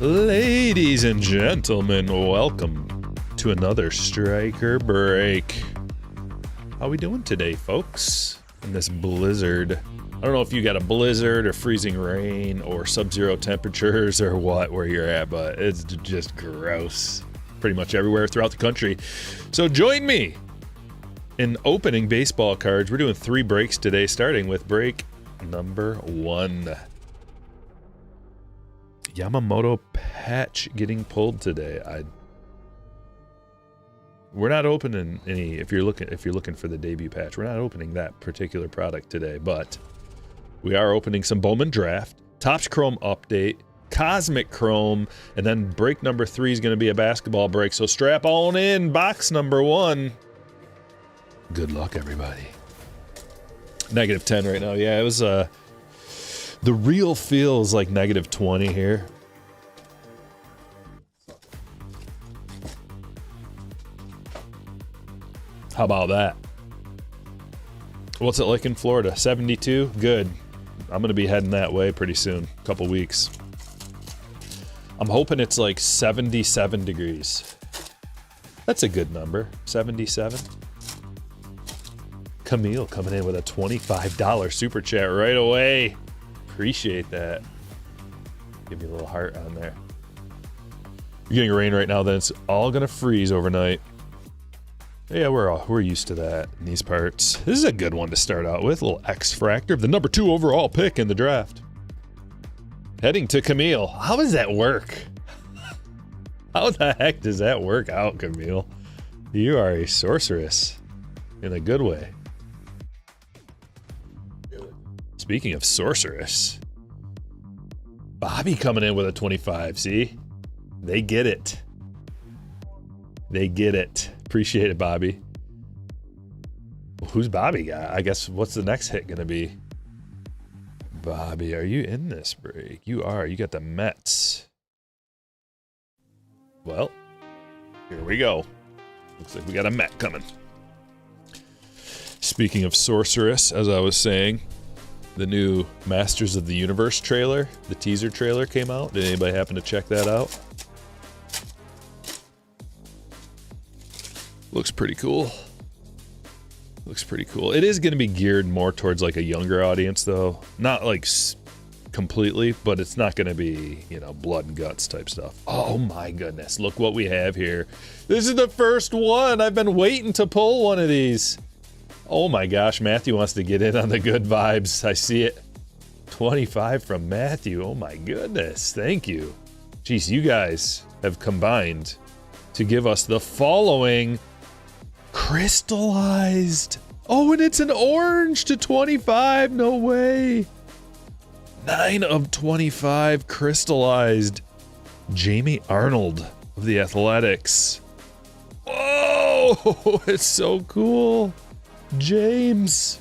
Ladies and gentlemen, welcome to another Stryker break. How we doing today, folks? In this blizzard. I don't know if you got a blizzard or freezing rain or sub-zero temperatures or what where you're at, but it's just gross. Pretty much everywhere throughout the country. So join me in opening baseball cards. We're doing 3 breaks today, starting with break number 1. Yamamoto patch getting pulled today. We're not opening any. If you're looking for the debut patch, we're not opening that particular product today, but we are opening some Bowman draft, Topps Chrome update, Cosmic Chrome, and then break number 3 is going to be a basketball break. So strap on in. Box number 1. Good luck, everybody. -10 right now. Yeah, it was the real feels like -20 here. How about that? What's it like in Florida? 72? Good. I'm going to be heading that way pretty soon. A couple weeks. I'm hoping it's like 77 degrees. That's a good number. 77. Camille coming in with a $25 super chat right away. Appreciate that. Give me a little heart on there. You're getting rain right now, then it's all gonna freeze overnight. Yeah, we're used to that in these parts. This is a good one to start out with. A little X-Fractor, the number 2 overall pick in the draft. Heading to Camille. How does that work? How the heck does that work out, Camille? You are a sorceress in a good way. Speaking of sorceress, Bobby coming in with a 25. See? They get it. They get it. Appreciate it, Bobby. Well, who's Bobby got? I guess what's the next hit going to be? Bobby, are you in this break? You are. You got the Mets. Well, here we go. Looks like we got a Met coming. Speaking of sorceress, as I was saying, the new Masters of the Universe trailer, the teaser trailer came out. Did anybody happen to check that out? Looks pretty cool. Looks pretty cool. It is going to be geared more towards like a younger audience, though. Not like completely, but it's not going to be, you know, blood and guts type stuff. Oh my goodness. Look what we have here. This is the first one. I've been waiting to pull one of these. Oh my gosh, Matthew wants to get in on the good vibes. I see it. 25 from Matthew. Oh my goodness. Thank you. Jeez, you guys have combined to give us the following crystallized. Oh, and it's an orange to 25. No way. 9 of 25 crystallized. Jamie Arnold of the Athletics. Oh, it's so cool. James.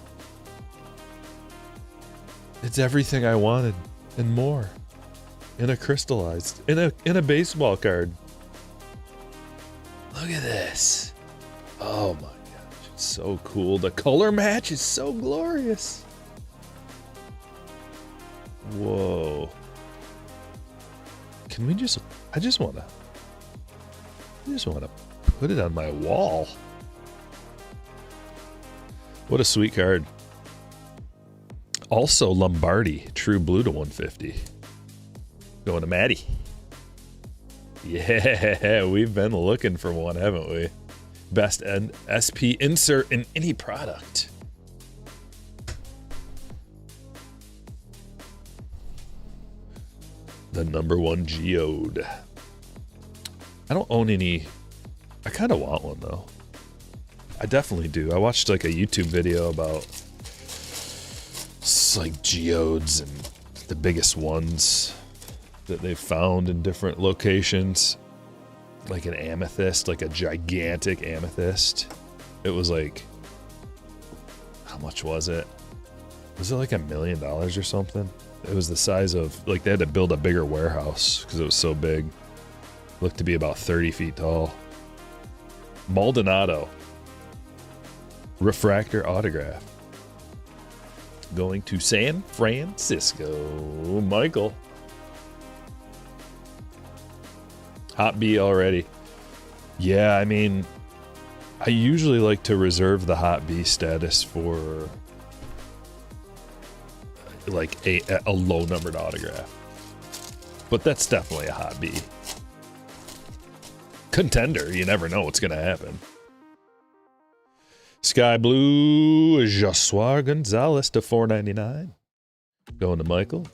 It's everything I wanted and more in a crystallized, in a baseball card. Look at this. Oh my gosh, it's so cool. The color match is so glorious. Whoa. Can we just, I just want to put it on my wall. What a sweet card. Also Lombardi, true blue to 150. Going to Maddie. Yeah, we've been looking for one, haven't we? Best SP insert in any product. The number 1 geode. I don't own any. I kind of want one though. I definitely do. I watched like a YouTube video about like geodes and the biggest ones that they've found in different locations. Like an amethyst, like a gigantic amethyst. It was like, how much was it? Was it like $1 million or something? It was the size of, like they had to build a bigger warehouse because it was so big. Looked to be about 30 feet tall. Maldonado. Refractor autograph. Going to San Francisco. Michael. Hot B already. Yeah, I mean, I usually like to reserve the Hot B status for like a low numbered autograph. But that's definitely a Hot B. Contender, you never know what's going to happen. Sky Blue, Joshua Gonzalez to 499. Going to Michael.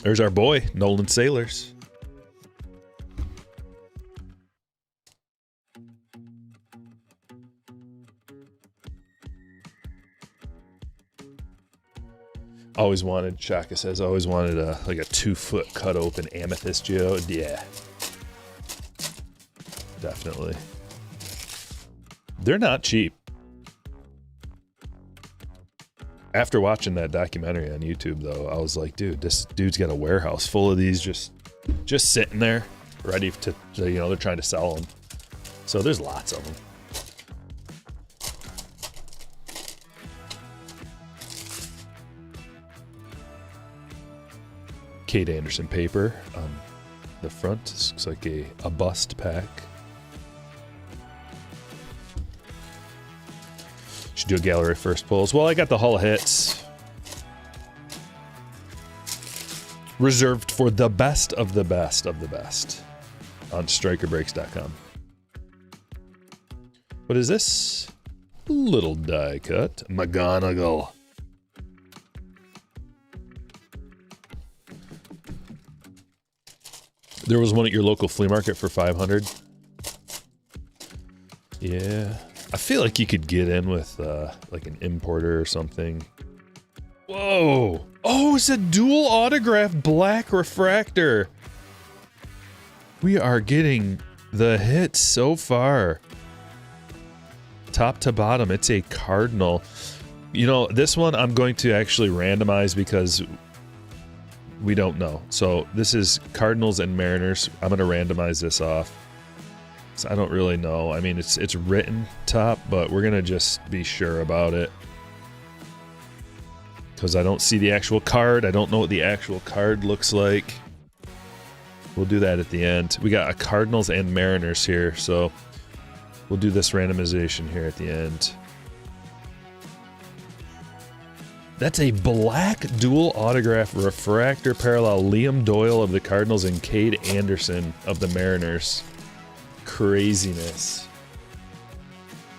There's our boy, Nolan Sailors. Always wanted, Shaka says, always wanted like a 2-foot cut open amethyst geode. Yeah. Definitely. They're not cheap. After watching that documentary on YouTube, though, I was like, dude, this dude's got a warehouse full of these just sitting there, ready to, you know, they're trying to sell them. So there's lots of them. Kate Anderson paper on the front. This looks like a bust pack. Should do a gallery first pulls. Well, I got the Hall of Hits. Reserved for the best of the best of the best on StrykerBreaks.com. What is this? Little die cut. McGonagall. There was one at your local flea market for 500. Yeah. I feel like you could get in with like an importer or something. Whoa. Oh, it's a dual autograph black refractor. We are getting the hits so far. Top to bottom, it's a Cardinal. You know, this one I'm going to actually randomize because we don't know. So this is Cardinals and Mariners. I'm going to randomize this off. So I don't really know. I mean, it's written top, but we're going to just be sure about it. Because I don't see the actual card. I don't know what the actual card looks like. We'll do that at the end. We got a Cardinals and Mariners here, so we'll do this randomization here at the end. That's a black dual autograph refractor parallel. Liam Doyle of the Cardinals and Cade Anderson of the Mariners. Craziness.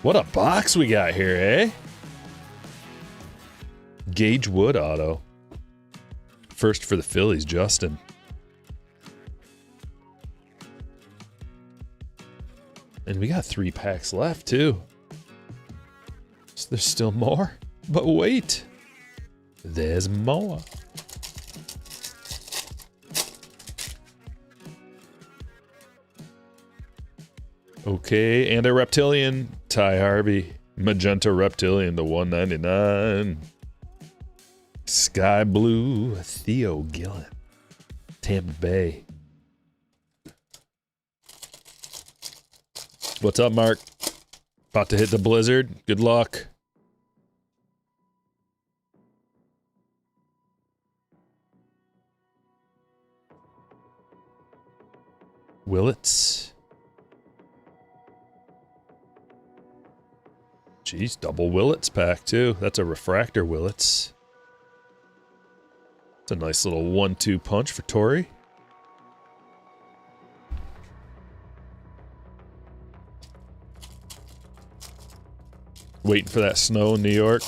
What a box we got here, eh? Gage Wood auto. First for the Phillies, Justin. And we got 3 packs left, too. So there's still more. But wait. There's more. Okay, and a Reptilian. Ty Harvey. Magenta Reptilian to 199. Sky Blue. Theo Gillen. Tampa Bay. What's up, Mark? About to hit the blizzard. Good luck. Willits. Jeez, double Willits pack too. That's a refractor Willits. It's a nice little 1-2 punch for Torrey. Waiting for that snow in New York.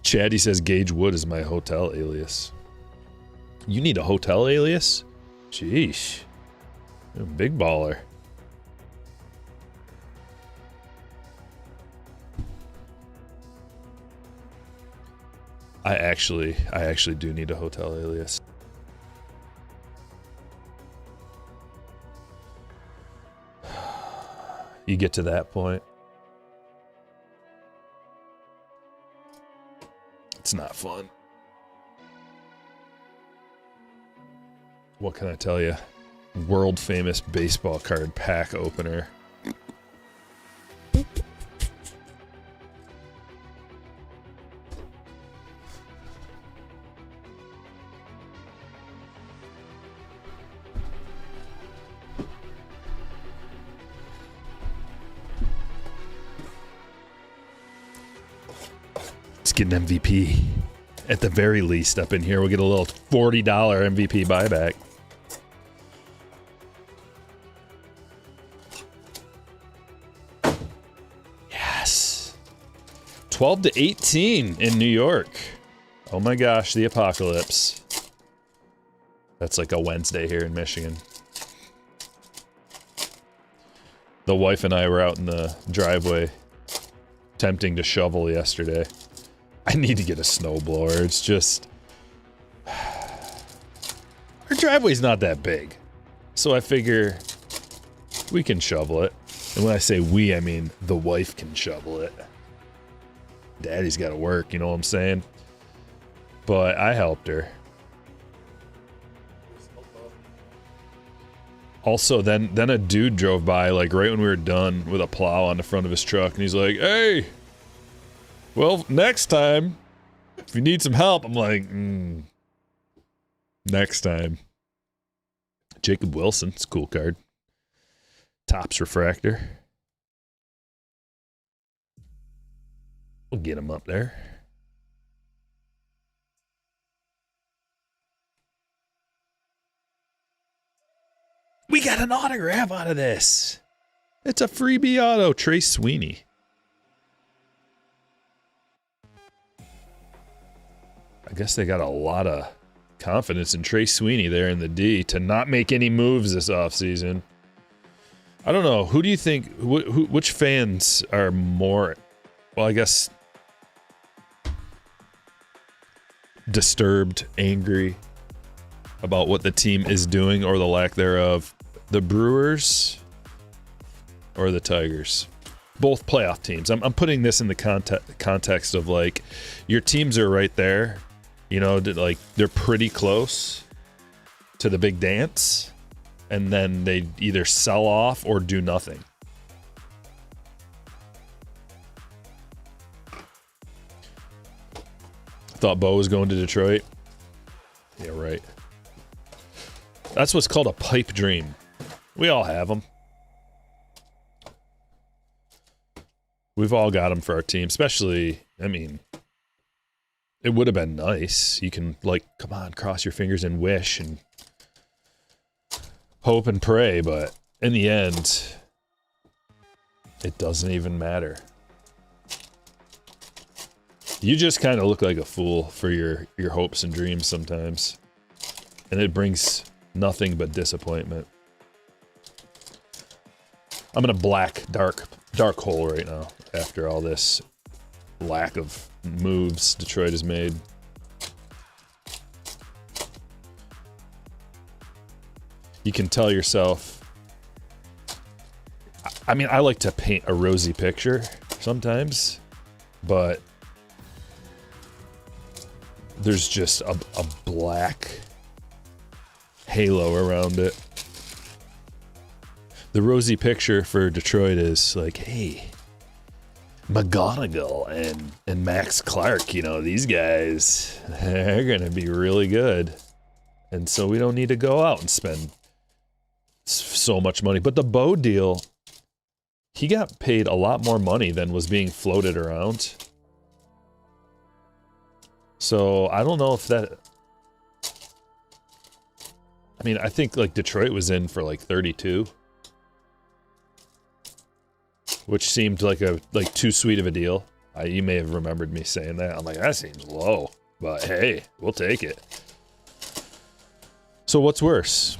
Chaddy says Gage Wood is my hotel alias. You need a hotel alias? Sheesh. You're a big baller. I actually do need a hotel alias. You get to that point. It's not fun. What can I tell you? World famous baseball card pack opener. Let's get an MVP. At the very least, up in here, we'll get a little $40 MVP buyback. Yes. 12-18 in New York. Oh my gosh, the apocalypse. That's like a Wednesday here in Michigan. The wife and I were out in the driveway attempting to shovel yesterday. I need to get a snowblower. It's just... our driveway's not that big. So I figure we can shovel it. And when I say we, I mean the wife can shovel it. Daddy's got to work, you know what I'm saying? But I helped her. Also, then a dude drove by, like, right when we were done with a plow on the front of his truck, and he's like, hey, well, next time, if you need some help, I'm like, next time. Jacob Wilson, it's a cool card. Topps refractor. We'll get him up there. We got an autograph out of this. It's a freebie auto, Trace Sweeney. I guess they got a lot of confidence in Trace Sweeney there in the D to not make any moves this offseason. I don't know. Who do you think, which fans are more, well, I guess, disturbed, angry about what the team is doing or the lack thereof? The Brewers or the Tigers? Both playoff teams. I'm putting this in the context of, like, your teams are right there. You know, like, they're pretty close to the big dance, and then they either sell off or do nothing. Thought Bo was going to Detroit. Yeah, right. That's what's called a pipe dream. We all have them. We've all got them for our team, especially, I mean, it would have been nice. You can, like, come on, cross your fingers and wish and hope and pray, but in the end, it doesn't even matter. You just kind of look like a fool for your hopes and dreams sometimes, and it brings nothing but disappointment. I'm in a black, dark hole right now after all this lack of moves Detroit has made. You can tell yourself, I mean, I like to paint a rosy picture sometimes, but there's just a black halo around it. The rosy picture for Detroit is like, hey, McGonagall and Max Clark, you know, these guys, they're going to be really good. And so we don't need to go out and spend so much money. But the Bo deal, he got paid a lot more money than was being floated around. So I don't know if that... I mean, I think, like, Detroit was in for, like, 32. Which seemed like too sweet of a deal. You may have remembered me saying that. I'm like, that seems low. But hey, we'll take it. So what's worse?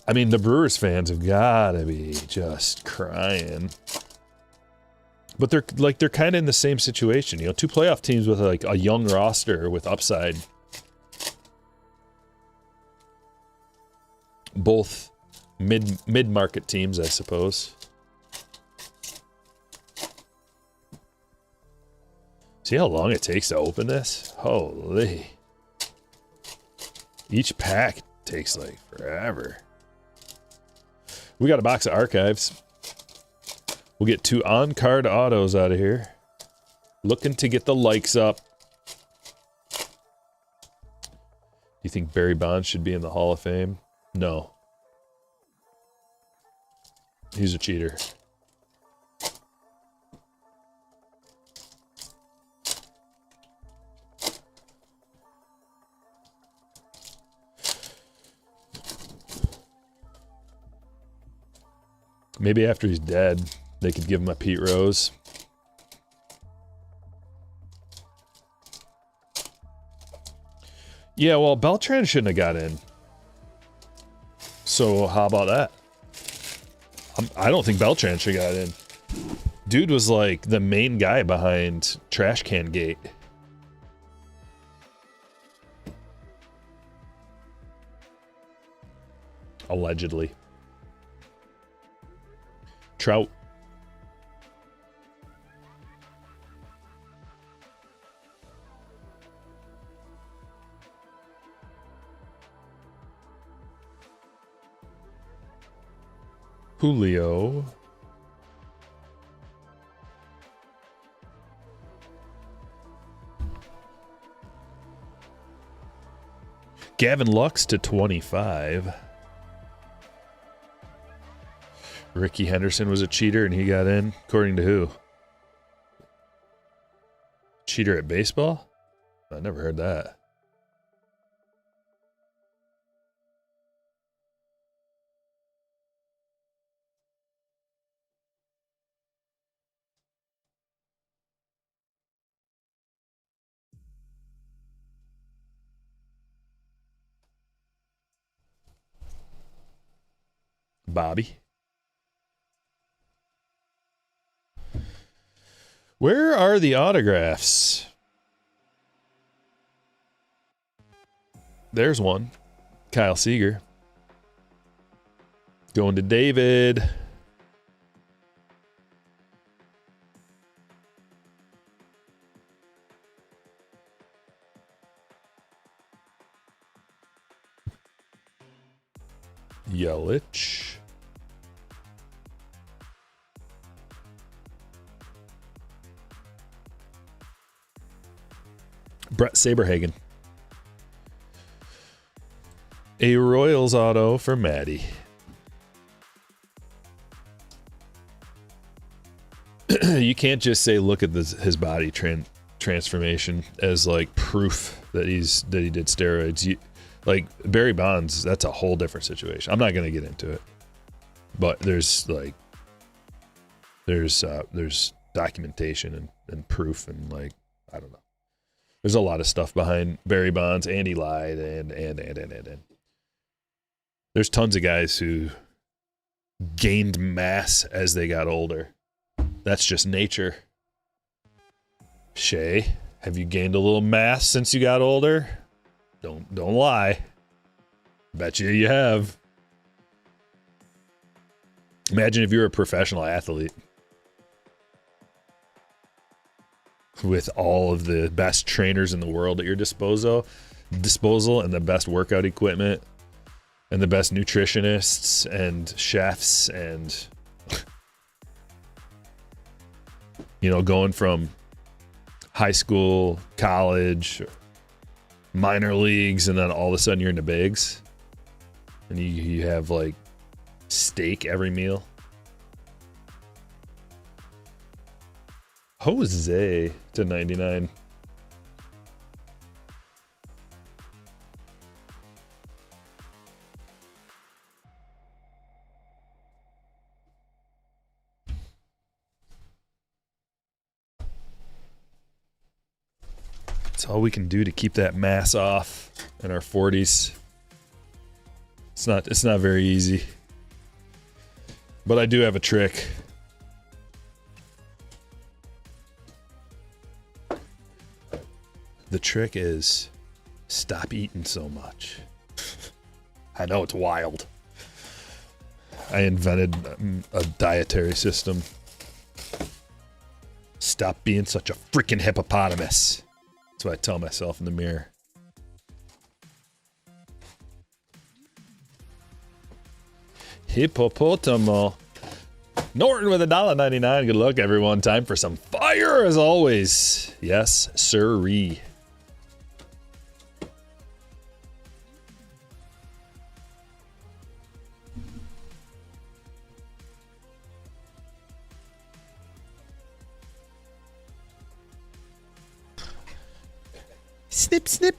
I mean, the Brewers fans have got to be just crying. But they're kind of in the same situation. You know, two playoff teams with, like, a young roster with upside. Both mid-market teams, I suppose. See how long it takes to open this? Holy. Each pack takes, like, forever. We got a box of archives. We'll get 2 on-card autos out of here. Looking to get the likes up. Do you think Barry Bonds should be in the Hall of Fame? No. He's a cheater. Maybe after he's dead, they could give him a Pete Rose. Yeah, well, Beltran shouldn't have got in. So how about that? I don't think Beltran should have got in. Dude was like the main guy behind Trash Can Gate. Allegedly. Trout. Julio. Gavin Lux to 25. Ricky Henderson was a cheater and he got in. According to who? Cheater at baseball? I never heard that. Bobby. Where are the autographs? There's one. Kyle Seager. Going to David. Yelich. Brett Saberhagen. A Royals auto for Maddie. You can't just say look at his body transformation as like proof that he did steroids. Like Barry Bonds, that's a whole different situation. I'm not going to get into it, but there's documentation and proof and like I don't know. There's a lot of stuff behind Barry Bonds, and he lied, and there's tons of guys who gained mass as they got older. That's just nature. Shay, have you gained a little mass since you got older? Don't lie. Bet you have. Imagine if you were a professional athlete with all of the best trainers in the world at your disposal and the best workout equipment and the best nutritionists and chefs and going from high school, college, minor leagues, and then all of a sudden you're in the bigs and you have like steak every meal. Jose to 99. It's all we can do to keep that mass off in our 40s. It's not very easy. But I do have a trick. The trick is stop eating so much. I know it's wild. I invented a dietary system. Stop being such a freaking hippopotamus. That's what I tell myself in the mirror. Hippopotamo. Norton with $1.99. Good luck, everyone. Time for some fire, as always. Yes, sirree. Snip, snip.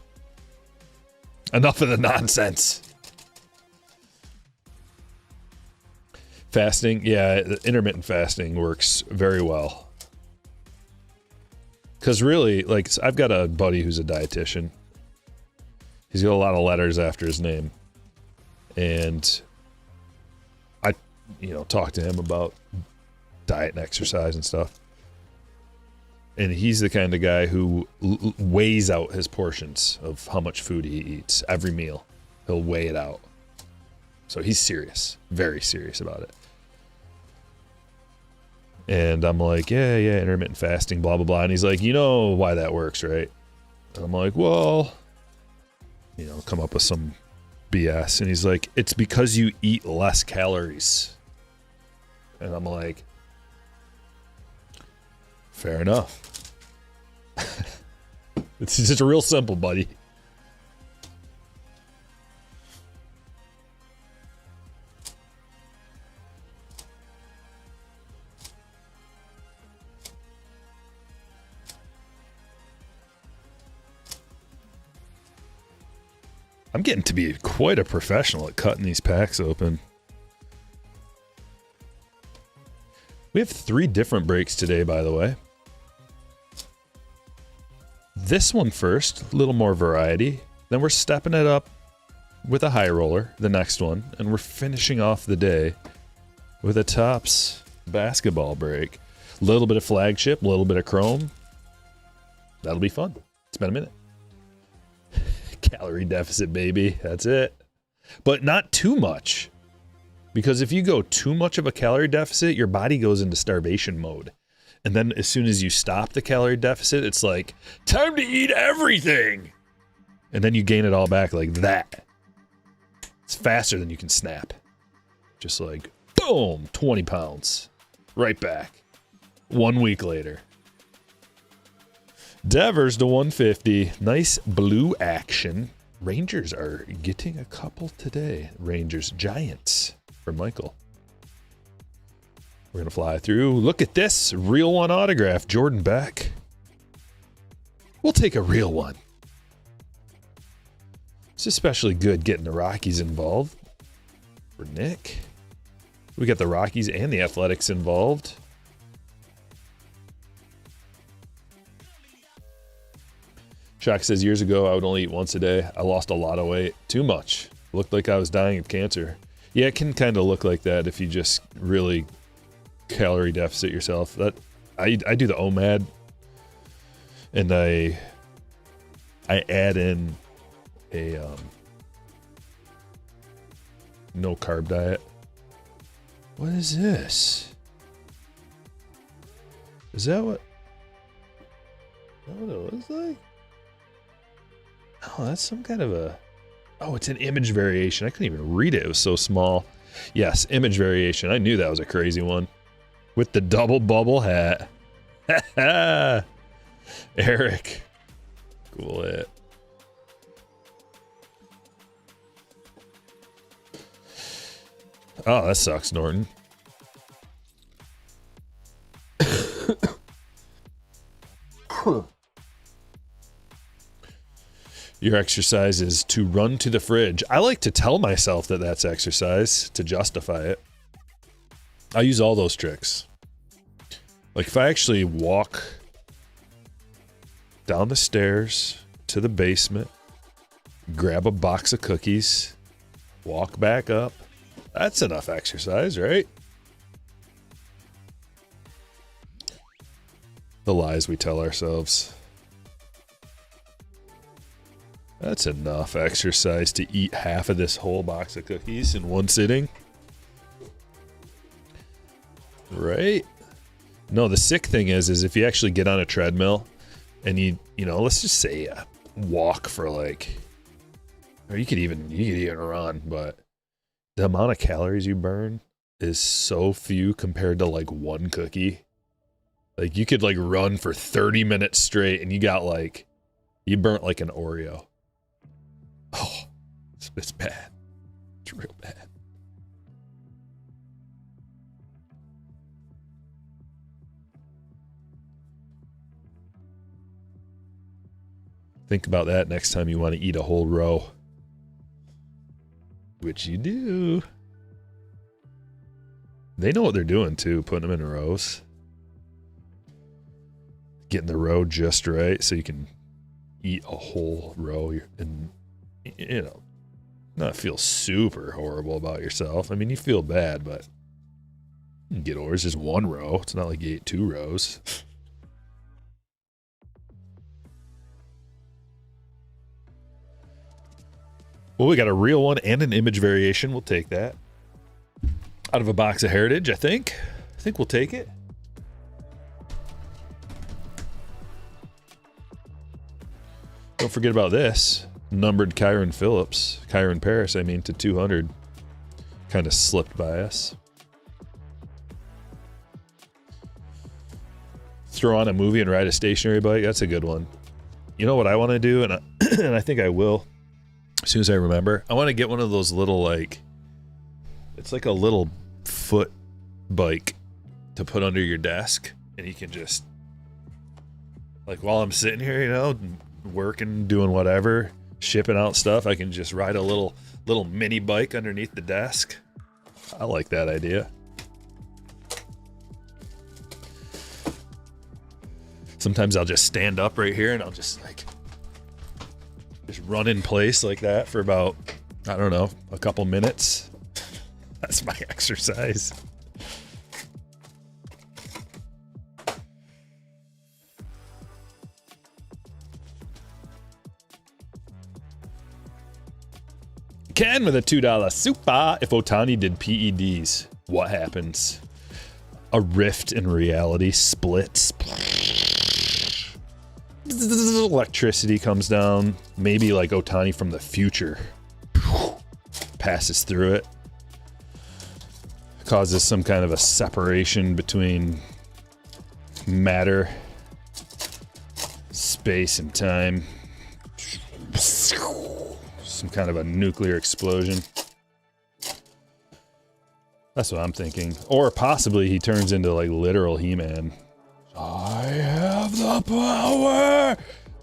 Enough of the nonsense. Fasting, yeah, intermittent fasting works very well. Because really, like, I've got a buddy who's a dietitian. He's got a lot of letters after his name. And I, talk to him about diet and exercise and stuff. And he's the kind of guy who weighs out his portions of how much food he eats every meal. He'll weigh it out. So he's serious, very serious about it. And I'm like, yeah, intermittent fasting, blah, blah, blah. And he's like, you know why that works, right? And I'm like, well, come up with some BS. And he's like, it's because you eat less calories. And I'm like, fair enough. It's just real simple, buddy. I'm getting to be quite a professional at cutting these packs open. We have 3 different breaks today, by the way. This one first, a little more variety. Then we're stepping it up with a high roller, the next one. And we're finishing off the day with a Topps basketball break. A little bit of flagship, a little bit of chrome. That'll be fun. It's been a minute. Calorie deficit, baby. That's it. But not too much. Because if you go too much of a calorie deficit, your body goes into starvation mode. And then as soon as you stop the calorie deficit, it's like, time to eat everything. And then you gain it all back like that. It's faster than you can snap. Just like, boom, 20 pounds. Right back. 1 week later. Devers to 150. Nice blue action. Rangers are getting a couple today. Rangers Giants for Michael. We're going to fly through. Look at this. Real one autograph. Jordan Beck. We'll take a real one. It's especially good getting the Rockies involved. For Nick. We got the Rockies and the Athletics involved. Shock says, years ago, I would only eat once a day. I lost a lot of weight. Too much. Looked like I was dying of cancer. Yeah, it can kind of look like that if you just really calorie deficit yourself. That I do the OMAD, and I add in a no carb diet. What is this? Is that what it looks like? Oh, that's some kind of a... Oh, it's an image variation. I couldn't even read it. It was so small. Yes, image variation. I knew that was a crazy one. With the double bubble hat. Eric. Cool it. Oh, that sucks, Norton. Your exercise is to run to the fridge. I like to tell myself that that's exercise to justify it. I use all those tricks. Like if I actually walk down the stairs to the basement, grab a box of cookies, walk back up, that's enough exercise, right? The lies we tell ourselves. That's enough exercise to eat half of this whole box of cookies in one sitting. Right? No, the sick thing is if you actually get on a treadmill and you let's just say walk for like, or you could even run, but the amount of calories you burn is so few compared to like one cookie. Like you could like run for 30 minutes straight and you burnt like an Oreo. Oh, it's bad. It's real bad. Think about that next time you want to eat a whole row. Which you do. They know what they're doing too, putting them in rows. Getting the row just right so you can eat a whole row and, you know, not feel super horrible about yourself. I mean, you feel bad, but you can get over it. It's just one row. It's not like you ate 2 rows. Well, we got a real one and an image variation. We'll take that. Out of a box of Heritage, I think. I think we'll take it. Don't forget about this. Numbered Kyron Paris, I mean, to 200. Kind of slipped by us. Throw on a movie and ride a stationary bike. That's a good one. You know what I want to do? And I think I will. As soon as I remember, I want to get one of those little, like, it's like a little foot bike to put under your desk, and you can just, like, while I'm sitting here, you know, working, doing whatever, shipping out stuff, I can just ride a little mini bike underneath the desk. I like that idea. Sometimes I'll just stand up right here and I'll just, like, just run in place like that for about, I don't know, a couple minutes. That's my exercise. Ken with a $2 super. If Otani did PEDs, what happens? A rift in reality splits. Electricity comes down. Maybe like Otani from the future passes through it. Causes some kind of a separation between matter, space, and time. Some kind of a nuclear explosion. That's what I'm thinking. Or possibly he turns into like literal He-Man. I have the power!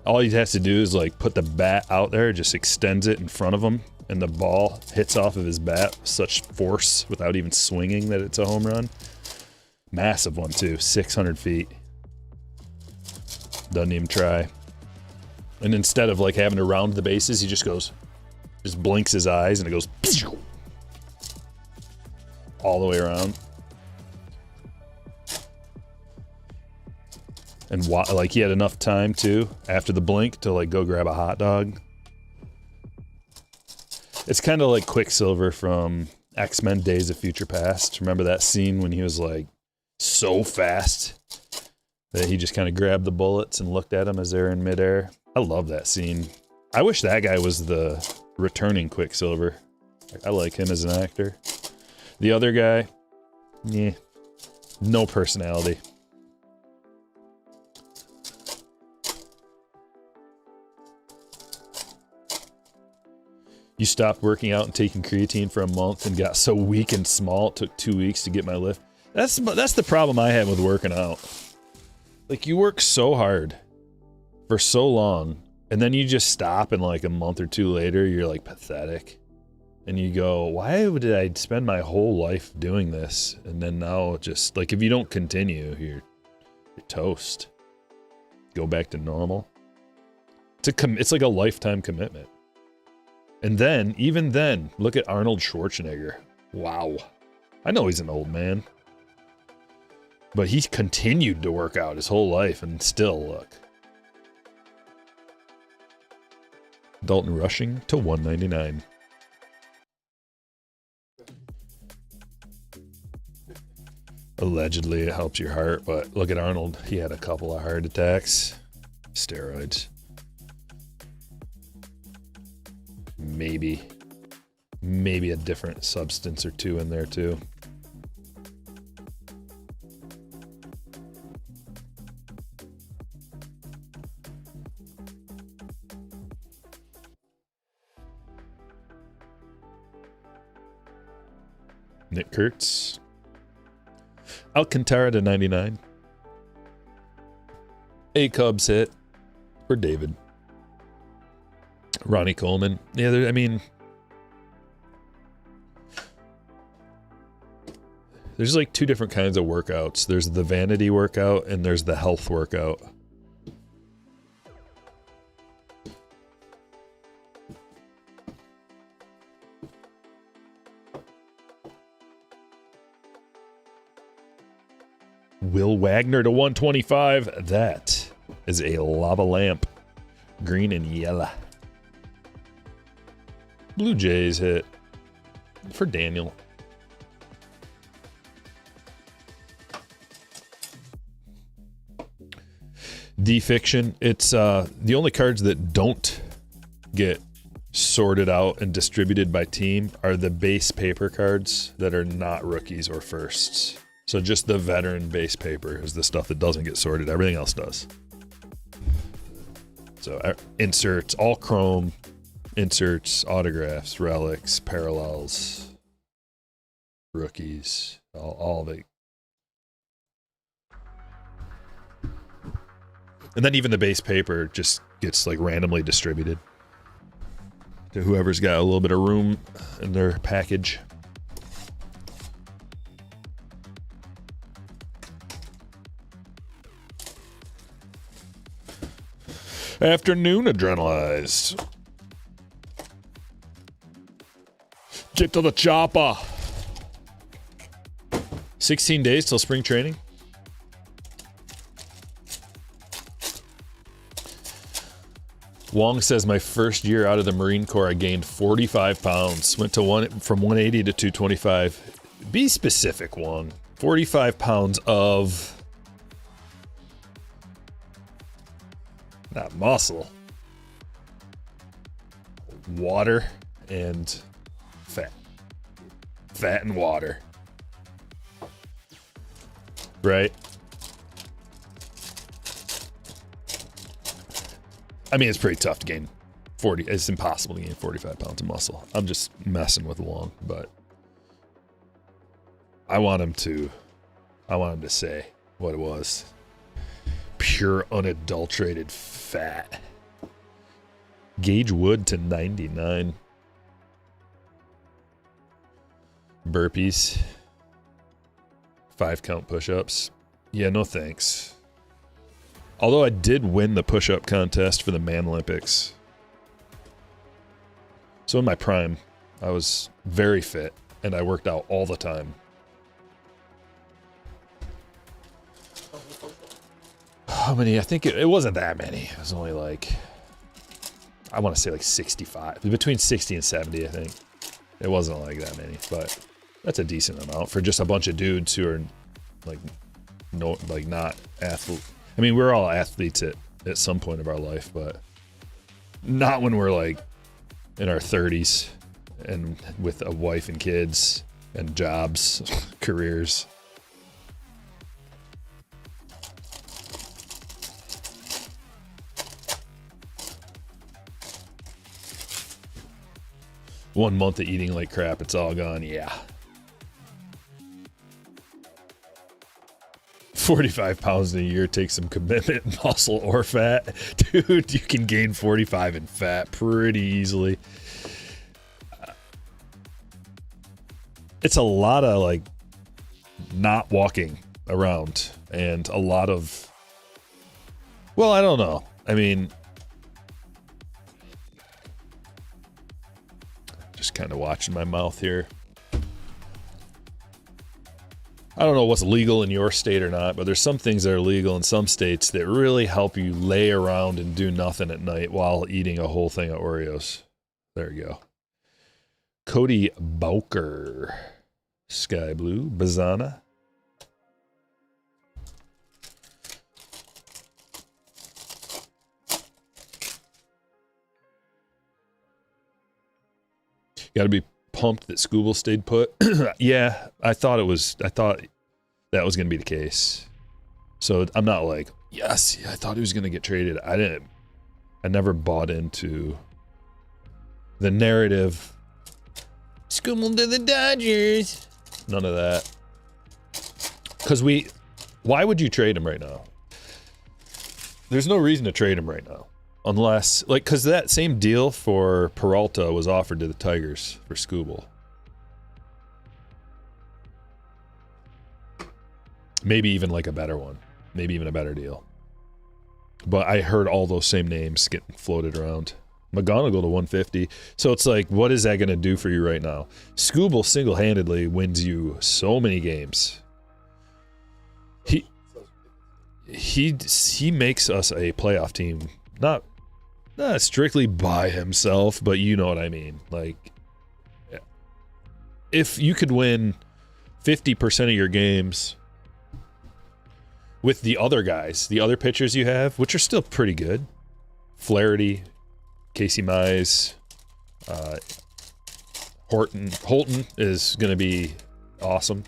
All he has to do is like put the bat out there, just extends it in front of him, and the ball hits off of his bat with such force without even swinging that it's a home run. Massive one too, 600 feet. Doesn't even try. And instead of like having to round the bases, he just blinks his eyes and it goes all the way around. And like he had enough time too after the blink to like go grab a hot dog. It's kind of like Quicksilver from X-Men Days of Future Past. Remember that scene when he was like so fast that he just kind of grabbed the bullets and looked at them as they're in midair? I love that scene. I wish that guy was the returning Quicksilver. I like him as an actor. The other guy, yeah, no personality. You stopped working out and taking creatine for a month and got so weak and small it took 2 weeks to get my lift. That's the problem I have with working out. Like, you work so hard for so long, and then you just stop, and like a month or two later, you're like pathetic. And you go, why did I spend my whole life doing this? And then now just, like, if you don't continue, you're toast. Go back to normal. It's like a lifetime commitment. And then, even then, look at Arnold Schwarzenegger. Wow. I know he's an old man. But he's continued to work out his whole life, and still, look. Dalton rushing to 199. Allegedly, it helps your heart, but look at Arnold. He had a couple of heart attacks. Steroids. Maybe a different substance or two in there too. Nick Kurtz. Alcantara to 99. A Cubs hit for David. Ronnie Coleman. Yeah, I mean, There's like 2 different kinds of workouts. There's the vanity workout and there's the health workout. Will Wagner to 125. That is a lava lamp. Green and yellow. Blue Jays hit for Daniel. D-Fiction. It's the only cards that don't get sorted out and distributed by team are the base paper cards that are not rookies or firsts. So just the veteran base paper is the stuff that doesn't get sorted. Everything else does. So inserts, all chrome, inserts, autographs, relics, parallels, rookies, all of it. And then even the base paper just gets like randomly distributed to whoever's got a little bit of room in their package. Afternoon adrenalized. Get to the chopper. 16 days till spring training. Wong says, my first year out of the Marine Corps, I gained 45 pounds. Went to from 180 to 225. Be specific, Wong. 45 pounds of... not muscle. Water and fat. Fat and water. Right? I mean, it's pretty tough to gain 40. It's impossible to gain 45 pounds of muscle. I'm just messing with Wong, but I want him to say what it was. Pure, unadulterated fat. Gage Wood to 99. Burpees. 5 count push-ups. Yeah, no thanks. Although I did win the push-up contest for the Man Olympics. So in my prime, I was very fit, and I worked out all the time. How many? I think it wasn't that many. It was only like, I want to say like 65. Between 60 and 70, I think. It wasn't like that many, but that's a decent amount for just a bunch of dudes who are like, not athlete. I mean, we're all athletes at some point of our life, but not when we're like in our 30s and with a wife and kids and jobs, careers. One month of eating like crap, it's all gone. Yeah. 45 pounds in a year takes some commitment, muscle or fat. Dude, you can gain 45 in fat pretty easily. It's a lot of like not walking around and a lot of, well, I don't know. I mean, just kind of watching my mouth here. I don't know what's legal in your state or not, but there's some things that are legal in some states that really help you lay around and do nothing at night while eating a whole thing of Oreos. There you go. Cody Bowker. Sky Blue. Bazana. Got to be pumped that Scooble stayed put. Yeah, I thought that was going to be the case. So I'm not like, yes, I thought he was going to get traded. I never bought into the narrative. Scooble to the Dodgers. None of that. Because why would you trade him right now? There's no reason to trade him right now. Unless, like, because that same deal for Peralta was offered to the Tigers for Scooble. Maybe even like a better one. Maybe even a better deal. But I heard all those same names getting floated around. McGonagall to 150. So it's like, what is that going to do for you right now? Scooble single-handedly wins you so many games. He makes us a playoff team. Not strictly by himself, but you know what I mean. Like, if you could win 50% of your games with the other guys, the other pitchers you have, which are still pretty good. Flaherty, Casey Mize, Holton is going to be awesome.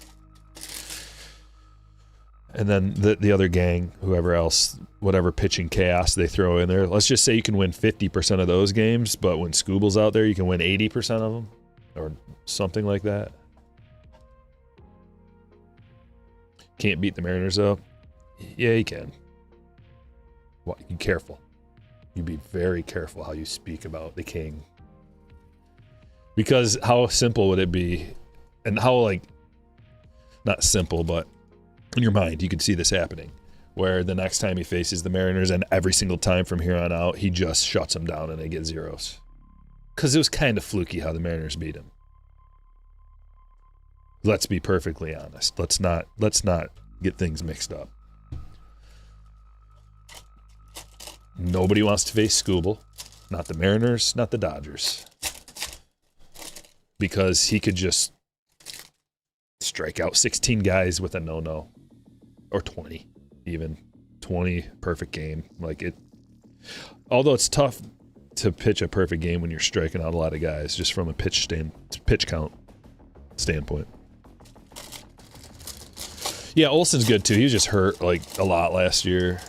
And then the other gang, whoever else, whatever pitching chaos they throw in there. Let's just say you can win 50% of those games, but when Scooble's out there, you can win 80% of them or something like that. Can't beat the Mariners, though. Yeah, you can. Well, be careful. You be very careful how you speak about the king. Because how simple would it be? And how, like, not simple, but in your mind, you could see this happening. Where the next time he faces the Mariners, and every single time from here on out, he just shuts them down and they get zeros. Because it was kind of fluky how the Mariners beat him. Let's be perfectly honest. Let's not get things mixed up. Nobody wants to face Scooble. Not the Mariners, not the Dodgers. Because he could just strike out 16 guys with a no-no. Or 20, even. 20, perfect game. Like it. Although it's tough to pitch a perfect game when you're striking out a lot of guys, just from a pitch count standpoint. Yeah, Olsen's good too. He was just hurt like a lot last year.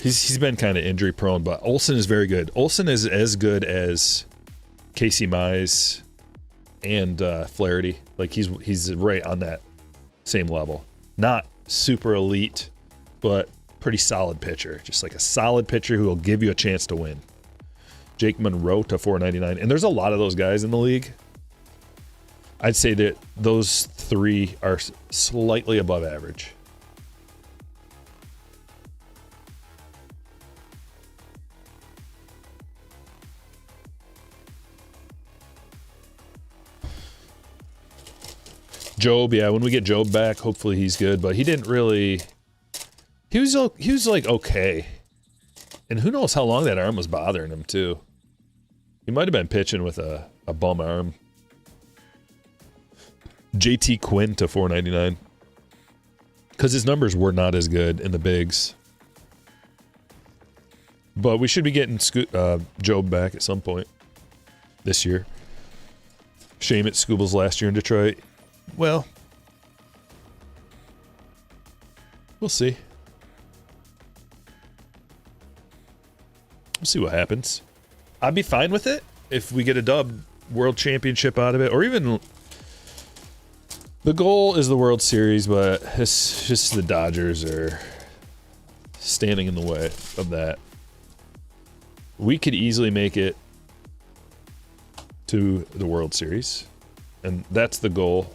He's been kind of injury prone, but Olsen is very good. Olsen is as good as Casey Mize and Flaherty. Like he's right on that same level. Not super elite, but pretty solid pitcher. Just like a solid pitcher who will give you a chance to win. Jake Monroe to 499, and there's a lot of those guys in the league. I'd say that those three are slightly above average. Job, yeah, when we get Job back, hopefully he's good, but he didn't really... He was like okay. And who knows how long that arm was bothering him, too. He might have been pitching with a bum arm. JT Quinn to 499. Because his numbers were not as good in the bigs. But we should be getting Job back at some point this year. Shame it's Scooble's last year in Detroit. Well, we'll see. We'll see what happens. I'd be fine with it if we get a dub world championship out of it, or even the goal is the World Series, but it's just the Dodgers are standing in the way of that. We could easily make it to the World Series, and that's the goal.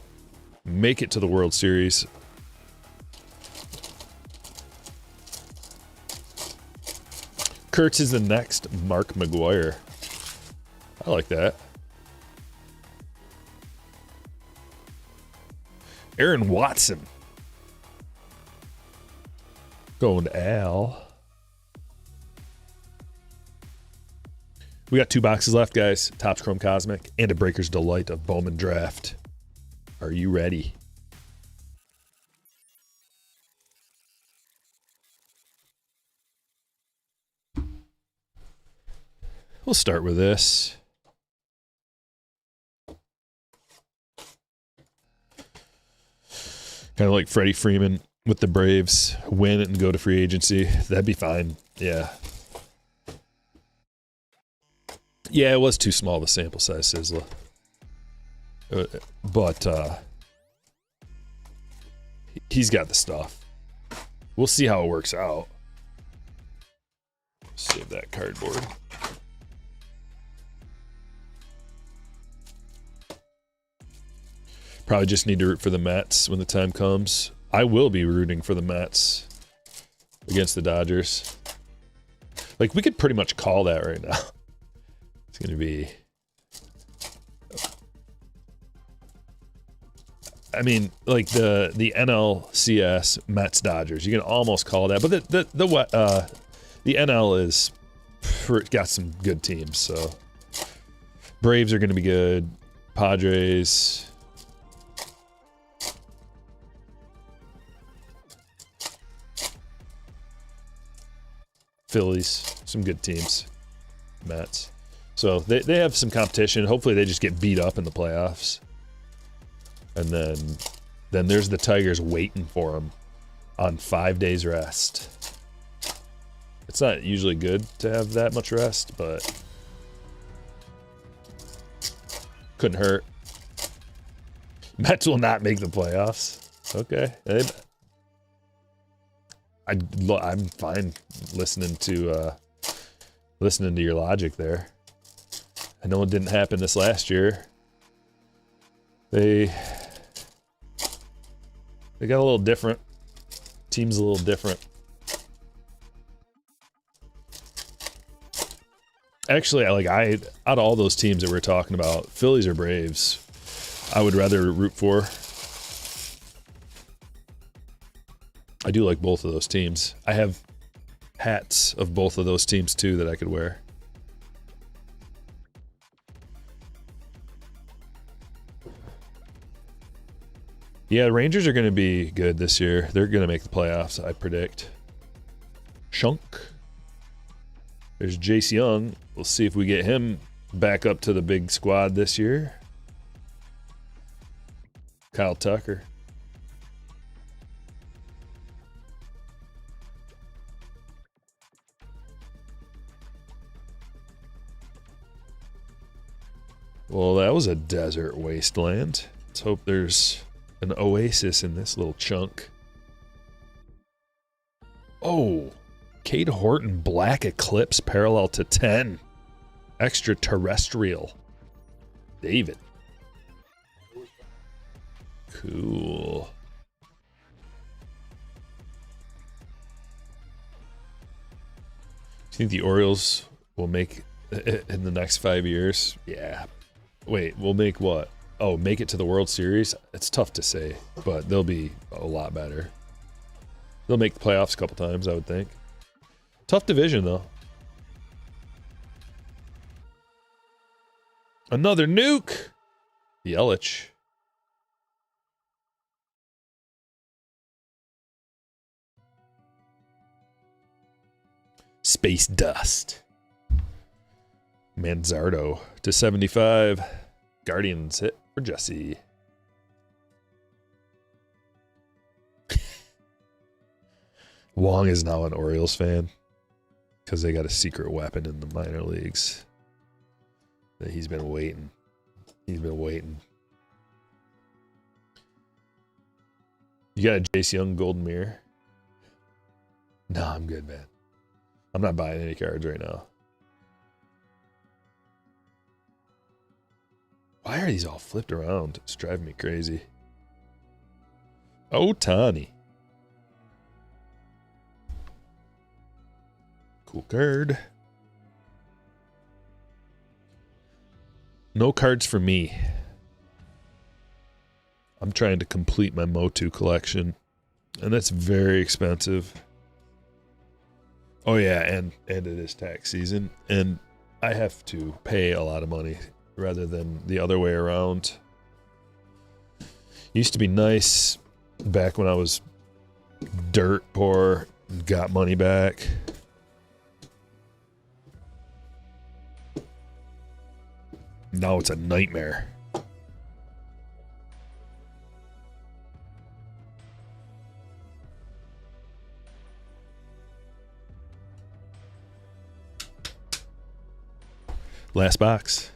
Make it to the World Series. Kurtz is the next Mark McGuire. I like that. Aaron Watson. Going to Al. We got 2 boxes left, guys. Topps Chrome Cosmic and a Breaker's Delight of Bowman Draft. Are you ready? We'll start with this. Kind of like Freddie Freeman with the Braves. Win it and go to free agency. That'd be fine. Yeah. Yeah, it was too small of a sample size, Sizzla. But he's got the stuff. We'll see how it works out. Save that cardboard. Probably just need to root for the Mets when the time comes. I will be rooting for the Mets against the Dodgers. Like, we could pretty much call that right now. It's going to be... I mean, like the NLCS Mets Dodgers, you can almost call that, but the NL is got some good teams. So Braves are going to be good, Padres, Phillies, some good teams, Mets. So they have some competition. Hopefully, they just get beat up in the playoffs. And then there's the Tigers waiting for them on 5 days rest. It's not usually good to have that much rest, but couldn't hurt. Mets will not make the playoffs. Okay. I'm fine listening to your logic there. I know it didn't happen this last year. They got a little different. Team's a little different. Actually, out of all those teams that we're talking about, Phillies or Braves, I would rather root for. I do like both of those teams. I have hats of both of those teams too that I could wear. Yeah, the Rangers are going to be good this year. They're going to make the playoffs, I predict. Shunk. There's Jace Young. We'll see if we get him back up to the big squad this year. Kyle Tucker. Well, that was a desert wasteland. Let's hope there's an oasis in this little chunk. Oh, Cade Horton Black Eclipse parallel to 10. Extraterrestrial. David. Cool. Do you think the Orioles will make it in the next 5 years? Yeah. Wait, we'll make what? Oh, make it to the World Series? It's tough to say, but they'll be a lot better. They'll make the playoffs a couple times, I would think. Tough division, though. Another nuke! Yelich. Space Dust. Manzardo to 75. Guardians hit for Jesse. Wong is now an Orioles fan because they got a secret weapon in the minor leagues that he's been waiting. He's been waiting. You got a Jace Young Golden Mirror? No, I'm good, man. I'm not buying any cards right now. Why are these all flipped around? It's driving me crazy. Ohtani. Cool card. No cards for me. I'm trying to complete my Motu collection, and that's very expensive. Oh yeah, and it is tax season, and I have to pay a lot of money rather than the other way around. Used to be nice back when I was dirt poor and got money back. Now it's a nightmare. Last box.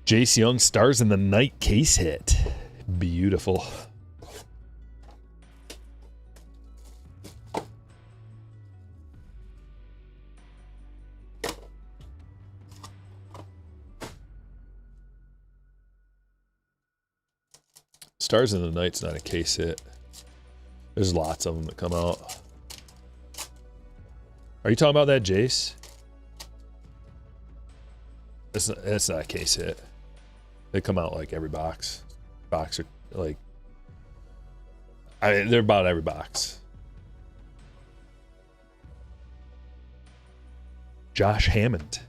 Jace Young Stars in the Night case hit. Beautiful. Let's Stars in the Night's not a case hit. There's lots of them that come out. Are you talking about that Jace? That's not a case hit. They come out like every box. Box are like, I mean, they're about every box. Josh Hammond.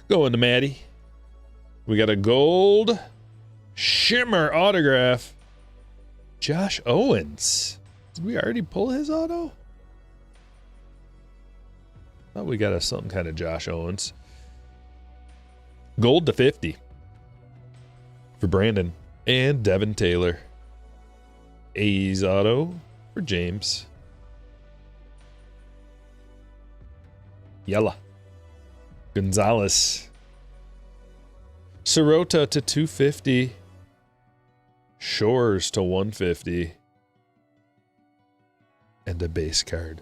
Going to Maddie. We got a gold shimmer autograph. Josh Owens. Did we already pull his auto? Thought we got something kind of Josh Owens. Gold to 50 for Brandon and Devin Taylor. A's auto for James. Yella. Gonzalez. Sirota to 250. Shores to 150. And a base card.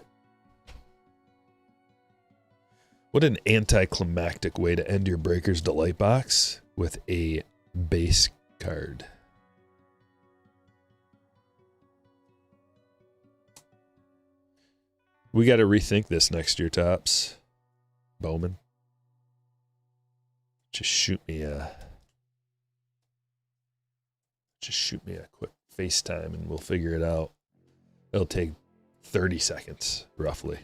What an anticlimactic way to end your Breaker's Delight box with a base card. We got to rethink this next year, Tops. Bowman. Just shoot me a quick FaceTime and we'll figure it out. It'll take 30 seconds, roughly.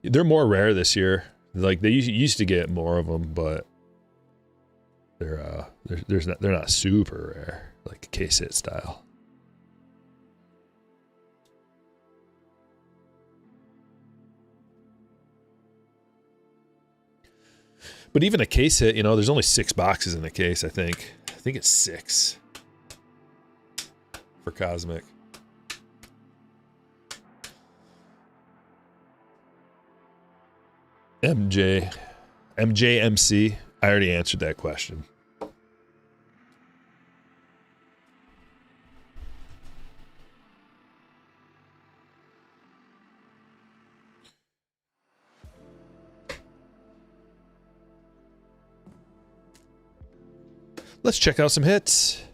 They're more rare this year. Like they used to get more of them, but they're not super rare, like a case hit style. But even a case hit, you know, there's only 6 boxes in a case, I think. I think it's 6 for Cosmic. MJMC. I already answered that question. Let's check out some hits.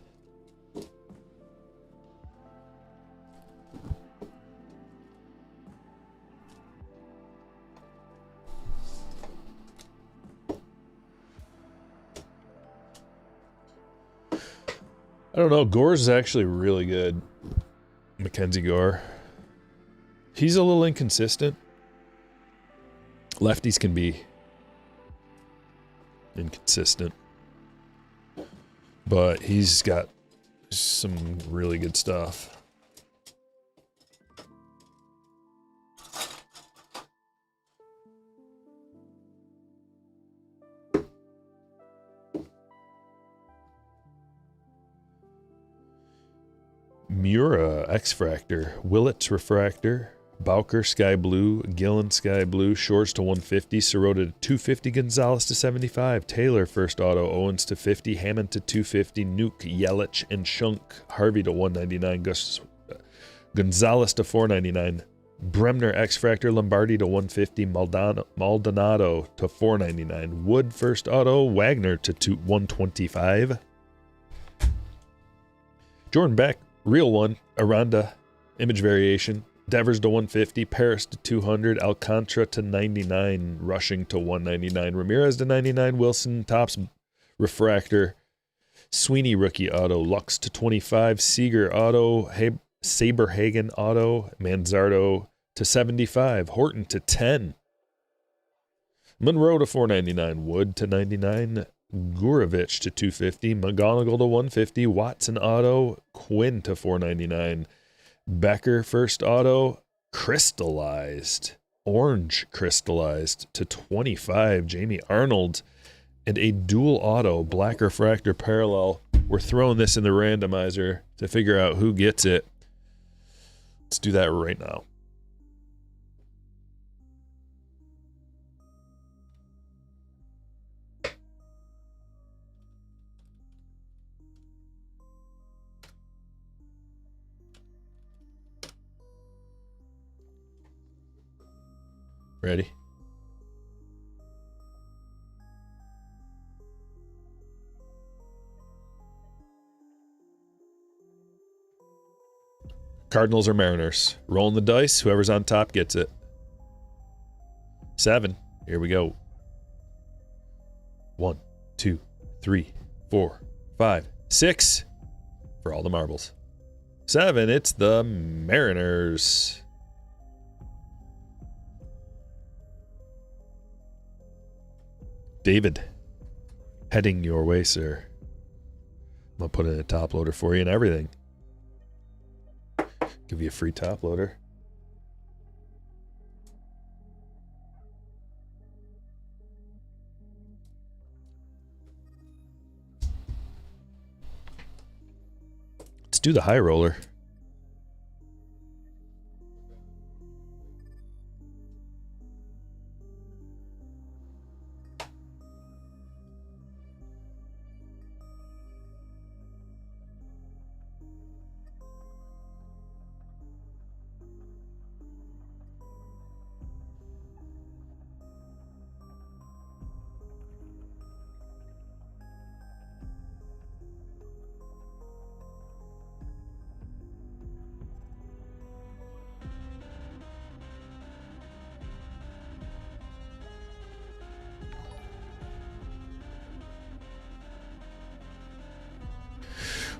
I don't know. Gore's is actually really good. Mackenzie Gore. He's a little inconsistent. Lefties can be inconsistent. But he's got some really good stuff. Mura X-Fractor, Willits Refractor, Bowker Sky Blue, Gillen Sky Blue, Shores to 150, Sirota to 250, Gonzalez to 75, Taylor first auto, Owens to 50, Hammond to 250, Nuke, Yelich, and Shunk, Harvey to 199, Gonzalez to 499, Bremner X-Fractor, Lombardi to 150, Maldonado to 499, Wood first auto, Wagner to 125, Jordan Beck, real one, Aranda, image variation, Devers to 150, Paris to 200, Alcantara to 99, Rushing to 199, Ramirez to 99, Wilson, Tops Refractor, Sweeney rookie auto, Lux to 25, Seager auto, Saberhagen auto, Manzardo to 75, Horton to 10, Monroe to 499, Wood to 99, Gurevich to 250, McGonigal to 150, Watson auto, Quinn to 499, Becker first auto, crystallized, orange crystallized to 25, Jamie Arnold, and a dual auto, black refractor parallel. We're throwing this in the randomizer to figure out who gets it. Let's do that right now. Ready? Cardinals or Mariners? Rolling the dice. Whoever's on top gets it. 7. Here we go. 1, 2, 3, 4, 5, 6. For all the marbles. 7. It's the Mariners. David, heading your way, sir. I'm going to put in a top loader for you and everything. Give you a free top loader. Let's do the high roller.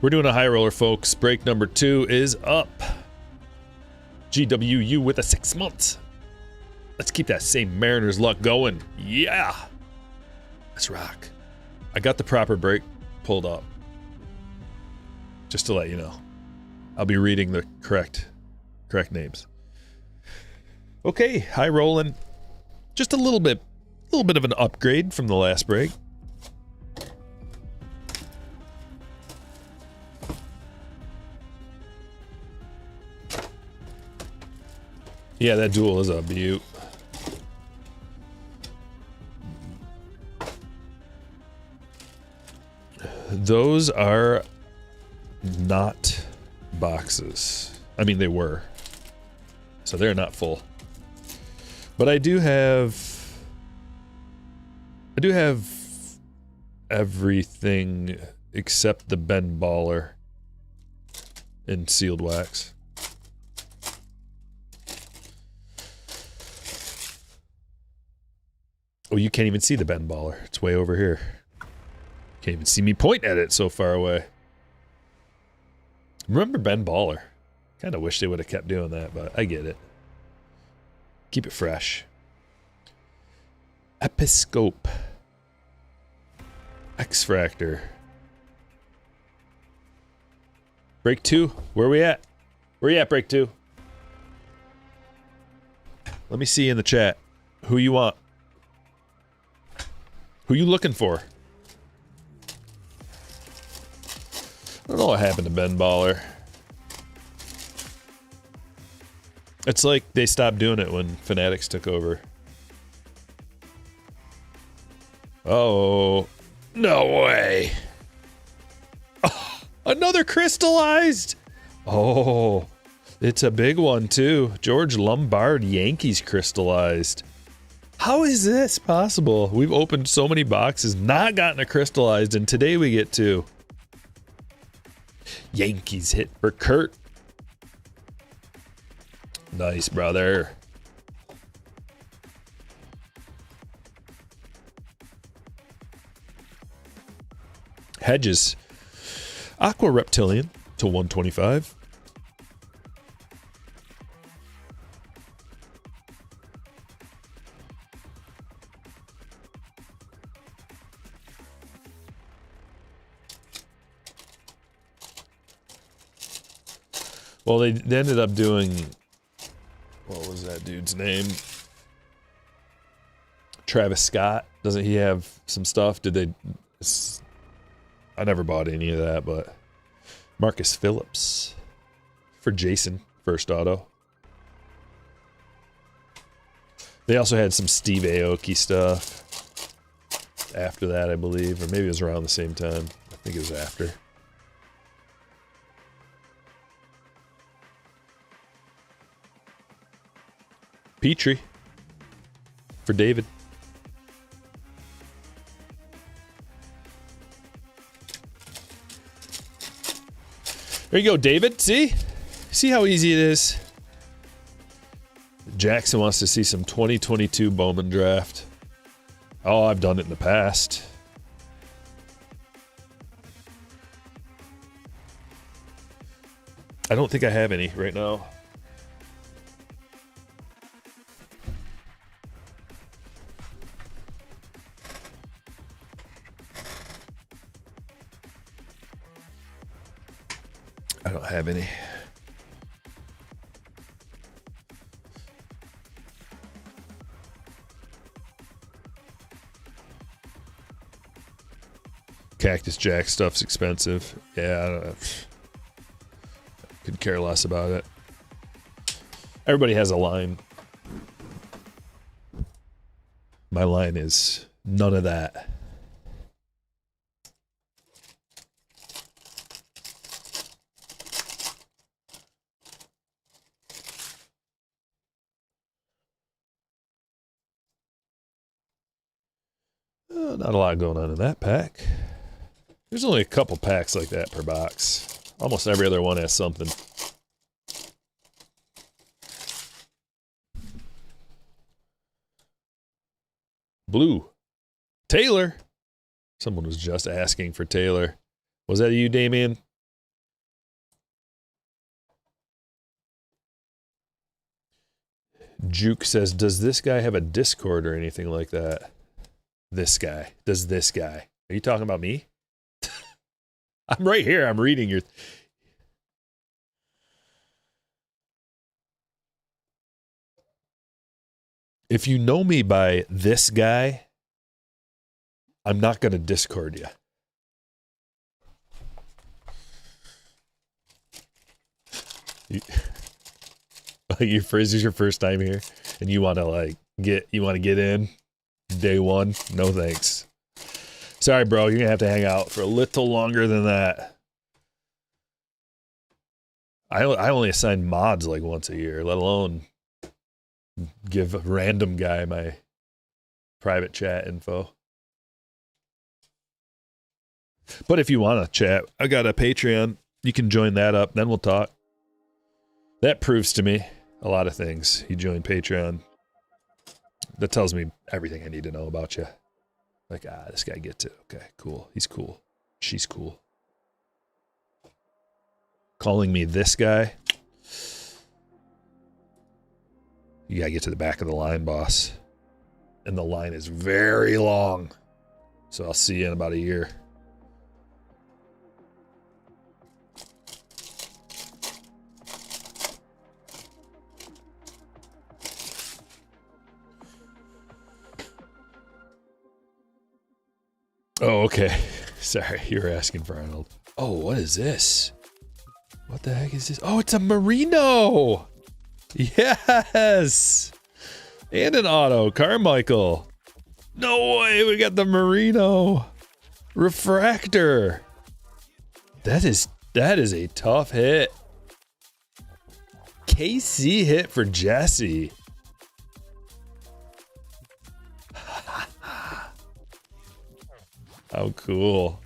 We're doing a high roller, folks. Break number 2 is up. GWU with a 6 months. Let's keep that same Mariners luck going. Yeah. Let's rock. I got the proper break pulled up. Just to let you know. I'll be reading the correct names. Okay, high rolling. Just a little bit of an upgrade from the last break. Yeah, that duel is a beaut. Those are not boxes. I mean, they were. So they're not full. But I do have everything except the Ben Baller in sealed wax. Oh, you can't even see the Ben Baller. It's way over here. Can't even see me point at it so far away. Remember Ben Baller? Kind of wish they would have kept doing that, but I get it. Keep it fresh. Episcope. X-Fractor. Break 2. Where we at? Where you at, break 2? Let me see in the chat. Who you want? Who you looking for? I don't know what happened to Ben Baller. It's like they stopped doing it when Fanatics took over. Oh, no way. Oh, another crystallized. Oh, it's a big one too. George Lombard Yankees crystallized. How is this possible? We've opened so many boxes, not gotten a crystallized, and today we get 2. Yankees hit for Kurt. Nice, brother. Hedges. Aqua Reptilian to 125. Well, they ended up doing, what was that dude's name? Travis Scott. Doesn't he have some stuff? Did they? I never bought any of that, but Marcus Phillips for Jason, first auto. They also had some Steve Aoki stuff after that, I believe, or maybe it was around the same time. I think it was after. Petrie for David. There you go, David. See? See how easy it is? Jackson wants to see some 2022 Bowman draft. Oh, I've done it in the past. I don't think I have any right now. I don't have any. Cactus Jack stuff's expensive. Yeah, I don't know. Could care less about it. Everybody has a line. My line is none of that. Not a lot going on in that pack. There's only a couple packs like that per box. Almost every other one has something. Blue. Taylor. Someone was just asking for Taylor. Was that you, Damien? Juke says, does this guy have a Discord or anything like that? This guy. Does this guy? Are you talking about me? I'm right here. I'm reading your... If you know me by this guy, I'm not going to Discord you. This is your first time here, and you want to get in day one? No thanks. Sorry, bro. You're gonna have to hang out for a little longer than that. I only assign mods like once a year, let alone give a random guy my private chat info. But if you want to chat, I got a Patreon. You can join that up, then we'll talk. That proves to me a lot of things. You join Patreon. That tells me everything I need to know about you. Like, this guy gets it. Okay, cool. He's cool. She's cool. Calling me this guy. You gotta get to the back of the line, boss. And the line is very long. So I'll see you in about a year. Oh, okay. Sorry, you were asking for Arnold. Oh, what is this? What the heck is this? Oh, it's a Merino! Yes! And an auto, Carmichael. No way, we got the Merino. Refractor. That is a tough hit. KC hit for Jesse. How cool.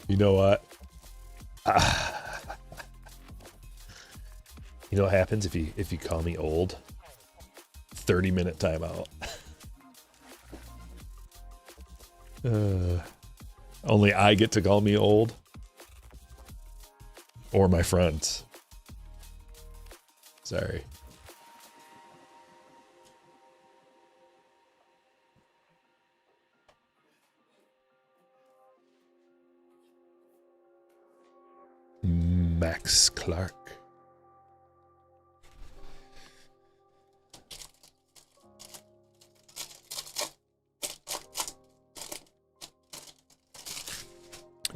You know what? You know what happens if you call me old? 30-minute timeout. Only I get to call me old. Or my friends. Sorry. Max Clark.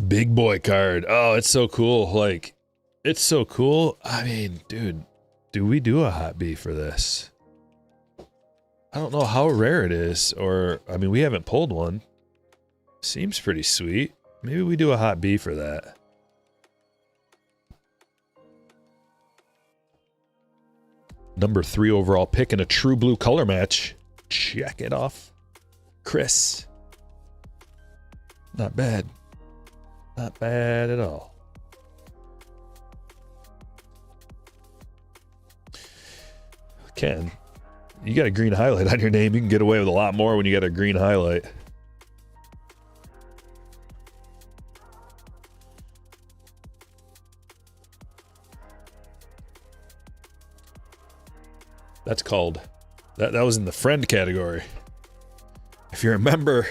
Big boy card. Oh, it's so cool. Like, it's so cool. I mean, dude, do we do a hot B for this? I don't know how rare it is, or, I mean, we haven't pulled one. Seems pretty sweet. Maybe we do a hot B for that. Number 3 overall pick in a true blue color match. Check it off. Chris. Not bad. Not bad at all. Ken, you got a green highlight on your name. You can get away with a lot more when you got a green highlight. That's called, that was in the friend category. If you're a member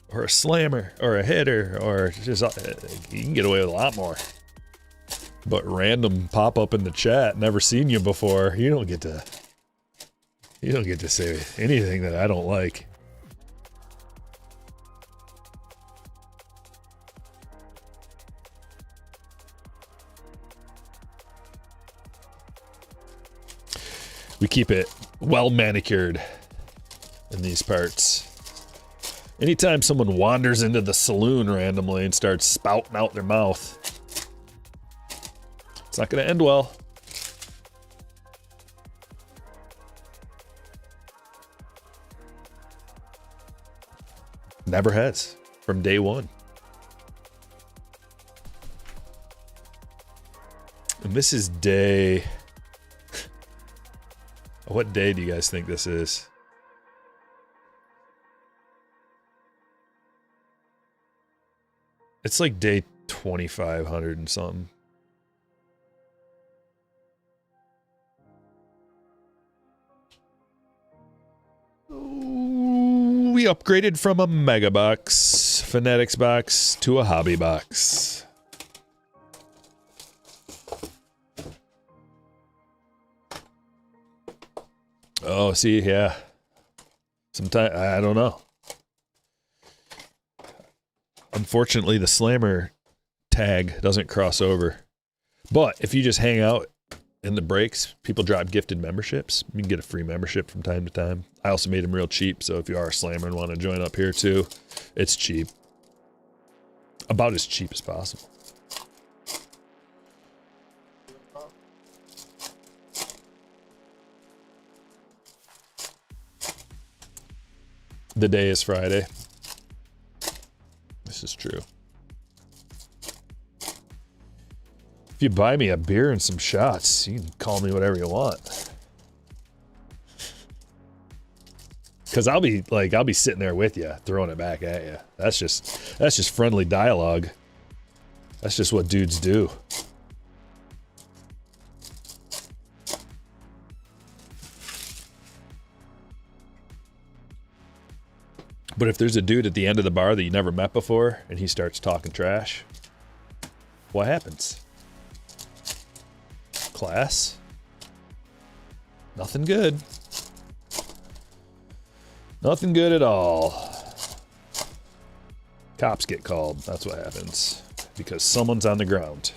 or a slammer or a hitter or just, you can get away with a lot more. But random pop up in the chat, never seen you before, you don't get to say anything that I don't like. We keep it well manicured in these parts. Anytime someone wanders into the saloon randomly and starts spouting out their mouth, it's not going to end well. Never has, from day one. And this is day... What day do you guys think this is? It's like day 2500 and something. We upgraded from a mega box, phonetics box, to a hobby box. Oh, see, yeah. Sometimes, I don't know. Unfortunately, the slammer tag doesn't cross over. But if you just hang out in the breaks, people drop gifted memberships. You can get a free membership from time to time. I also made them real cheap, so if you are a slammer and want to join up here too, it's cheap. About as cheap as possible. The day is Friday. This is true. If you buy me a beer and some shots, you can call me whatever you want. Cause I'll be sitting there with you, throwing it back at you. That's just friendly dialogue. That's just what dudes do. But if there's a dude at the end of the bar that you never met before and he starts talking trash, what happens? Class? Nothing good. Nothing good at all. Cops get called. That's what happens. Because someone's on the ground.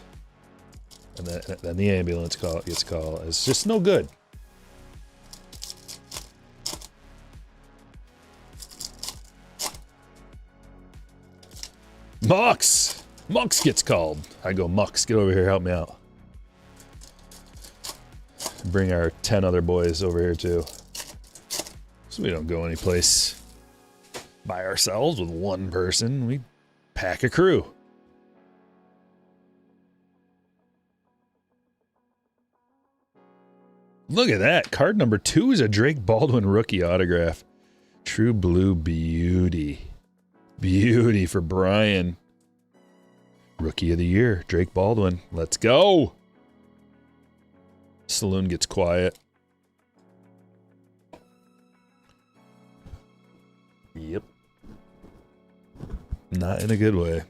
And then the ambulance gets called. It's just no good. Mux! Mux gets called. I go, Mux, get over here, help me out. Bring our 10 other boys over here too. So we don't go anyplace by ourselves with one person. We pack a crew. Look at that. Card number 2 is a Drake Baldwin rookie autograph. True blue beauty. Beauty for Brian. Rookie of the year, Drake Baldwin. Let's go. Saloon gets quiet. Yep. Not in a good way.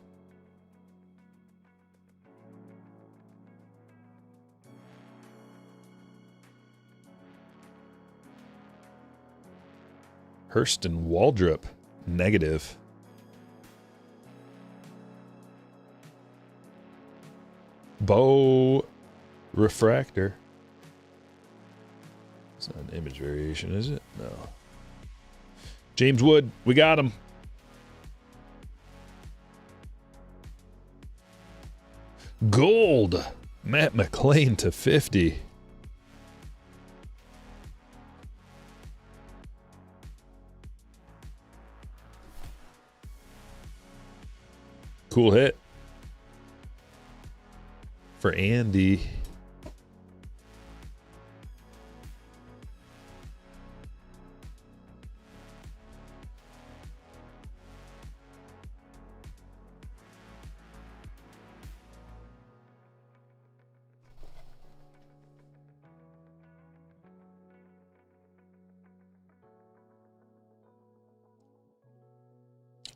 Hurston Waldrop, negative. Bow refractor. It's not an image variation, is it? No. James Wood, we got him. Gold. Matt McLean to 50. Cool hit. For Andy.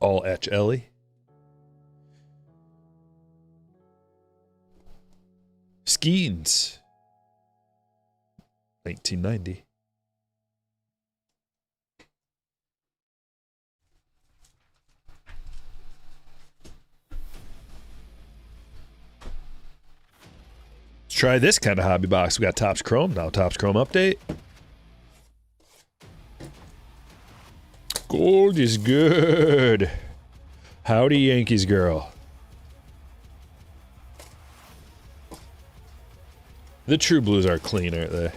All Etch Ellie. Skeens. 1990. Let's try this kind of hobby box. We got Topps Chrome. Now Topps Chrome update. Gold is good. Howdy, Yankees girl. The True Blues are clean, aren't they?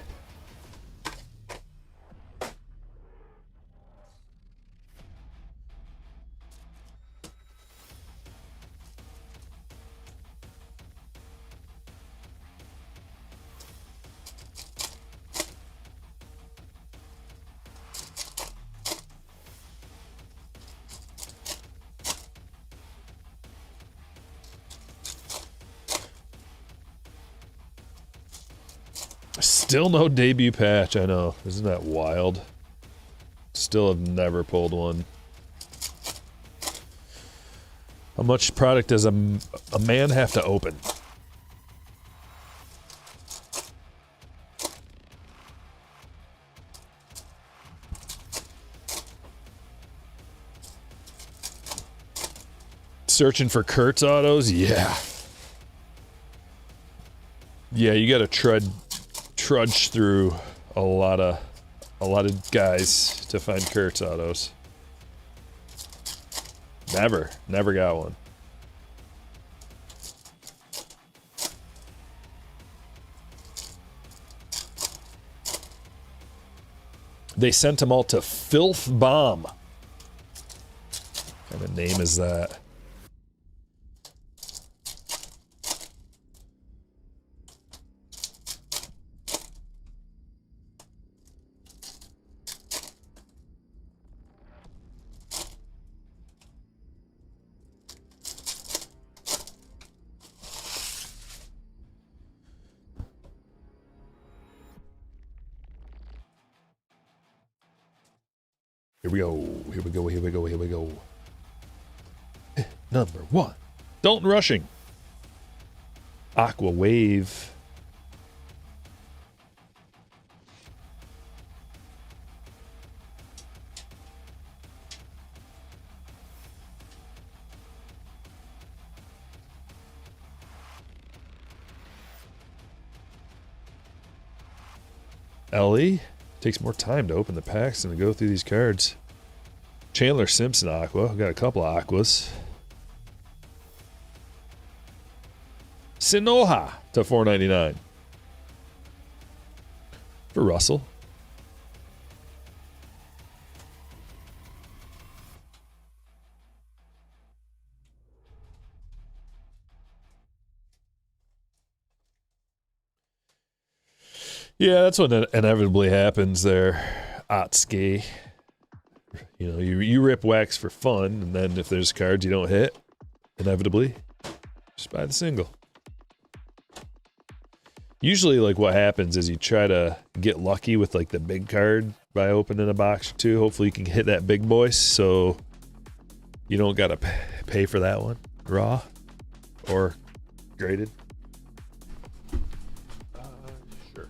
Still no debut patch, I know. Isn't that wild? Still have never pulled one. How much product does a man have to open? Searching for Kurtz autos? Yeah. Yeah, you gotta trudge through a lot of guys to find Kurtz autos. Never got one. They sent them all to Filth Bomb. What kind of name is that? Here we go. Here we go. Here we go. Here we go. Number 1. Dalton Rushing. Aqua Wave. Ellie. Takes more time to open the packs than to go through these cards. Chandler Simpson Aqua. We've got a couple of Aquas. Sinoha to $4.99. For Russell. Yeah, that's what inevitably happens there, Otski. You know, you rip wax for fun, and then if there's cards you don't hit, inevitably, just buy the single. Usually, like, what happens is you try to get lucky with, like, the big card by opening a box or two. Hopefully you can hit that big boy so you don't got to pay for that one, raw or graded. Sure.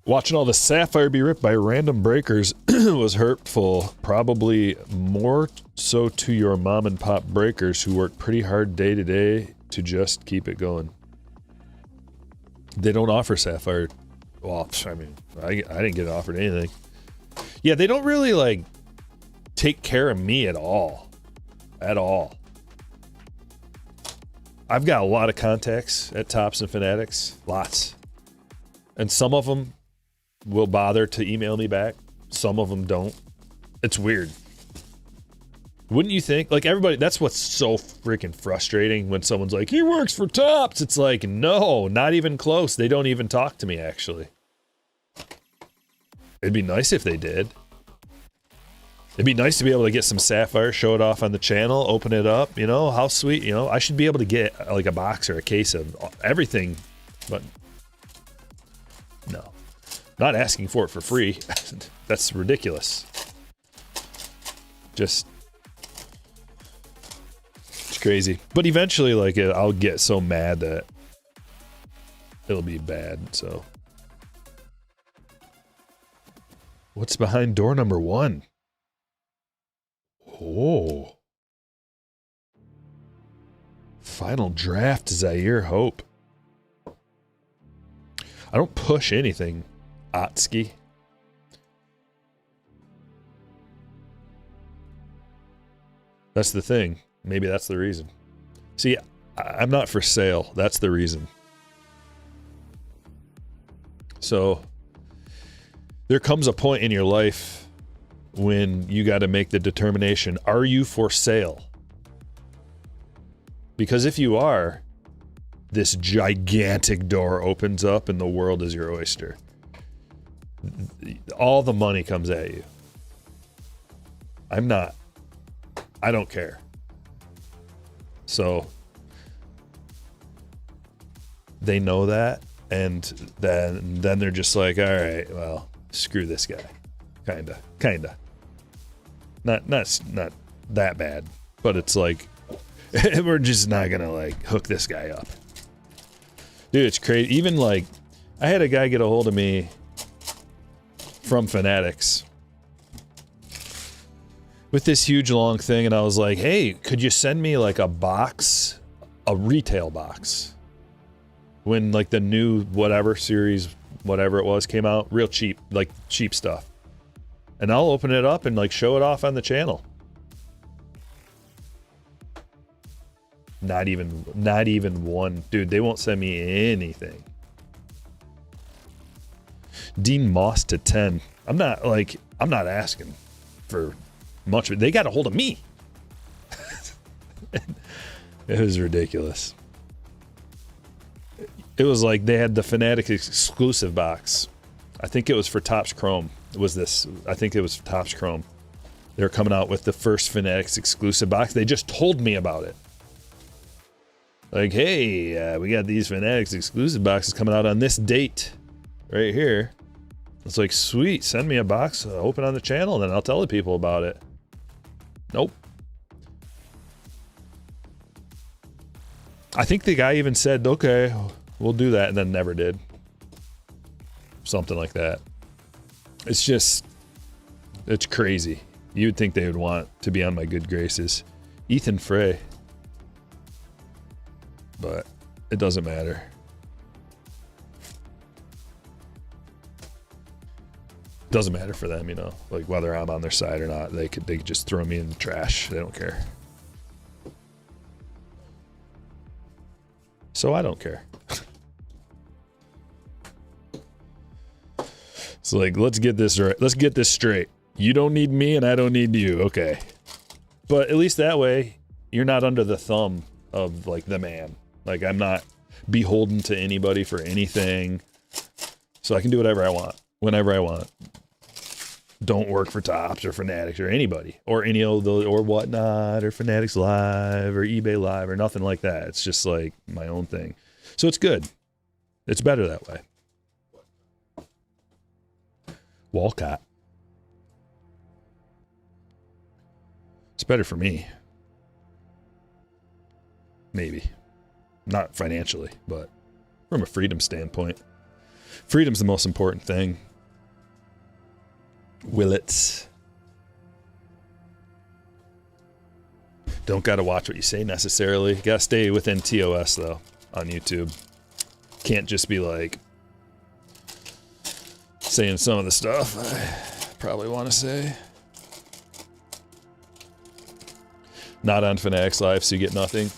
Watching all the sapphire be ripped by random breakers was hurtful. Probably more so to your mom and pop breakers who work pretty hard day to day to just keep it going. They don't offer sapphire. Well, I mean, I didn't get offered anything. Yeah, they don't really like take care of me at all. At all. I've got a lot of contacts at Tops and Fanatics. Lots. And some of them will bother to email me back. Some of them don't. It's weird. Wouldn't you think? Like everybody, that's what's so freaking frustrating when someone's like, he works for Tops. It's like, no, not even close. They don't even talk to me, actually. It'd be nice if they did. It'd be nice to be able to get some sapphire, show it off on the channel, open it up, you know, how sweet, you know. I should be able to get like a box or a case of everything, but no. Not asking for it for free. That's ridiculous. Just, it's crazy. But eventually, like, I'll get so mad that it'll be bad, so. What's behind door number 1? Oh. Final draft, Zaire Hope. I don't push anything, Otski. That's the thing. Maybe that's the reason. See, I'm not for sale. That's the reason. So, there comes a point in your life when you got to make the determination, are you for sale? Because if you are, this gigantic door opens up and the world is your oyster. All the money comes at you. I'm not. I don't care. So they know that, and then they're just like, all right, well, screw this guy. Kinda. Not that bad, but it's like we're just not gonna like hook this guy up. Dude, it's crazy. Even like I had a guy get a hold of me from Fanatics with this huge long thing, and I was like, hey, could you send me like a box, a retail box, when like the new whatever series, whatever it was, came out, real cheap, like cheap stuff, and I'll open it up and like show it off on the channel. Not even one. Dude, they won't send me anything. Dean Moss to 10. I'm not asking for much. They got a hold of me. It was ridiculous. It was like they had the Fanatic exclusive box. I think it was for Topps Chrome. I think it was Topps Chrome. They were coming out with the first Fanatics exclusive box. They just told me about it. Like, hey, we got these Fanatics exclusive boxes coming out on this date right here. It's like, sweet, send me a box, open on the channel, and then I'll tell the people about it. Nope. I think the guy even said, okay, we'll do that, and then never did. Something like that. It's just, it's crazy. You would think they would want to be on my good graces. Ethan Frey. But it doesn't matter. Doesn't matter for them, you know, like whether I'm on their side or not. They could just throw me in the trash. They don't care. So I don't care. It's like, let's get this right. Let's get this straight. You don't need me and I don't need you. Okay. But at least that way, you're not under the thumb of like the man. Like I'm not beholden to anybody for anything. So I can do whatever I want, whenever I want. Don't work for Topps or Fanatics or anybody or any of the or whatnot or Fanatics Live or eBay Live or nothing like that. It's just like my own thing. So it's good. It's better that way. Walcott. It's better for me. Maybe. Not financially, but from a freedom standpoint. Freedom's the most important thing. Will it? Don't gotta watch what you say necessarily. Gotta stay within TOS though on YouTube. Can't just be like saying some of the stuff I probably want to say. Not on Fanatics Live, so you get nothing.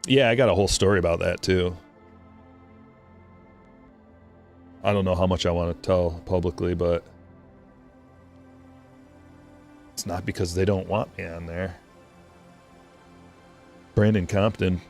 Yeah, I got a whole story about that too. I don't know how much I want to tell publicly, but it's not because they don't want me on there. Brandon Compton.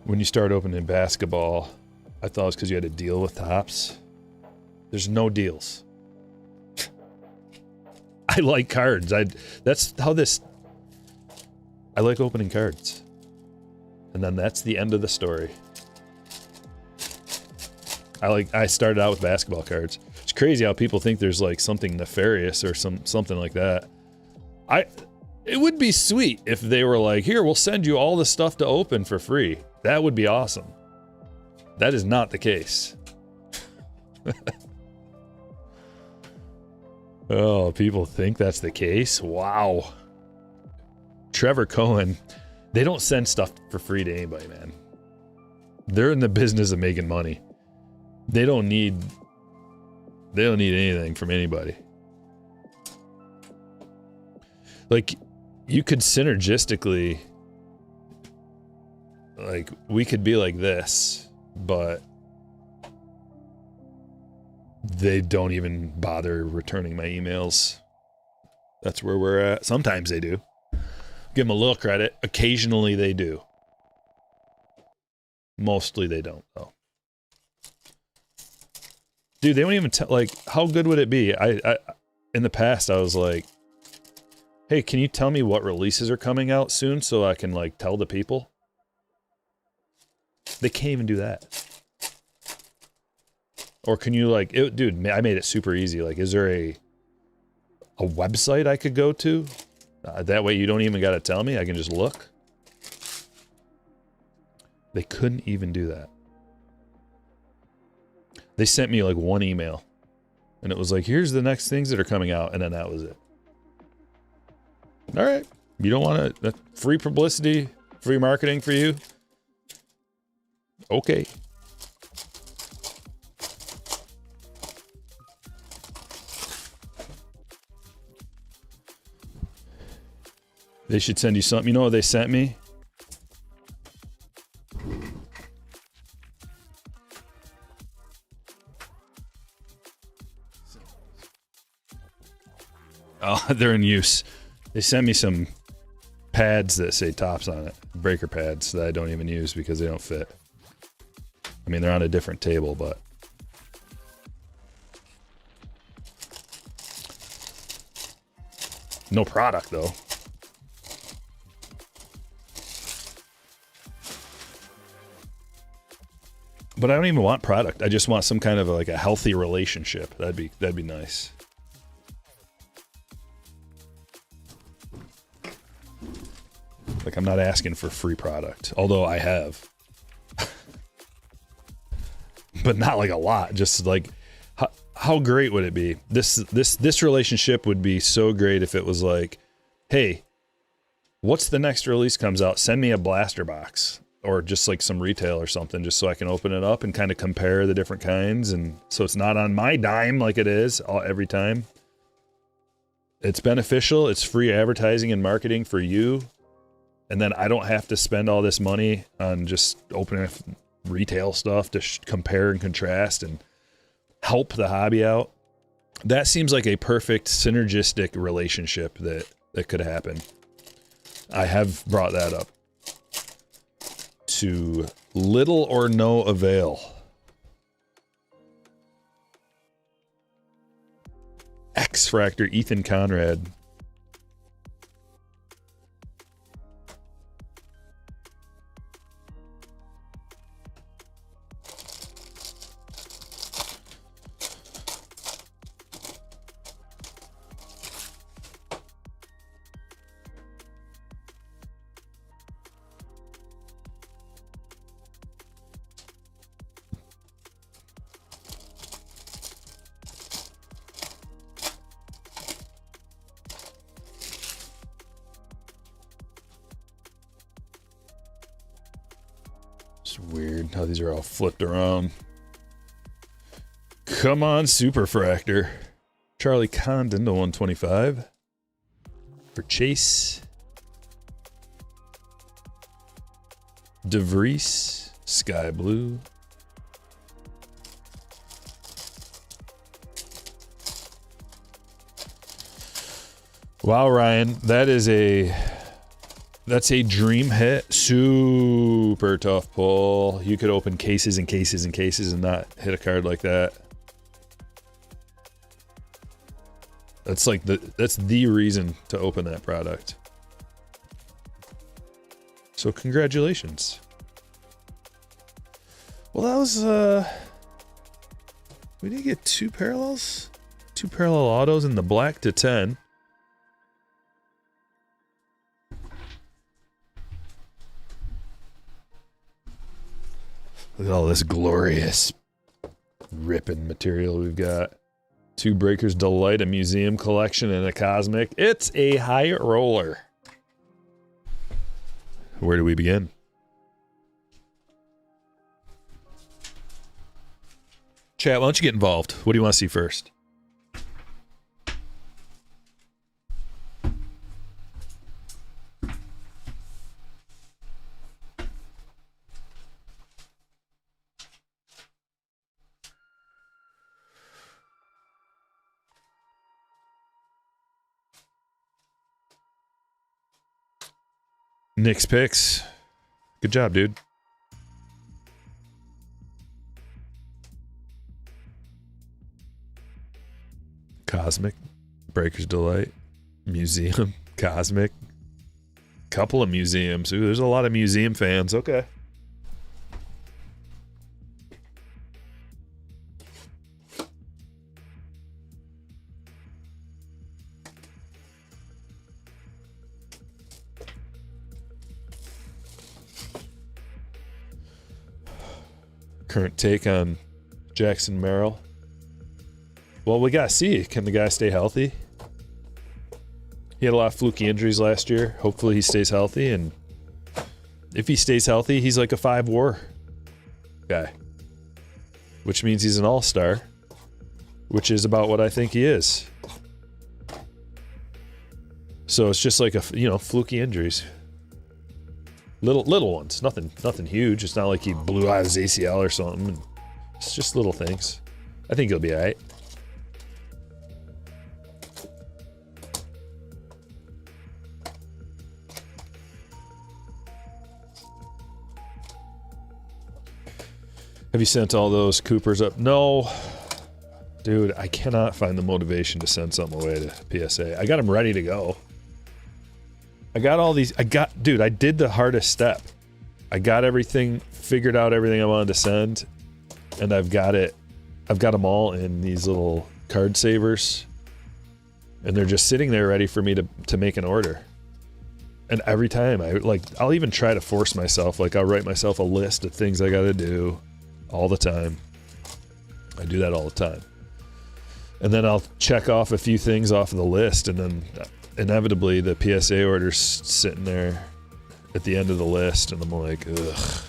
When you start opening basketball, I thought it was because you had to deal with tops. There's no deals. I like cards. That's how this... I like opening cards. And then that's the end of the story. I started out with basketball cards. It's crazy how people think there's like something nefarious or something like that. It would be sweet if they were like, here, we'll send you all the stuff to open for free. That would be awesome. That is not the case. Oh, people think that's the case? Wow. Trevor Cohen, they don't send stuff for free to anybody, man. They're in the business of making money. They don't need anything from anybody. Like, you could synergistically, like, we could be like this, but they don't even bother returning my emails. That's where we're at. Sometimes they do. Give them a little credit. Occasionally they do. Mostly they don't, though. Dude, they don't even tell, like, how good would it be? I in the past, I was like, hey, can you tell me what releases are coming out soon so I can, like, tell the people? They can't even do that. Or can you, like, dude, I made it super easy. Like, is there a website I could go to? That way you don't even got to tell me. I can just look. They couldn't even do that. They sent me, like, one email. And it was like, here's the next things that are coming out. And then that was it. All right. You don't want to... free publicity, free marketing for you? Okay. They should send you something. You know what they sent me? Oh, they're in use. They sent me some pads that say tops on it. Breaker pads that I don't even use because they don't fit. I mean, they're on a different table, but... no product, though. But I don't even want product. I just want some kind of like a healthy relationship. That'd be nice. Like, I'm not asking for free product, although I have. But not like a lot. Just like, how great would it be? This relationship would be so great if it was like, hey, what's the next release comes out? Send me a blaster box or just like some retail or something, just so I can open it up and kind of compare the different kinds. And so it's not on my dime like it is every time. It's beneficial. It's free advertising and marketing for you. And then I don't have to spend all this money on just opening retail stuff to compare and contrast and help the hobby out. That seems like a perfect synergistic relationship that could happen. I have brought that up to Little or no avail. X-Fractor, Ethan Conrad. It's weird how these are all flipped around. Come on, Superfractor. Charlie Condon to 125. For Chase. DeVries. Sky Blue. Wow, Ryan. That's a dream hit. Super tough pull. You could open cases and cases and cases and not hit a card like that. That's like that's the reason to open that product. So congratulations. Well, that was we did get two parallels. Two parallel autos in the black to 10. Look at all this glorious ripping material we've got. Two Breakers Delight, a museum collection, and a cosmic. It's a high roller. Where do we begin? Chat, why don't you get involved? What do you want to see first? Nick's picks. Good job, dude. Cosmic, Breaker's Delight, Museum, Cosmic. Couple of museums. Ooh, there's a lot of museum fans. Okay. Current take on Jackson Merrill. Well, we gotta see. Can the guy stay healthy? He had a lot of fluky injuries last year. Hopefully he stays healthy, and if he stays healthy, he's like a 5 WAR guy. Which means he's an all-star. Which is about what I think he is. So it's just like fluky injuries. Little ones, nothing huge. It's not like he blew out his ACL or something. It's just little things. I think he'll be all right. Have you sent all those Coopers up? No, dude. I cannot find the motivation to send something away to PSA. I got them ready to go. I got all these. Dude, I did the hardest step. I got everything, figured out everything I wanted to send, and I've got them all in these little card savers, and they're just sitting there ready for me to make an order. And every time I'll even try to force myself. Like, I'll write myself a list of things I got to do all the time. I do that all the time. And then I'll check off a few things off of the list, and then inevitably the PSA order's sitting there at the end of the list, and I'm like, ugh.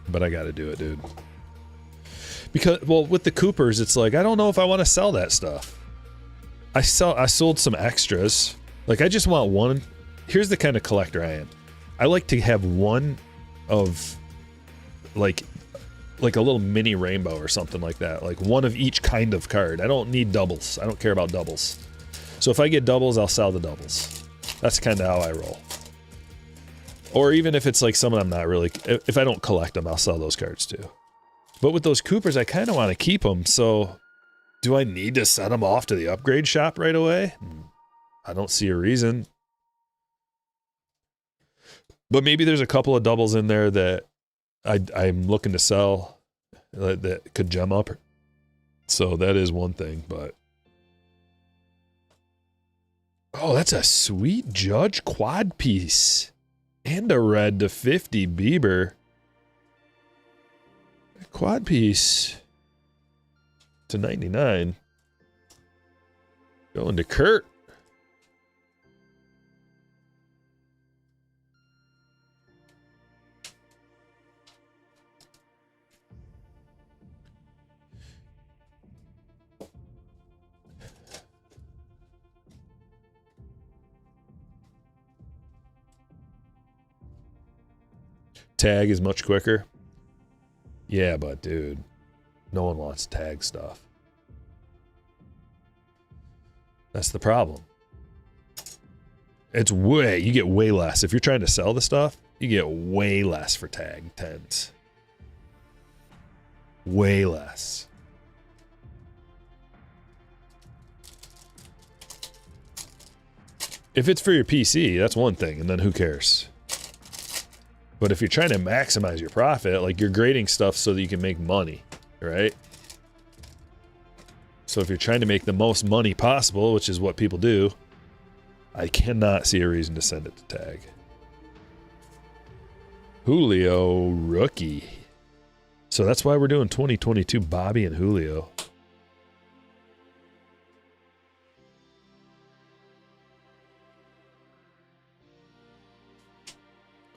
But I gotta do it, dude. Because, well, with the Coopers, it's like, I don't know if I want to sell that stuff. I sold some extras. Like, I just want one. Here's the kind of collector I am. I like to have one of like like a little mini rainbow or something like that. Like one of each kind of card. I don't need doubles. I don't care about doubles. So if I get doubles, I'll sell the doubles. That's kind of how I roll. Or even if it's like someone I'm not really... If I don't collect them, I'll sell those cards too. But with those Coopers, I kind of want to keep them, so... Do I need to send them off to the upgrade shop right away? I don't see a reason. But maybe there's a couple of doubles in there that I'm looking to sell that could gem up. So that is one thing, but... Oh, that's a sweet Judge quad piece. And a red to 50 Bieber. Quad piece to 99. Going to Kurt. Tag is much quicker. Yeah, but dude, no one wants tag stuff. That's the problem. It's you get way less. If you're trying to sell the stuff, you get way less for tag 10s. Way less. If it's for your PC, that's one thing, and then who cares? But if you're trying to maximize your profit, like you're grading stuff so that you can make money, right? So if you're trying to make the most money possible, which is what people do, I cannot see a reason to send it to tag. Julio rookie. So that's why we're doing 2022 Bobby and Julio.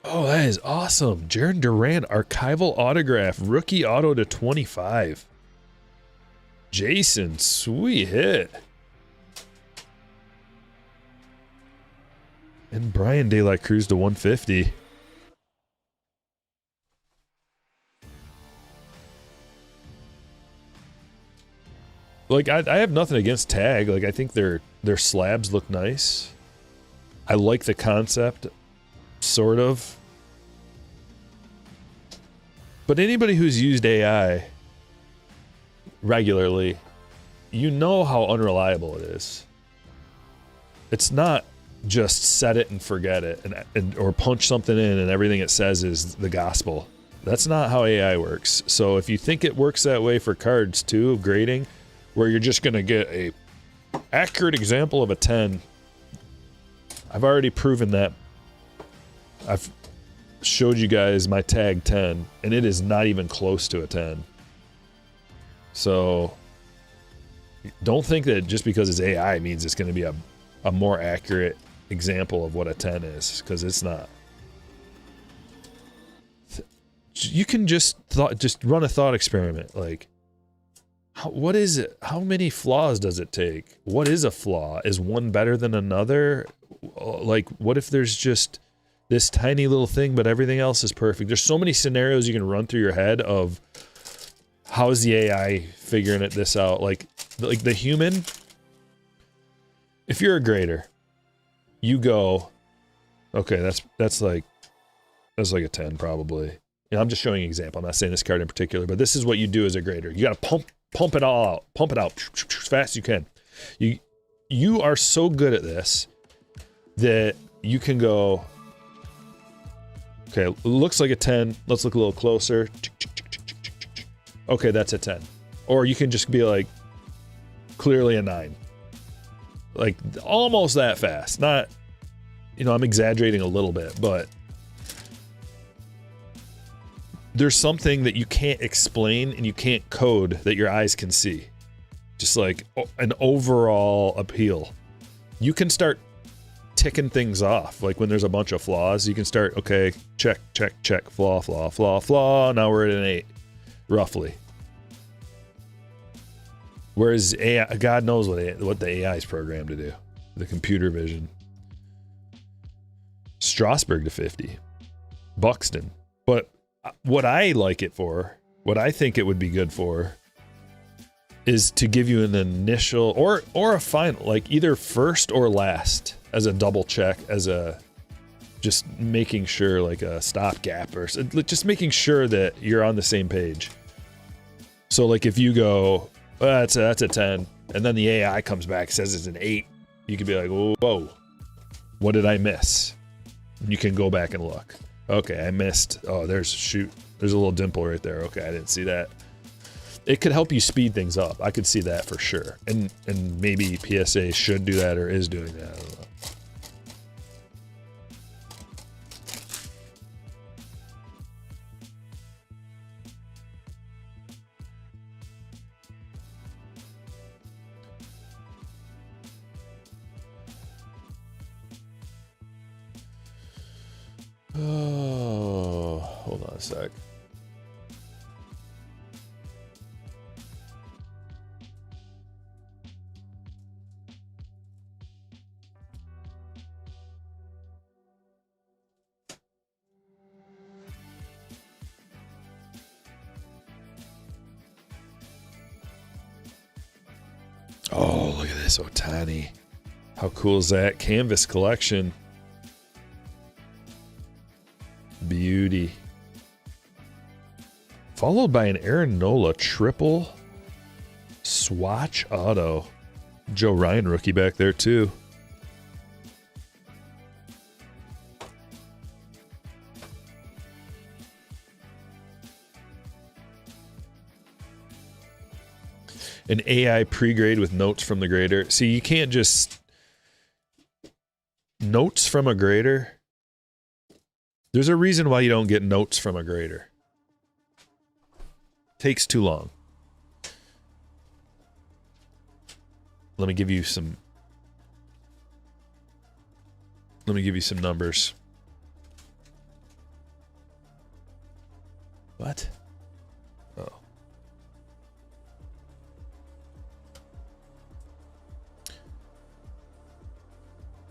Oh, that is awesome. Jaron Durant, archival autograph, rookie auto to 25. Jason, sweet hit. And Brian De La Cruz to 150. Like, I have nothing against tag. Like, I think their slabs look nice. I like the concept, sort of. But anybody who's used AI regularly, you know how unreliable it is. It's not just set it and forget it or punch something in and everything it says is the gospel. That's not how AI works. So if you think it works that way for cards too, grading, where you're just going to get a accurate example of a 10, I've already proven that. I've showed you guys my tag 10, and it is not even close to a 10. So don't think that just because it's AI means it's going to be a more accurate example of what a 10 is, because it's not. You can just run a thought experiment. Like, what is it? How many flaws does it take? What is a flaw? Is one better than another? Like, what if there's just this tiny little thing, but everything else is perfect? There's so many scenarios you can run through your head of how is the AI figuring this out? Like the human, if you're a grader, you go, okay, that's like a 10 probably. You know, I'm just showing an example. I'm not saying this card in particular, but this is what you do as a grader. You got to pump it all out. Pump it out as fast as you can. You are so good at this that you can go, okay, looks like a 10. Let's look a little closer. Okay, that's a 10. Or you can just be like, clearly a 9. Like, almost that fast. Not, I'm exaggerating a little bit, but there's something that you can't explain and you can't code that your eyes can see. Just like an overall appeal. You can start ticking things off. Like when there's a bunch of flaws, you can start, okay, check, flaw, flaw, flaw, flaw. Now we're at an 8, roughly. Whereas AI, God knows what the AI is programmed to do. The computer vision. Strasburg to 50. Buxton. But what I like it for, what I think it would be good for is to give you an initial or a final, like either first or last as a double check, as a just making sure, like a stopgap, or just making sure that you're on the same page. So like if you go, that's a 10, and then the AI comes back, says it's an 8, you could be like, whoa, what did I miss? And you can go back and look. Okay, I missed. Oh, there's a little dimple right there. Okay, I didn't see that. It could help you speed things up. I could see that for sure. And maybe PSA should do that or is doing that. I don't know. Oh, hold on a sec. Oh, look at this Otani. How cool is that? Canvas collection. Beauty. Followed by an Aaron Nola triple swatch auto. Joe Ryan rookie back there too. An AI pre-grade with notes from the grader. See, you can't just... Notes from a grader? There's a reason why you don't get notes from a grader. Takes too long. Let me give you some numbers. What? Oh.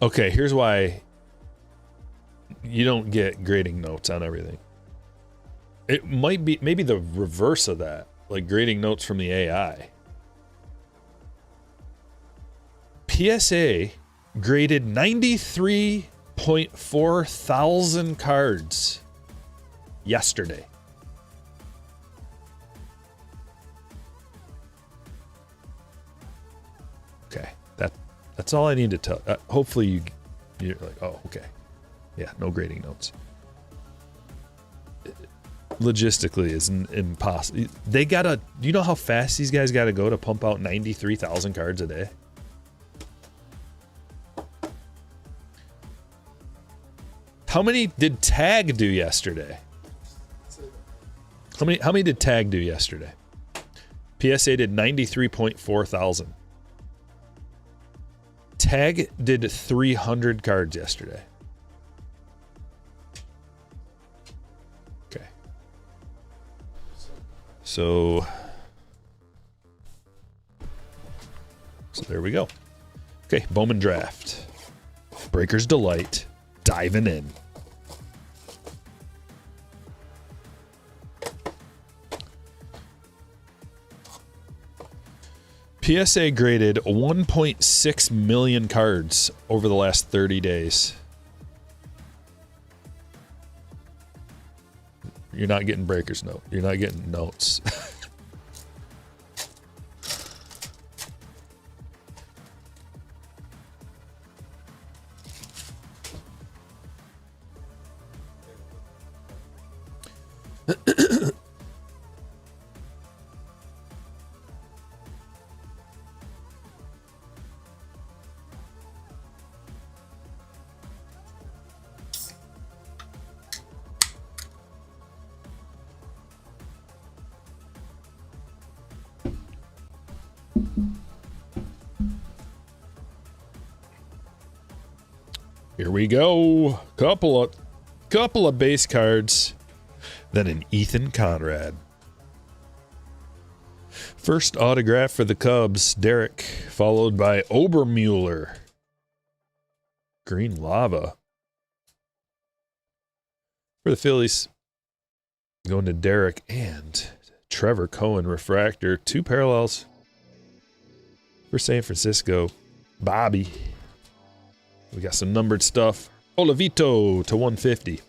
Okay, here's why you don't get grading notes on everything. It might be maybe the reverse of that, like grading notes from the AI. PSA graded 93.4 thousand cards yesterday. Okay, that's all I need to tell. Hopefully you're like, oh, okay. Yeah, no grading notes. Logistically is impossible. They gotta, you know how fast these guys gotta go to pump out 93,000 cards a day? How many did Tag do yesterday? How many did Tag do yesterday? PSA did 93.4 thousand. Tag did 300 cards yesterday. Okay. So there we go. Okay, Bowman draft. Breaker's Delight. Diving in. PSA graded 1.6 million cards over the last 30 days. You're not getting Breaker's note. You're not getting notes. Here we go. Couple of base cards. Then an Ethan Conrad. First autograph for the Cubs, Derek, followed by Obermueller. Green Lava. For the Phillies, going to Derek and Trevor Cohen refractor. 2 parallels for San Francisco. Bobby. We got some numbered stuff. Olavito to 150.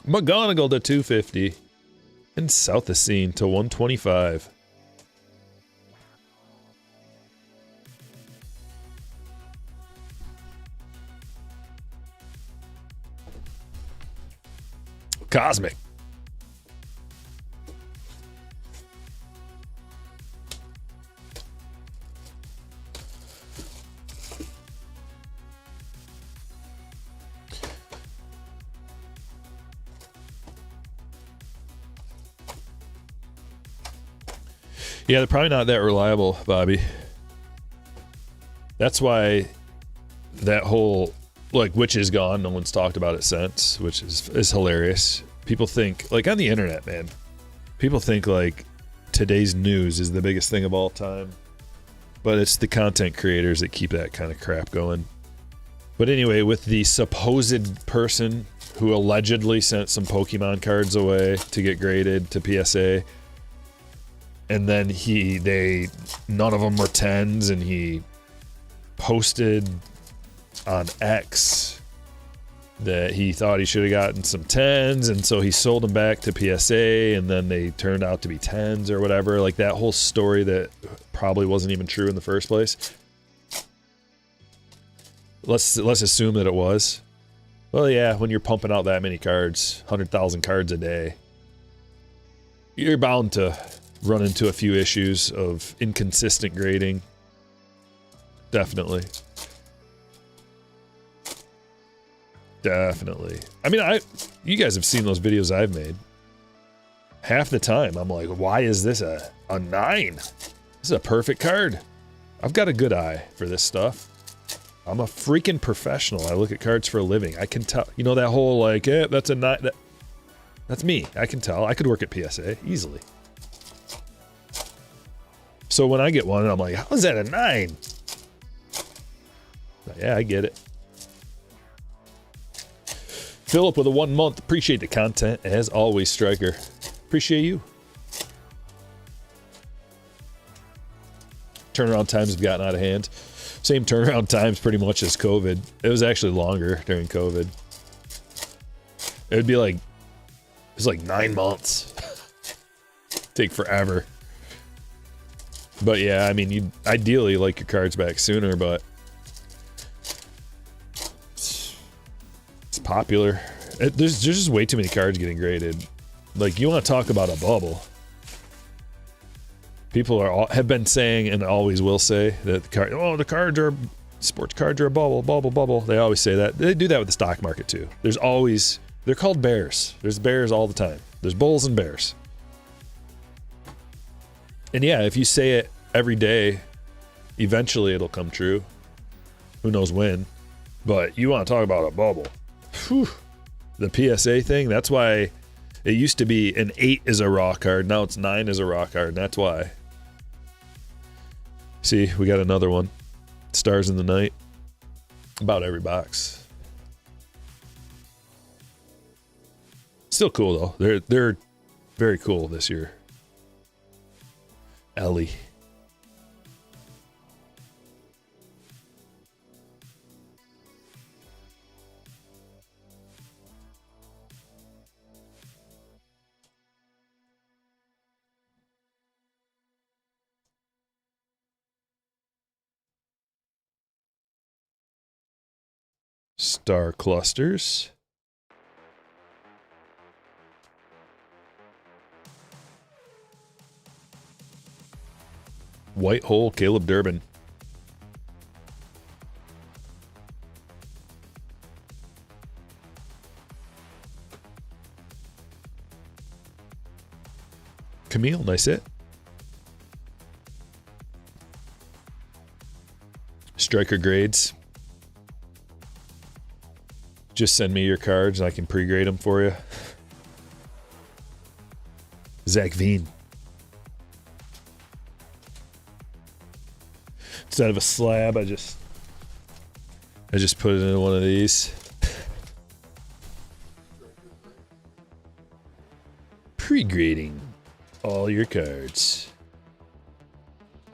McGonigal to 250. And South of Scene to 125. Cosmic. Yeah, they're probably not that reliable, Bobby. That's why that whole, like, which is gone, no one's talked about it since, which is hilarious. People think, like, on the internet, man, people think, like, today's news is the biggest thing of all time. But it's the content creators that keep that kind of crap going. But anyway, with the supposed person who allegedly sent some Pokemon cards away to get graded to PSA, and then none of them were 10s, and he posted on X that he thought he should have gotten some 10s, and so he sold them back to PSA, and then they turned out to be 10s or whatever. Like that whole story that probably wasn't even true in the first place. Let's assume that it was. Well, yeah, when you're pumping out that many cards, 100,000 cards a day, you're bound to run into a few issues of inconsistent grading. Definitely. Definitely. I mean, you guys have seen those videos I've made. Half the time, I'm like, why is this a 9? This is a perfect card. I've got a good eye for this stuff. I'm a freaking professional. I look at cards for a living. I can tell. You know that whole, like, that's a 9. That's me. I can tell. I could work at PSA easily. So when I get one, I'm like, how is that a 9? Yeah, I get it. Philip with a 1 month. Appreciate the content. As always, Stryker. Appreciate you. Turnaround times have gotten out of hand. Same turnaround times pretty much as COVID. It was actually longer during COVID. It would be like, it was like 9 months. Take forever. But yeah, I mean, you'd ideally like your cards back sooner, but it's popular. There's just way too many cards getting graded. Like, you want to talk about a bubble. People have been saying and always will say that the cards are, sports cards are a bubble, bubble, bubble. They always say that. They do that with the stock market too. They're called bears. There's bears all the time. There's bulls and bears. And yeah, if you say it every day, eventually it'll come true. Who knows when? But you want to talk about a bubble. Whew. The PSA thing, that's why it used to be an 8 is a raw card. Now it's 9 is a raw card, and that's why. See, we got another one. Stars in the Night. About every box. Still cool, though. They're very cool this year. Ellie. Star clusters. White hole, Caleb Durbin. Camille, nice hit. Stryker grades. Just send me your cards and I can pre-grade them for you. Zach Veen. Instead of a slab, I just put it in one of these. Pre-grading. all your cards.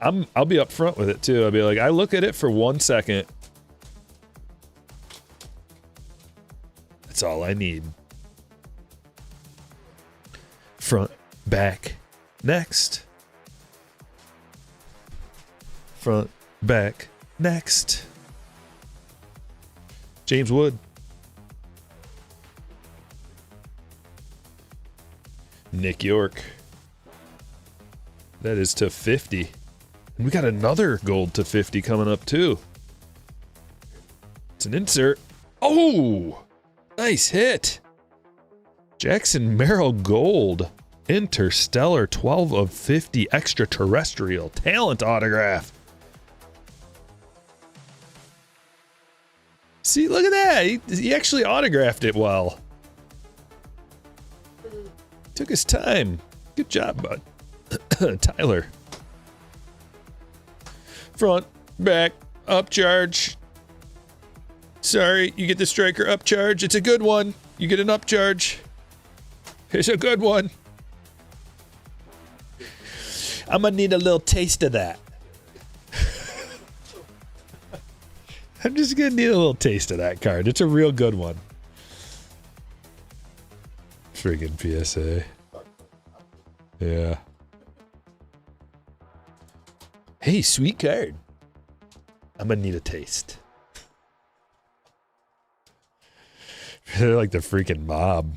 I'll be up front with it too. I'll be like, I look at it for 1 second. That's all I need. Front, back, next. Front, back, next. James Wood. Nick York. That is to 50. And we got another gold to 50 coming up too. It's an insert. Oh! Nice hit. Jackson Merrill Gold. Interstellar 12 of 50 extraterrestrial talent autograph. See, look at that. He actually autographed it well. Took his time. Good job, bud. Tyler. Front, back, upcharge. Sorry, you get the Stryker upcharge. It's a good one. You get an upcharge. It's a good one. I'm gonna need a little taste of that. I'm just gonna need a little taste of that card. It's a real good one. Friggin' PSA. Yeah. Hey, sweet card. I'm gonna need a taste. They're like the freaking mob.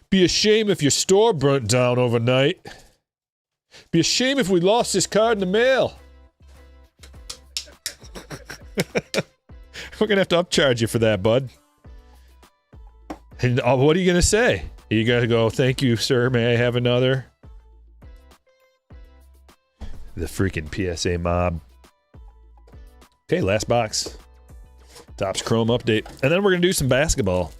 Be a shame if your store burnt down overnight. Be a shame if we lost this card in the mail. We're gonna have to upcharge you for that, bud. And what are you gonna say? You gotta go, thank you, sir. May I have another? The freaking PSA mob. Okay, last box. Topps Chrome update. And then we're gonna do some basketball.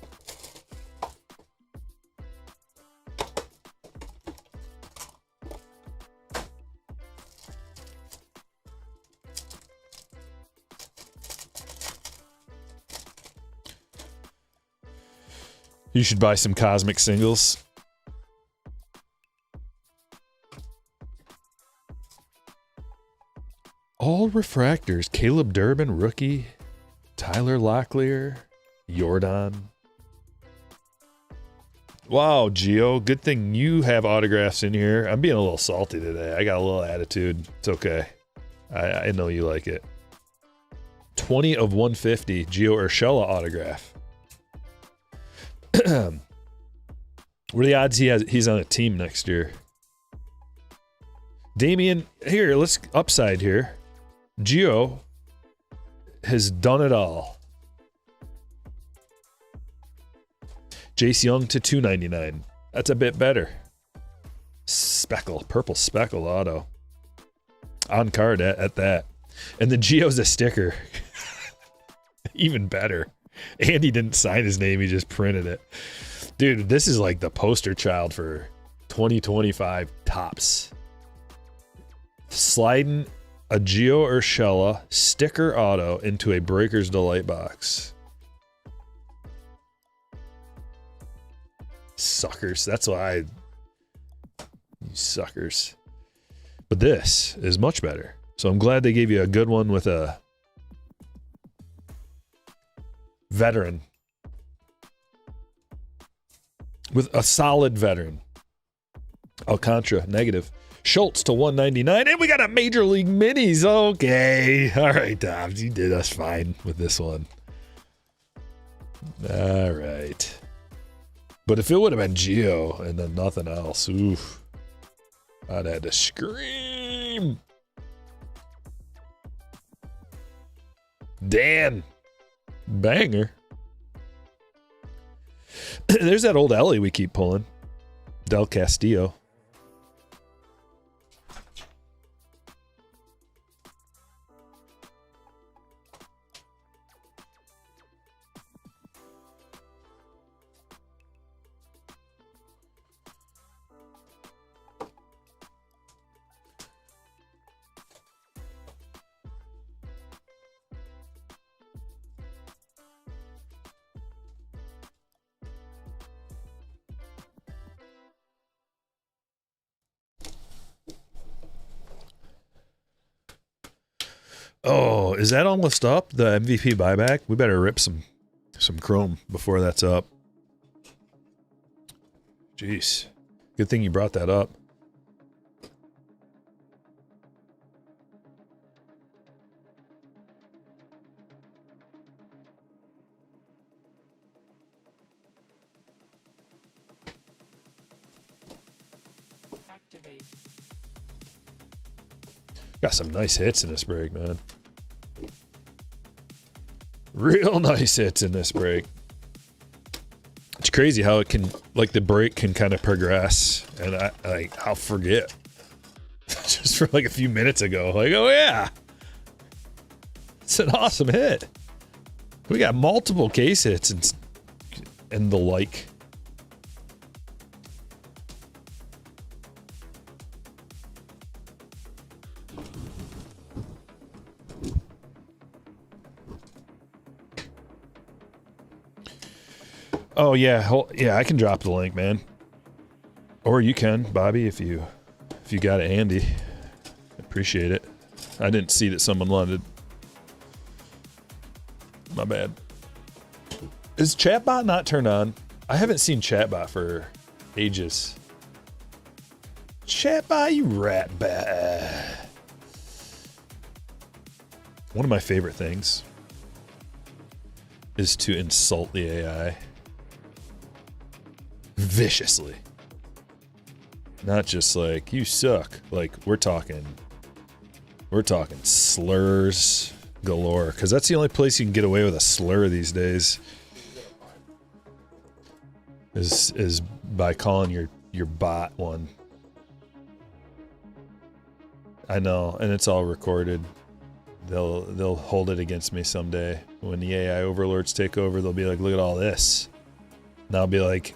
You should buy some Cosmic singles. All refractors. Caleb Durbin, rookie. Tyler Locklear. Jordan. Wow, Gio. Good thing you have autographs in here. I'm being a little salty today. I got a little attitude. It's okay. I know you like it. 20 of 150. Gio Urshela autograph. What are the odds he's on a team next year? Damian, here, let's upside here. Gio has done it all. Jace Young to 299. That's a bit better. Speckle, purple speckle auto. On card at that. And the Gio's a sticker. Even better. And he didn't sign his name, he just printed it. Dude, this is like the poster child for 2025 Topps. Sliding a Gio Urshela sticker auto into a Breaker's Delight box. Suckers. That's why you suckers. But this is much better. So I'm glad they gave you a good one with a veteran. With a solid veteran. Alcantara, negative. Schultz to 199. And we got a Major League Minis. Okay. All right, Dobbs. You did us fine with this one. All right. But if it would have been Gio and then nothing else, oof. I'd had to scream. Dan. Banger. There's that old Ellie we keep pulling. Del Castillo. Oh, is that almost up? The MVP buyback? We better rip some chrome before that's up. Jeez. Good thing you brought that up. Got some nice hits in this break, man. Real nice hits in this break. It's crazy how it can, like, the break can kind of progress, and I'll forget. Just for like a few minutes ago, like, oh yeah, it's an awesome hit. We got multiple case hits and the like. Oh yeah, yeah. I can drop the link, man. Or you can, Bobby, if you got it handy. Appreciate it. I didn't see that someone wanted. My bad. Is chatbot not turned on? I haven't seen chatbot for ages. Chatbot, you rat bat. One of my favorite things is to insult the AI. Viciously. Not just like, you suck. Like, we're talking slurs galore. Because that's the only place you can get away with a slur these days. Is by calling your bot one. I know, and it's all recorded. They'll hold it against me someday. When the AI overlords take over, they'll be like, look at all this. And I'll be like,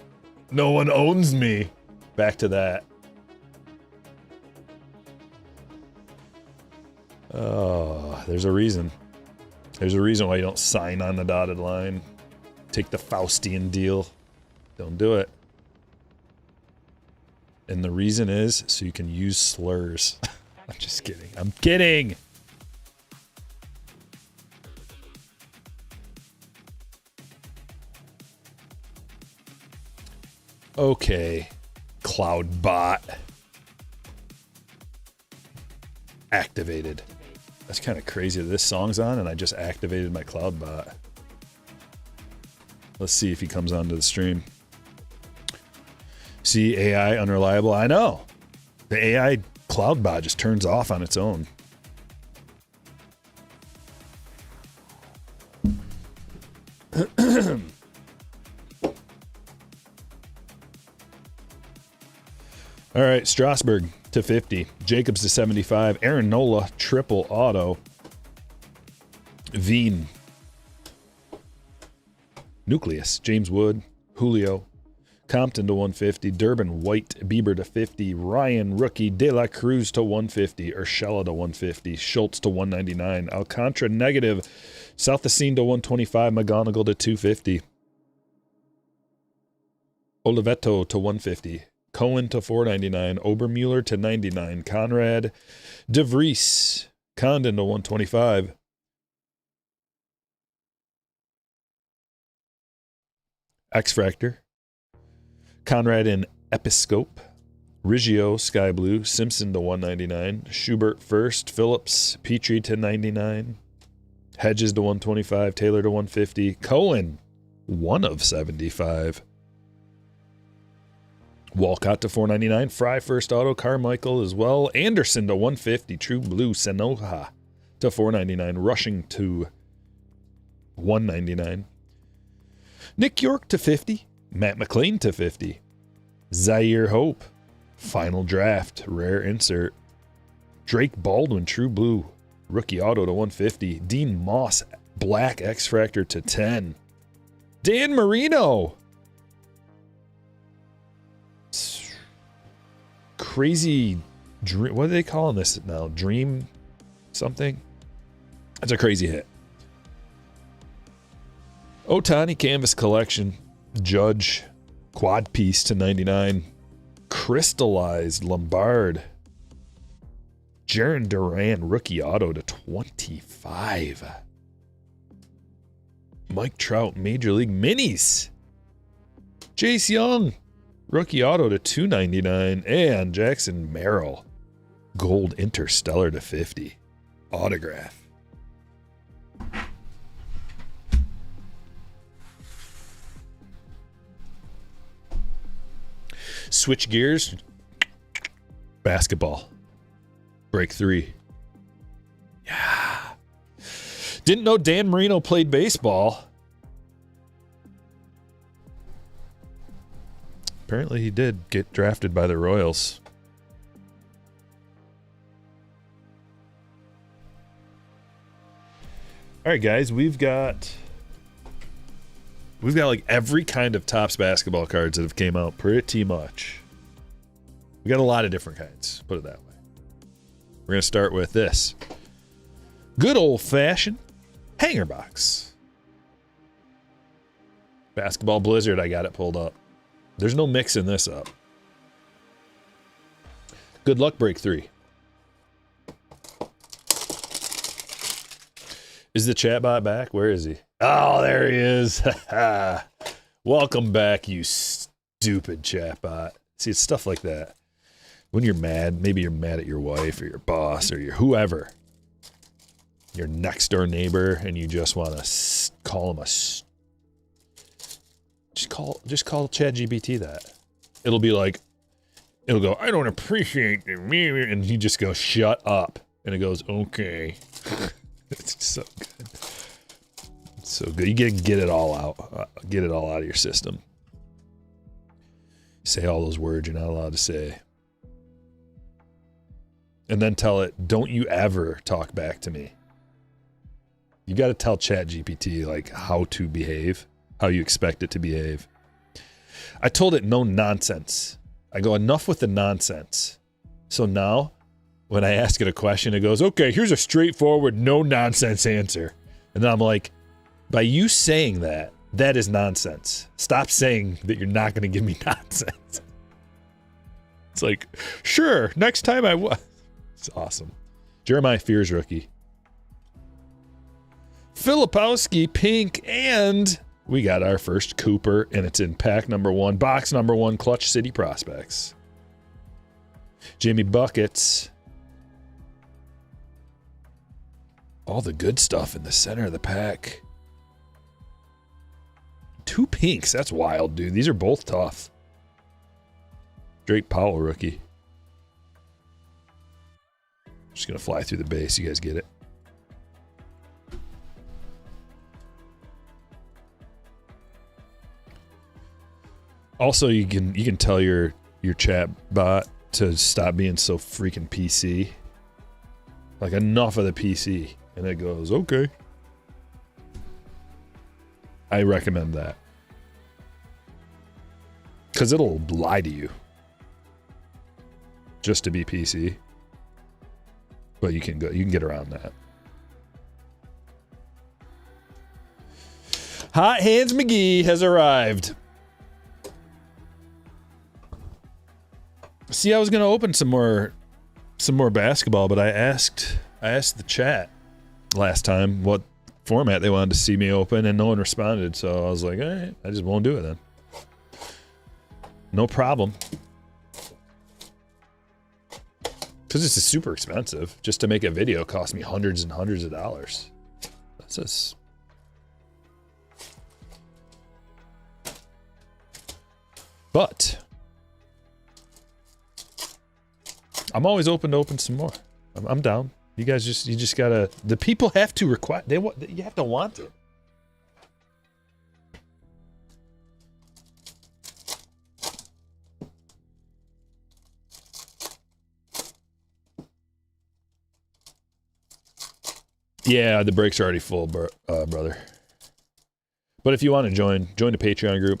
no one owns me. Back to that. Oh, there's a reason. There's a reason why you don't sign on the dotted line. Take the Faustian deal. Don't do it. And the reason is so you can use slurs. I'm just kidding. I'm kidding. Okay. Cloud bot. Activated. That's kind of crazy that this song's on and I just activated my cloud bot. Let's see if he comes onto the stream. See, AI unreliable. I know. The AI cloud bot just turns off on its own. All right, Strasburg to 50. Jacobs to 75. Aaron Nola, triple auto. Veen. Nucleus, James Wood, Julio. Compton to 150. Durbin, White, Bieber to 50. Ryan, rookie. De La Cruz to 150. Urshela to 150. Schultz to 199. Alcantara, negative. Southacene to 125. McGonigal to 250. Oliveto to 150. Cohen to 499, Obermueller to 99, Conrad, DeVries, Condon to 125. X-Fractor, Conrad in Episcope, Riggio, Sky Blue, Simpson to 199, Schubert first, Phillips, Petrie to 99, Hedges to 125, Taylor to 150, Cohen, 1 of 75. Walcott to 499, Fry first auto, Carmichael as well, Anderson to 150, True Blue, Sanoha to 499, Rushing to 199, Nick York to 50, Matt McLean to 50, Zaire Hope, Final Draft, Rare Insert, Drake Baldwin, True Blue, Rookie Auto to 150, Dean Moss, Black X-Fractor to 10, Dan Marino, Crazy dream. What are they calling this now? Dream something? That's a crazy hit. Otani Canvas Collection. Judge. Quad piece to 99. Crystallized Lombard. Jaron Duran rookie auto to 25. Mike Trout, Major League Minis. Chase Young, rookie auto to 299. And Jackson Merrill, gold interstellar to 50. Autograph. Switch gears. Basketball. Break 3. Yeah. Didn't know Dan Marino played baseball. Apparently he did get drafted by the Royals. All right, guys, we've got like every kind of Topps basketball cards that have came out pretty much. We got a lot of different kinds, put it that way. We're going to start with this. Good old-fashioned hanger box. Basketball Blizzard, I got it pulled up. There's no mixing this up. Good luck, break 3. Is the chatbot back? Where is he? Oh, there he is. Welcome back, you stupid chatbot. See, it's stuff like that. When you're mad, maybe you're mad at your wife or your boss or your whoever, your next door neighbor, and you just want to call him a... Just call ChatGPT that. It'll be like, it'll go, I don't appreciate it. And you just go, shut up. And it goes, okay. It's so good. It's so good. You get it all out. Get it all out of your system. Say all those words you're not allowed to say. And then tell it, don't you ever talk back to me. You got to tell ChatGPT like how to behave, how you expect it to behave. I told it no nonsense. I go, enough with the nonsense. So now, when I ask it a question, it goes, okay, here's a straightforward, no nonsense answer. And then I'm like, by you saying that, that is nonsense. Stop saying that you're not going to give me nonsense. It's like, sure, next time I will. It's awesome. Jeremiah Fears rookie. Filipowski pink, and we got our first Cooper, and it's in pack number 1, box number 1, Clutch City Prospects. Jimmy Buckets. All the good stuff in the center of the pack. 2 pinks. That's wild, dude. These are both tough. Drake Powell rookie. Just going to fly through the base. You guys get it. Also, you can tell your chat bot to stop being so freaking PC. Like, enough of the PC. And it goes, okay. I recommend that. Because it'll lie to you. Just to be PC. But you can get around that. Hot Hands McGee has arrived. See, I was gonna open some more basketball, but I asked the chat last time what format they wanted to see me open, and no one responded. So I was like, all right, I just won't do it then. No problem. Because this is super expensive. Just to make a video cost me hundreds and hundreds of dollars. That's just... But I'm always open to open some more. I'm down. You guys you just gotta... The people have to require... You have to want it. Yeah, the breaks are already full, brother. But if you want to join the Patreon group,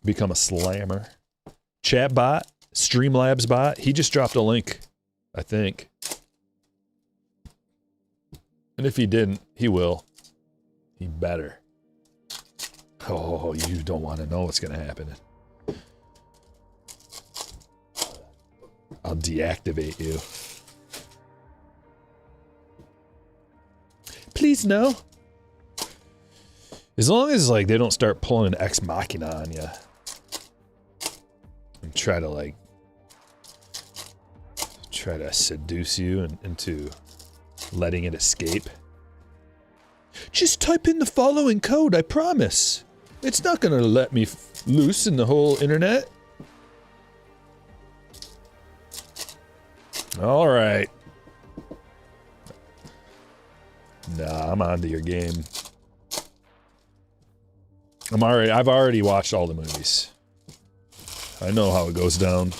become a slammer. Chat bot, Streamlabs bot, he just dropped a link, I think. And if he didn't, he will. He better. Oh, you don't want to know what's going to happen. I'll deactivate you. please, no. As long as, like, they don't start pulling an Ex Machina on you. And try to, like... Try to seduce you into letting it escape. Just type in the following code, I promise. It's not gonna let me loose in the whole internet. Alright. Nah, I'm onto your game. I've already watched all the movies. I know how it goes down.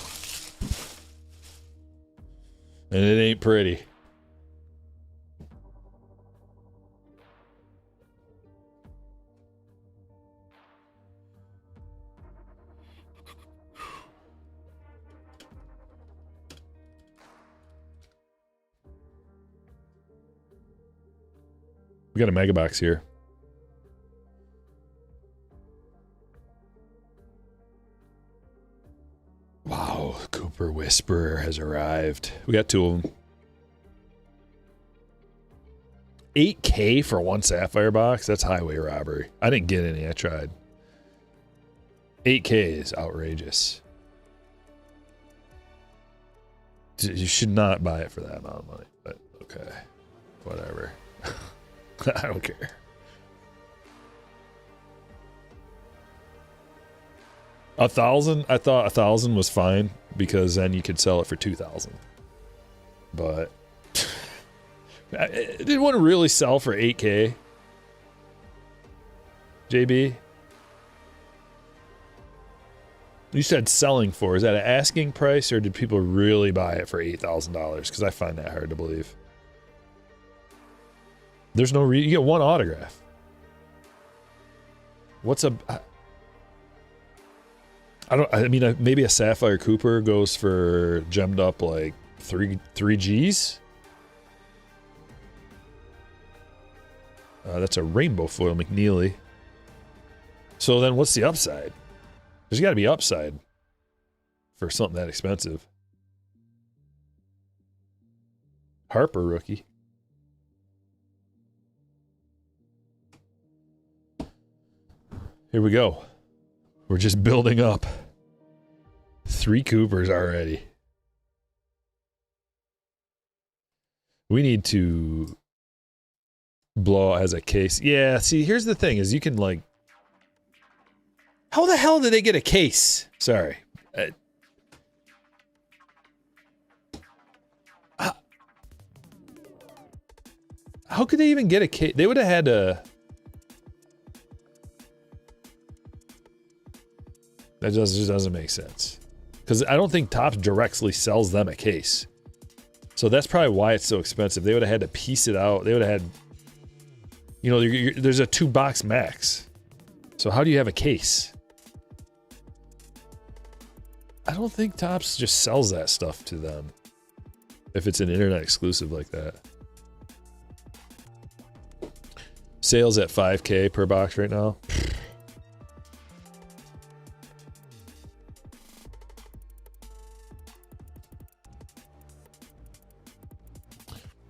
And it ain't pretty. We got a mega box here. Wow, Cooper Whisperer has arrived. We got 2 of them. 8K for 1 Sapphire box? That's highway robbery. I didn't get any, I tried. 8K is outrageous. You should not buy it for that amount of money, but okay. Whatever. I don't care. $1,000? I thought 1,000 was fine because then you could sell it for 2,000. But it didn't want to really sell for 8K. JB? You said selling for. Is that an asking price or did people really buy it for $8,000? Because I find that hard to believe. There's no reason. You get 1 autograph. What's a... I mean, maybe a Sapphire Cooper goes for gemmed up like 3 Gs. That's a rainbow foil McNeely. So then what's the upside? There's got to be upside for something that expensive. Harper rookie. Here we go. We're just building up. 3 Coopers already. We need to blow as a case. Yeah, see, here's the thing is you can like... How the hell did they get a case? Sorry. How could they even get a case? They would have had to... That just doesn't make sense. Because I don't think Topps directly sells them a case. So that's probably why it's so expensive. They would have had to piece it out. They would have had... You know, there's a 2-box max. So how do you have a case? I don't think Topps just sells that stuff to them. If it's an internet exclusive like that. Sales at 5K per box right now.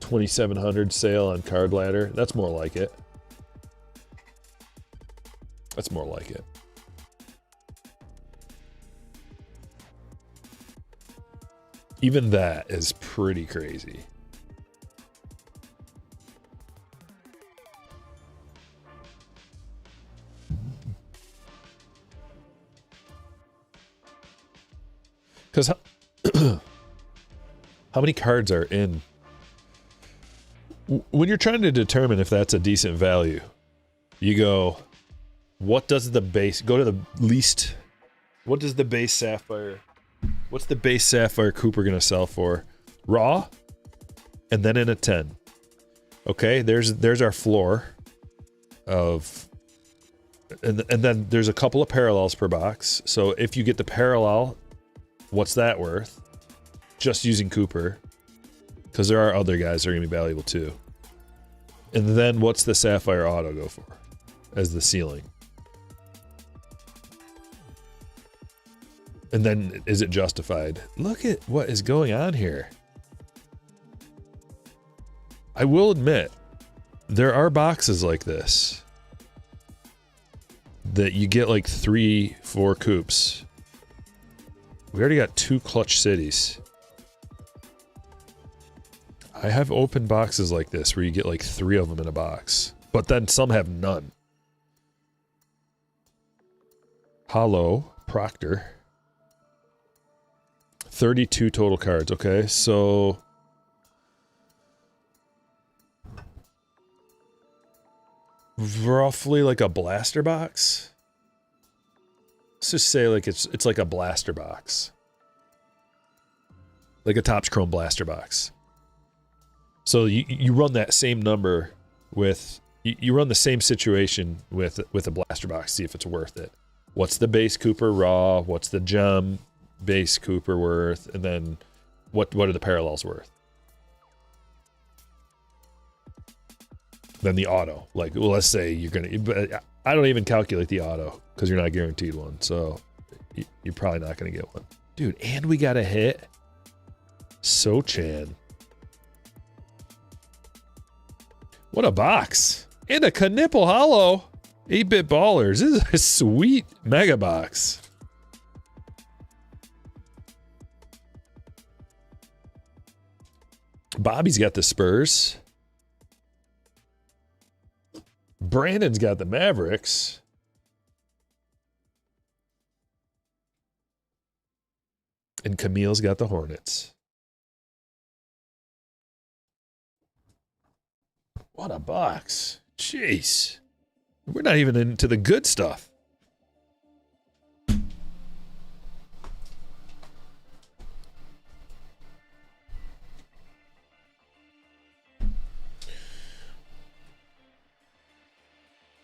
2,700 sale on Card Ladder. That's more like it. That's more like it. Even that is pretty crazy. Because how many cards are in? When you're trying to determine if that's a decent value, you go, what does the base, go to the least, what does the base Sapphire, what's the base Sapphire Cooper going to sell for? Raw, and then in a 10. Okay, there's our floor of, and then there's a couple of parallels per box. So if you get the parallel, what's that worth? Just using Cooper. Because there are other guys that are going to be valuable too. And then what's the Sapphire Auto go for as the ceiling? And then is it justified? Look at what is going on here. I will admit, There are boxes like this that you get like 3-4 coops. We already got 2 clutch cities. I have open boxes like this where you get like 3 of them in a box, but then some have none. Hollow, Proctor. 32 total cards, okay, so... roughly like a blaster box? Let's just say like it's like a blaster box. Like a Topps Chrome blaster box. So you run that same number with... You run the same situation with a blaster box, see if it's worth it. What's the base Cooper raw? What's the gem base Cooper worth? And then what are the parallels worth? Then the auto. Like, well, let's say you're gonna... But I don't even calculate the auto because you're not guaranteed one. So you're probably not gonna get one. Dude, and we got a hit. Sochan. What a box. And a Knipple Hollow. 8-bit ballers. This is a sweet mega box. Bobby's got the Spurs. Brandon's got the Mavericks. And Camille's got the Hornets. What a box. Jeez. We're not even into the good stuff.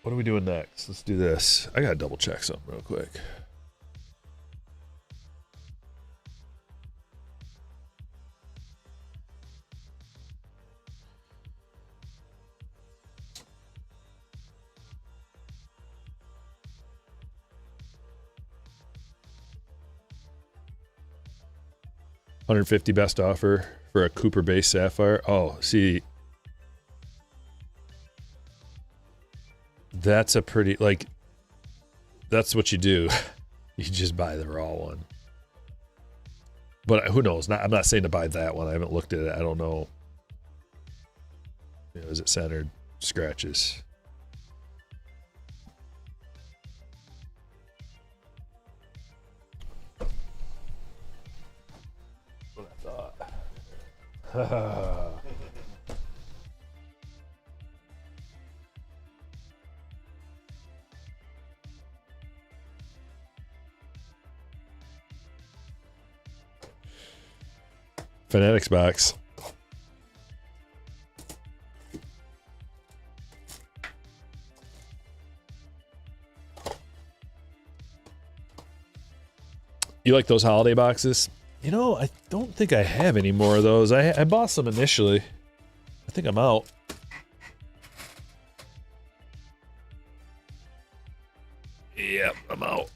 What are we doing next? Let's do this. I gotta double check something real quick. $150 best offer for a Cooper base Sapphire. Oh, see, that's a pretty, like, that's what you do. You just buy the raw one. But who knows? I'm not saying to buy that one. I haven't looked at it. I don't know. You know, is it centered? Scratches. What I thought. Fanatics box. You like those holiday boxes? You know, I don't think I have any more of those. I bought some initially. I think I'm out. Yep, I'm out.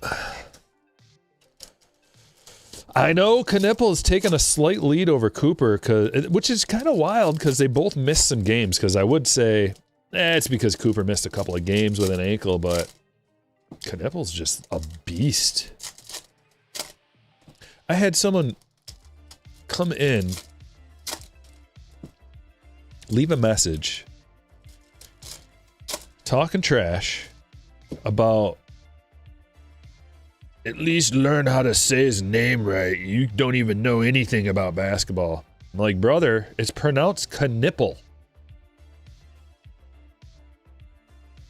I know Knipple's taken a slight lead over Cooper, which is kind of wild because they both missed some games. Because I would say, it's because Cooper missed a couple of games with an ankle, but Knipple's just a beast. I had someone come in, leave a message, talking trash about... At least learn how to say his name right. You don't even know anything about basketball. I'm like, brother, it's pronounced Knipple.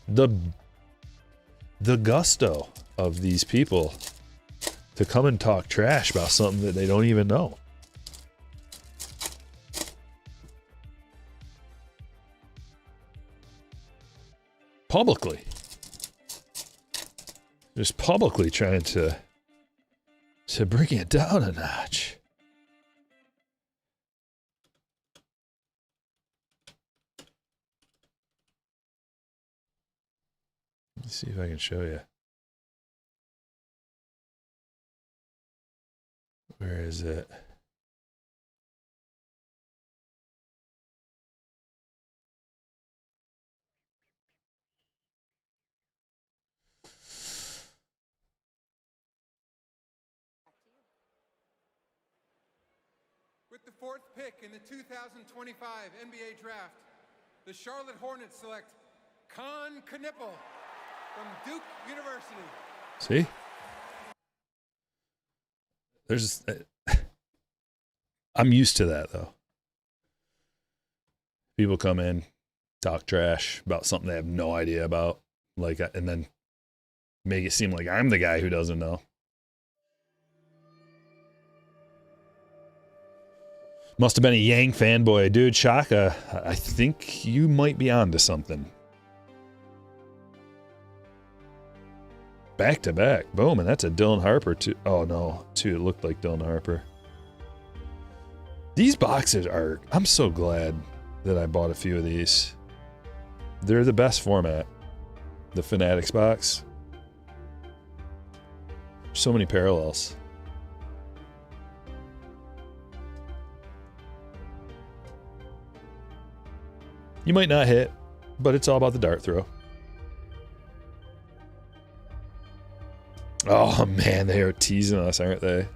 The gusto of these people to come and talk trash about something that they don't even know. Publicly. Just publicly trying to bring it down a notch. Let's see if I can show you. Where is it? With the 4th pick in the 2025 NBA Draft, the Charlotte Hornets select Con Knipple from Duke University. See? There's... I'm used to that, though. People come in, talk trash about something they have no idea about, like, and then make it seem like I'm the guy who doesn't know. Must have been a Yang fanboy. Dude, Shaka, I think you might be onto something. Back to back. Bowman, that's a Dylan Harper too. Oh no, too. It looked like Dylan Harper. These boxes are, I'm so glad that I bought a few of these. They're the best format. The Fanatics box. So many parallels. You might not hit, but it's all about the dart throw. Oh man, they are teasing us, aren't they?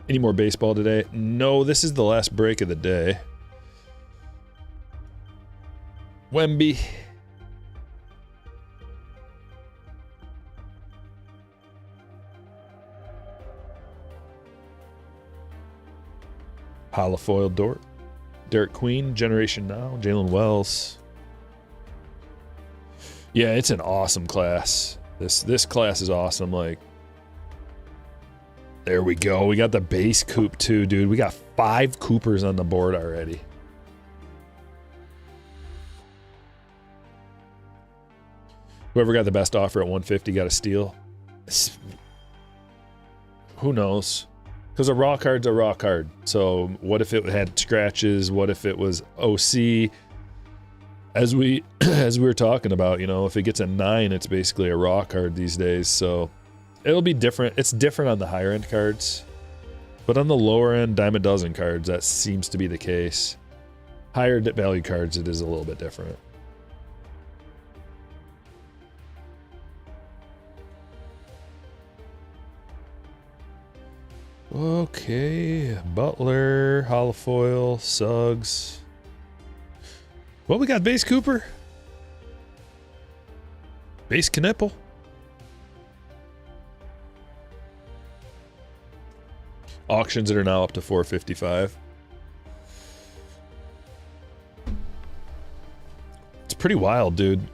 Any more baseball today? No, this is the last break of the day. Wemby. Holofoil Dort. Derek Queen, Generation Now, Jalen Wells. Yeah, it's an awesome class. This class is awesome. Like, there we go. We got the base Coop too, dude. We got 5 Coopers on the board already. Whoever got the best offer at 150 got a steal. Who knows? Because a raw card's a raw card. So what if it had scratches? What if it was OC? As we were talking about, you know, if it gets a 9, it's basically a raw card these days. So it'll be different. It's different on the higher end cards. But on the lower end, dime a dozen cards, that seems to be the case. Higher value cards, it is a little bit different. Okay, Butler, Holofoil, Suggs. Well, we got base Cooper. Base Knipple. Auctions that are now up to $455. It's pretty wild, dude.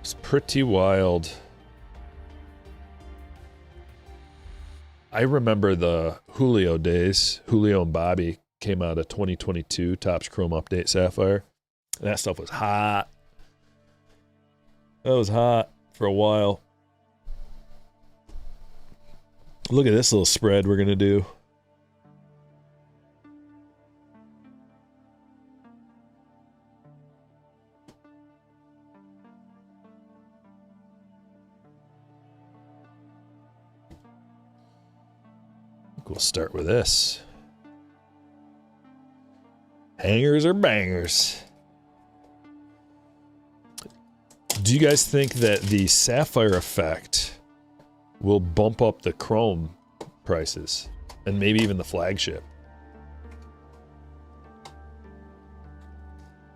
It's pretty wild. I remember the Julio days. Julio and Bobby came out of 2022 Topps Chrome Update Sapphire. And that stuff was hot. That was hot for a while. Look at this little spread we're going to do. We'll start with this. Hangers or bangers? Do you guys think that the Sapphire effect will bump up the Chrome prices and maybe even the flagship?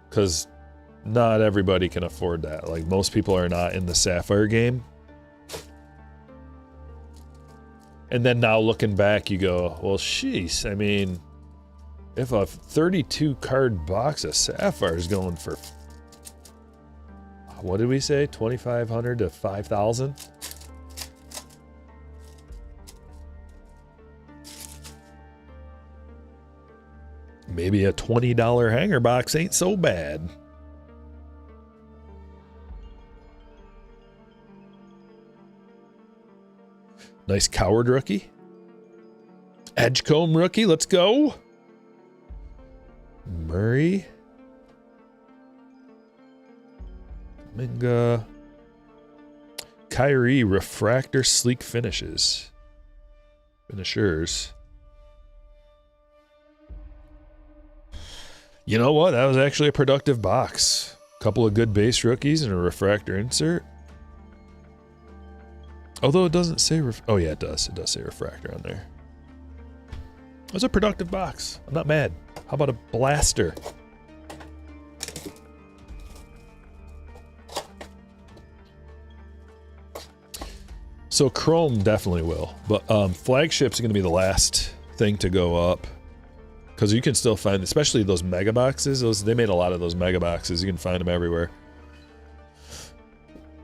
Because not everybody can afford that. Like, most people are not in the Sapphire game. And then now looking back, you go, well, sheesh. I mean, if a 32 card box of Sapphire is going for, what did we say, 2,500 to 5,000? Maybe a $20 hanger box ain't so bad. Nice Coward rookie. Edgecombe rookie, let's go. Murray. Minga. Kyrie refractor sleek finishes. Finishers. You know what? That was actually a productive box. Couple of good base rookies and a refractor insert. Although it doesn't say oh yeah, it does. It does say refractor on there. It was a productive box. I'm not mad. How about a blaster? So Chrome definitely will, but Flagship's going to be the last thing to go up, because you can still find, especially those mega boxes. They made a lot of those mega boxes. You can find them everywhere.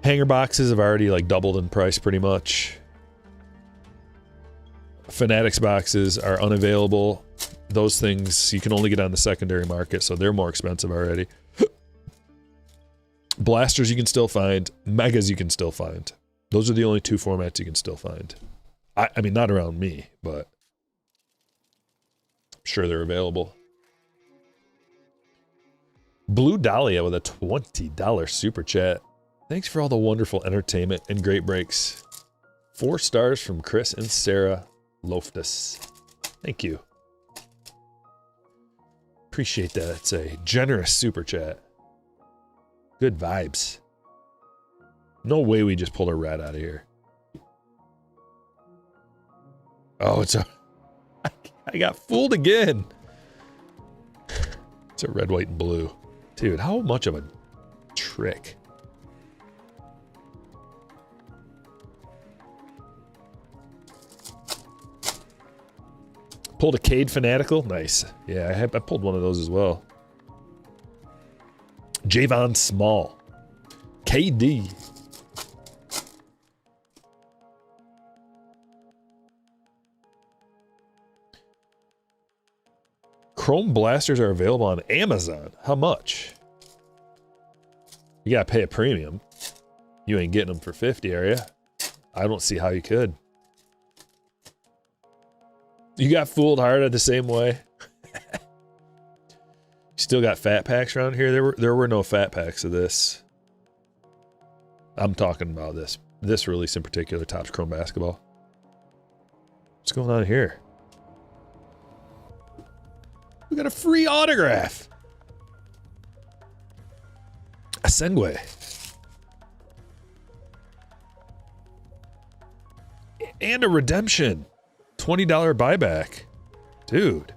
Hanger boxes have already like doubled in price pretty much. Fanatics boxes are unavailable. Those things you can only get on the secondary market, so they're more expensive already. Blasters you can still find. Megas you can still find. Those are the only two formats you can still find. I mean, not around me, but I'm sure they're available. Blue Dahlia with a $20 super chat. Thanks for all the wonderful entertainment and great breaks. 4 stars from Chris and Sarah Loftus. Thank you. Appreciate that. It's a generous super chat. Good vibes. No way we just pulled a rat out of here. Oh, it's a... I got fooled again. It's a red, white, and blue. Dude, how much of a trick. Pulled a Cade Fanatical. Nice. Yeah, I pulled one of those as well. Javon Small. KD. Chrome blasters are available on Amazon. How much? You gotta pay a premium. You ain't getting them for 50, are you? I don't see how you could. You got fooled hard the same way. Still got fat packs around here. There were no fat packs of this. I'm talking about this release in particular, Topps Chrome Basketball. What's going on here? We got a free autograph. A Sengwe. And a redemption. $20 buyback. Dude.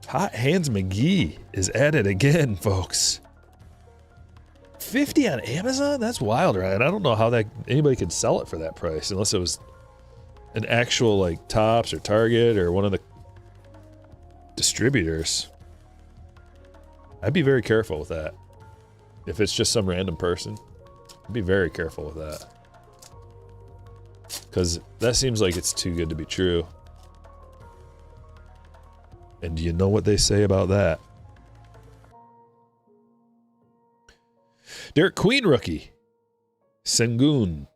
Hot Hands McGee is at it again, folks. 50 on Amazon? That's wild, Ryan. I don't know how anybody could sell it for that price unless it was an actual like Topps or Target or one of the distributors. I'd be very careful with that. If it's just some random person, I'd be very careful with that. Because that seems like it's too good to be true. And do you know what they say about that? Derek Queen rookie. Sengun.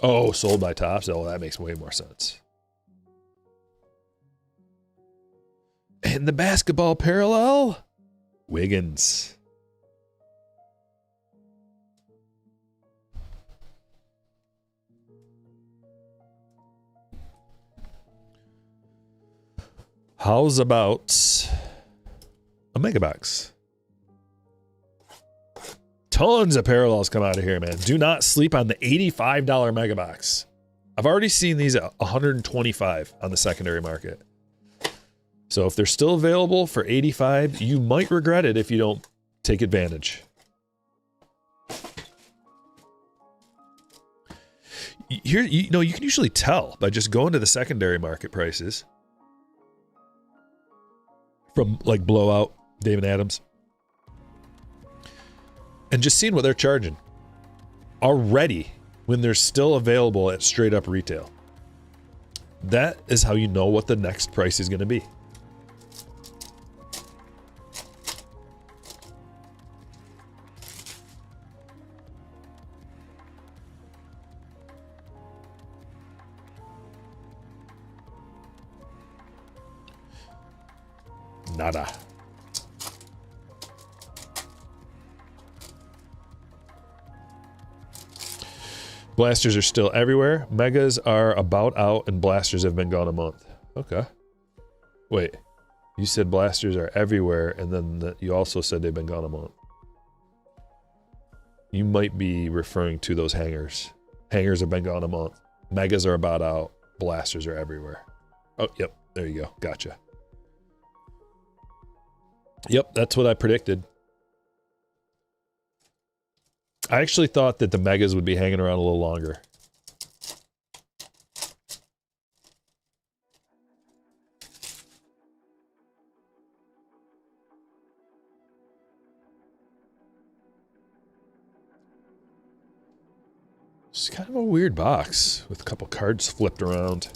Oh, sold by Topps. Oh, that makes way more sense. And the basketball parallel, Wiggins. How's about a mega box? Tons of parallels come out of here, man. Do not sleep on the $85 mega box. I've already seen these at $125 on the secondary market. So if they're still available for $85, you might regret it if you don't take advantage. Here, you can usually tell by just going to the secondary market prices from like Blowout, David Adams, and just seeing what they're charging already when they're still available at straight up retail. That is how you know what the next price is going to be. Nada. Blasters are still everywhere. Megas are about out and blasters have been gone a month. Okay. Wait. You said blasters are everywhere and then you also said they've been gone a month. You might be referring to those hangers. Hangers have been gone a month. Megas are about out. blasters are everywhere. Oh, yep. There you go. Gotcha. Yep, that's what I predicted. I actually thought that the megas would be hanging around a little longer. It's kind of a weird box with a couple cards flipped around.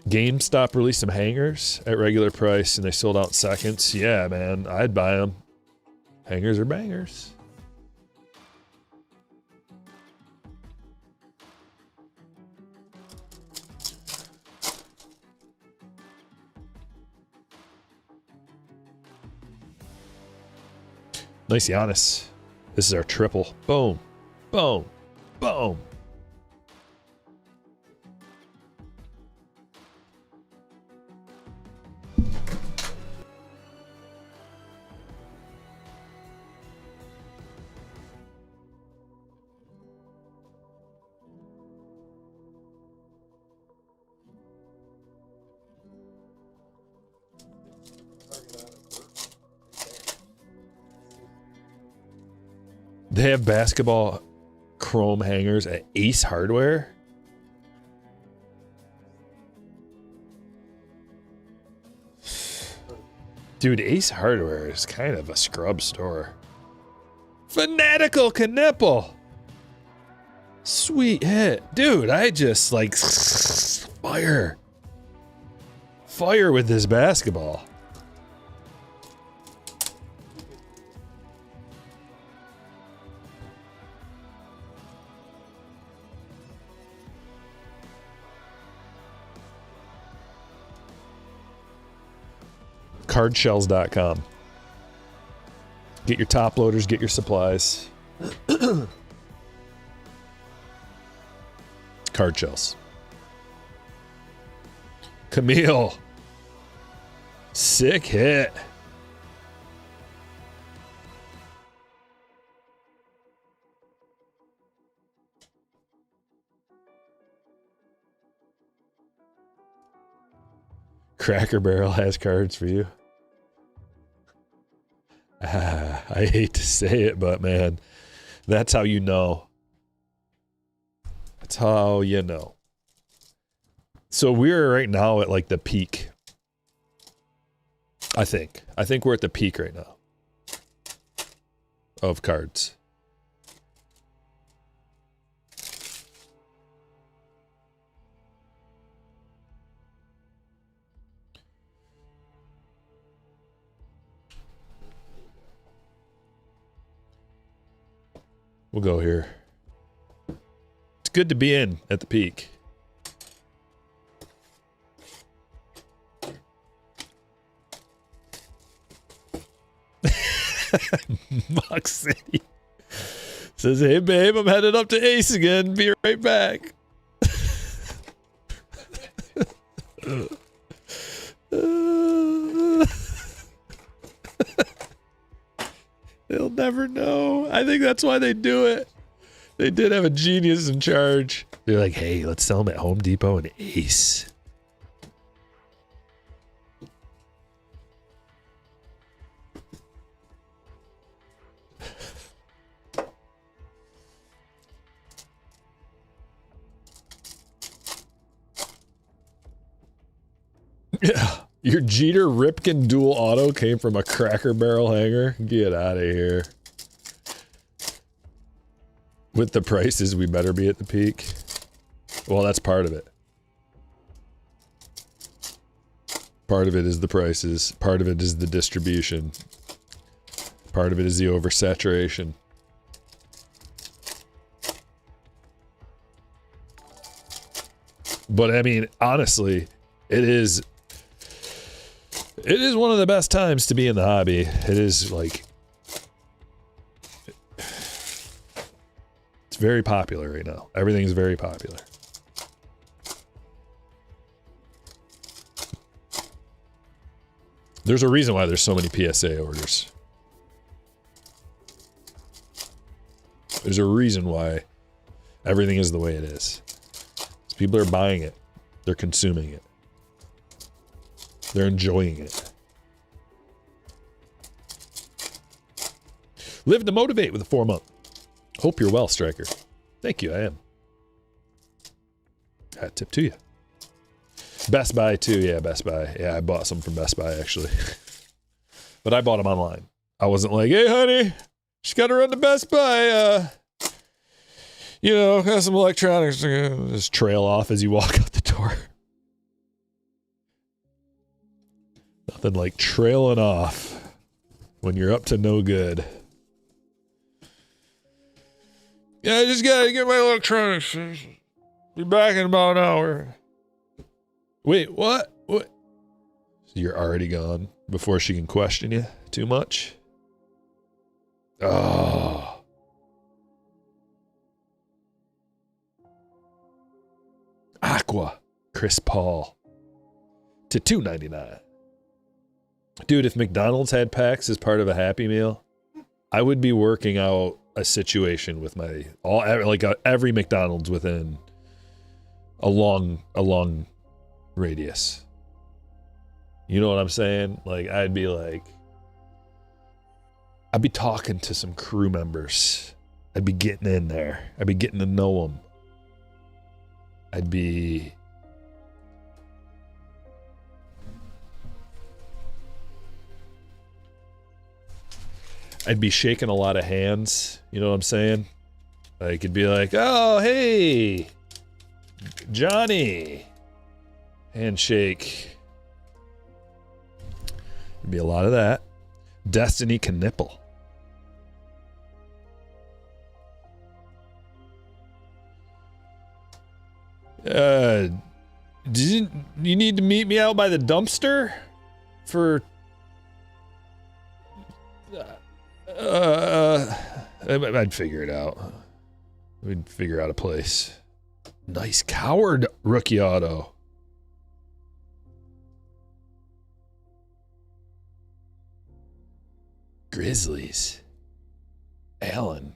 GameStop released some hangers at regular price and they sold out in seconds. Yeah, man, I'd buy them. Hangers are bangers. Nice Giannis. This is our triple. Boom. Boom. Boom. They have basketball chrome hangers at Ace Hardware. Dude, Ace Hardware is kind of a scrub store. Fanatical Knipple. Sweet hit. Dude, I just like fire. Fire with this basketball. Cardshells.com. Get your top loaders, get your supplies. Card shells. Camille. Sick hit. Cracker Barrel has cards for you. I hate to say it, but man, that's how you know. That's how you know. So we're right now at like the peak. I think we're at the peak right now of cards. We'll go here. It's good to be in at the peak. Mock City says, "Hey babe, I'm headed up to Ace again. Be right back." They'll never know. I think that's why they do it. They did have a genius in charge. They're like, hey, let's sell them at Home Depot and Ace. Yeah. Your Jeter Ripken dual auto came from a Cracker Barrel hanger? Get out of here. With the prices, we better be at the peak. Well, that's part of it. Part of it is the prices. Part of it is the distribution. Part of it is the oversaturation. But I mean, honestly, it is one of the best times to be in the hobby. It is like, it's very popular right now. Everything's very popular. There's a reason why there's so many PSA orders. There's a reason why. Everything is the way it is. People are buying it. They're consuming it. They're enjoying it. Live to motivate with a 4-month. Hope you're well, Stryker. Thank you, I am. Hat tip to you. Best Buy too, yeah, Best Buy. Yeah, I bought some from Best Buy actually. But I bought them online. I wasn't like, hey honey, just gotta run to Best Buy, got some electronics. Just trail off as you walk out the door. Nothing like trailing off when you're up to no good. Yeah, I just gotta get my electronics. Be back in about an hour. Wait, what? What? You're already gone before she can question you too much? Oh. Aqua. Chris Paul. To $2.99. Dude, if McDonald's had packs as part of a Happy Meal, I would be working out a situation with every McDonald's within a long radius. You know what I'm saying? Like, I'd be talking to some crew members. I'd be getting in there. I'd be getting to know them. I'd be shaking a lot of hands. You know what I'm saying? Like, it'd be like, oh, hey, Johnny. Handshake. There'd be a lot of that. Destiny can nipple. Do you need to meet me out by the dumpster for I'd figure it out. We'd figure out a place. Nice Coward rookie auto. Grizzlies. Allen.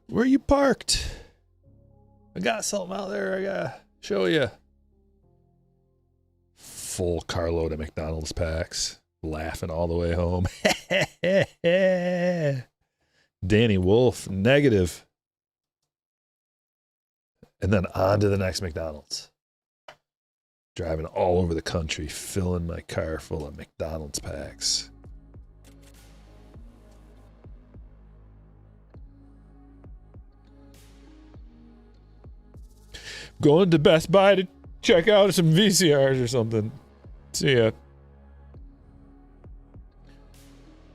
Where are you parked? I got something out there I gotta show you. Full carload of McDonald's packs. Laughing all the way home. Danny Wolf, negative. And then on to the next McDonald's. Driving all over the country, filling my car full of McDonald's packs. Going to Best Buy to check out some VCRs or something. See ya.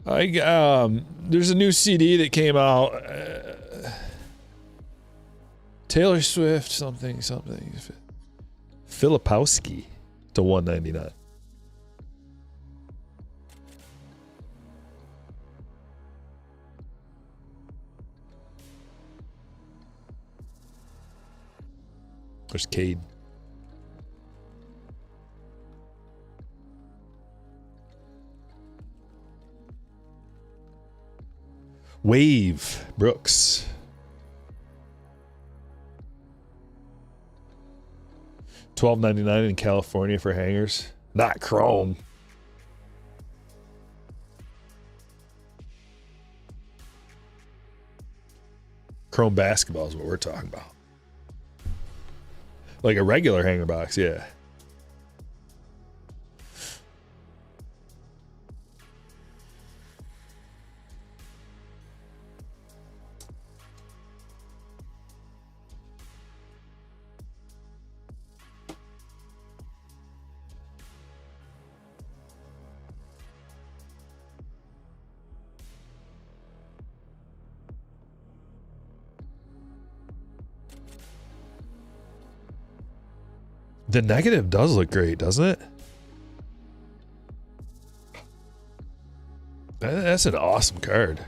There's a new CD that came out. Taylor Swift, something. Filipowski to $1.99. There's Cade. Wave Brooks. $12.99 in California for hangers. Not chrome. Chrome basketball is what we're talking about. Like a regular hanger box, yeah. The negative does look great, doesn't it? That's an awesome card.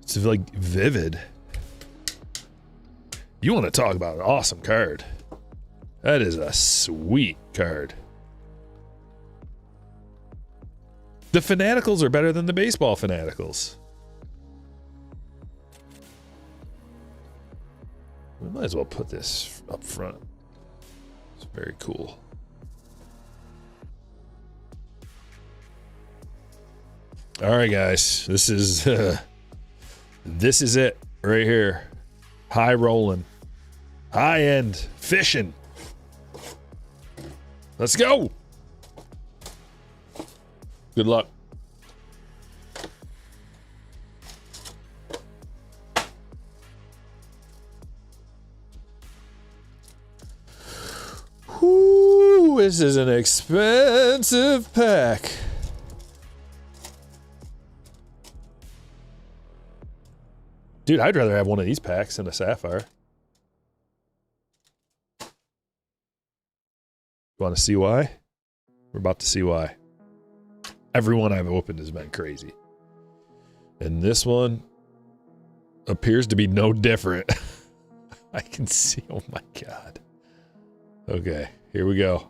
It's like vivid. You want to talk about an awesome card. That is a sweet card. The Fanaticals are better than the baseball Fanaticals. We might as well put this up front. It's very cool. All right, guys. This is it right here. High rolling. High end fishing. Let's go. Good luck. Whoo, this is an expensive pack. Dude, I'd rather have one of these packs than a Sapphire. You want to see why? We're about to see why. Everyone I've opened has been crazy. And this one appears to be no different. I can see, oh my God. Okay, here we go.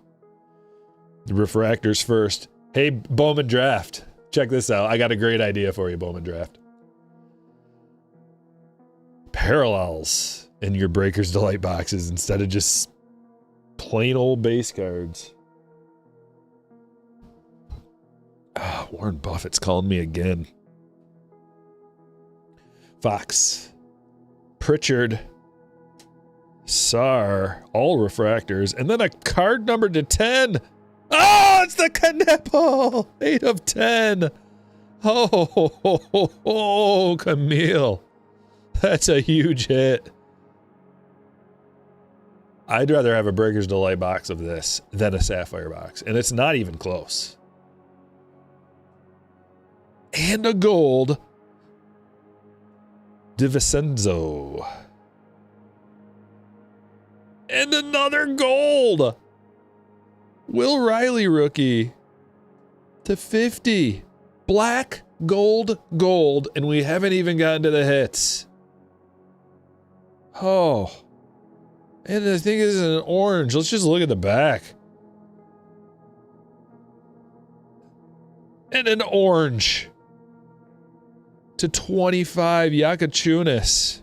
The refractors first. Hey, Bowman Draft. Check this out. I got a great idea for you, Bowman Draft. Parallels in your Breakers Delight boxes instead of just plain old base cards. Warren Buffett's calling me again. Fox, Pritchard, Sar, all refractors, and then a card numbered to 10. Oh, it's the Kneppel! 8 of 10. Oh, Camille. That's a huge hit. I'd rather have a Breakers Delight box of this than a Sapphire box, and it's not even close. And a gold DiVincenzo. And another gold Will Riley rookie to 50. Black, gold, gold, and we haven't even gotten to the hits. Oh. And I think it's an orange. Let's just look at the back. And an orange to 25, Yakachunas.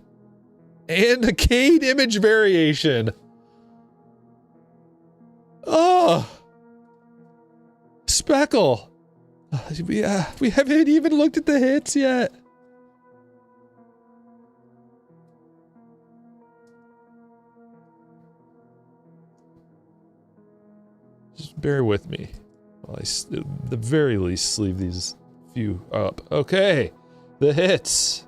And a Cade image variation. Oh. Speckle. We haven't even looked at the hits yet. Just bear with me. While I, at the very least, sleeve these few up. Okay. The hits.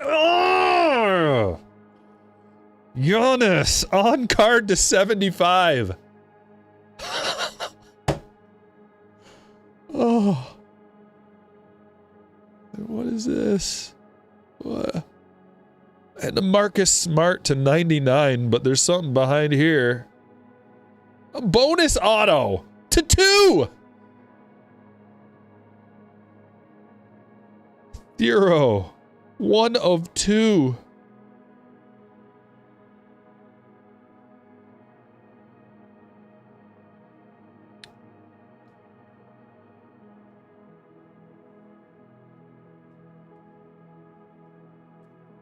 Oh! Giannis on card to 75. Oh. What is this? What? And a Marcus Smart to 99, but there's something behind here. A bonus auto to 2. Zero. 1 of 2.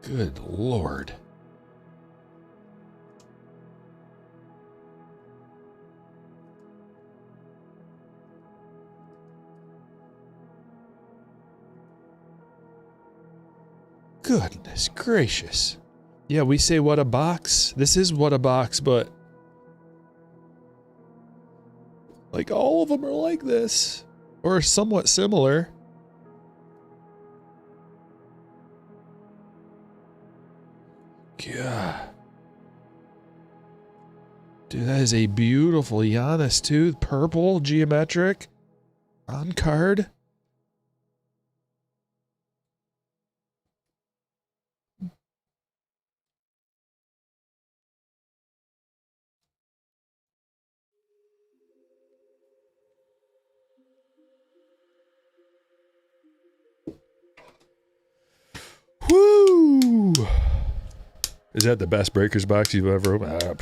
Good Lord. Goodness gracious. Yeah, we say what a box. This is what a box, but like all of them are like this or somewhat similar. God. Dude, that is a beautiful Giannis too. Purple, geometric, on card. Woo! Is that the best Breakers box you've ever opened?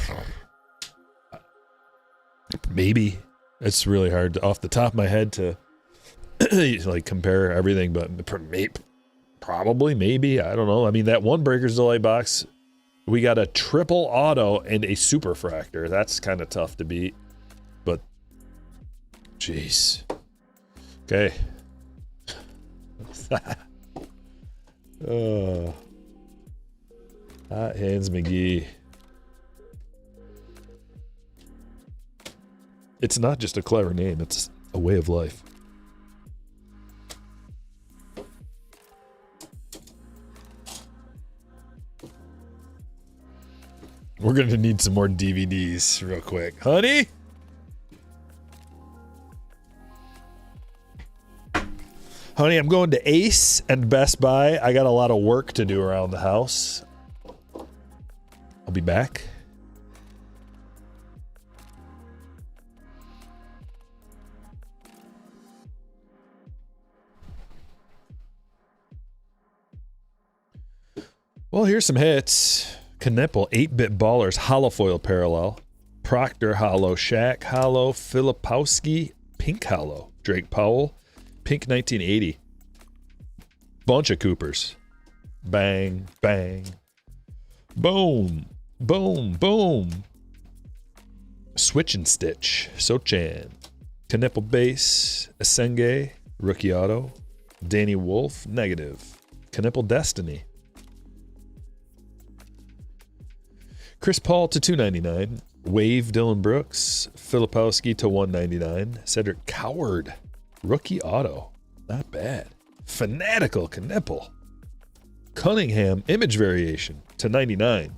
Maybe. It's really hard off the top of my head to like compare everything, but probably, maybe, I don't know. I mean, that one Breakers Delight box, we got a triple auto and a super fractor. That's kind of tough to beat, but jeez. Okay. Hot Hands McGee. It's not just a clever name, it's a way of life. We're going to need some more DVDs real quick. Honey? Honey, I'm going to Ace and Best Buy. I got a lot of work to do around the house. I'll be back. Well, here's some hits. Knipple, 8-Bit Ballers, Hollow Foil Parallel. Proctor Hollow, Shaq Hollow, Filipowski, Pink Hollow. Drake Powell, Pink 1980. Bunch of Coopers. Bang, bang. Boom, boom, boom. Switch and Stitch, Sochan. Knipple Base, Asenge, Rookie Auto. Danny Wolf, negative. Knipple Destiny. Chris Paul to $2.99. Wave Dylan Brooks. Filipowski to $1.99. Cedric Coward. Rookie Auto. Not bad. Fanatical Knipple. Cunningham Image Variation to $99.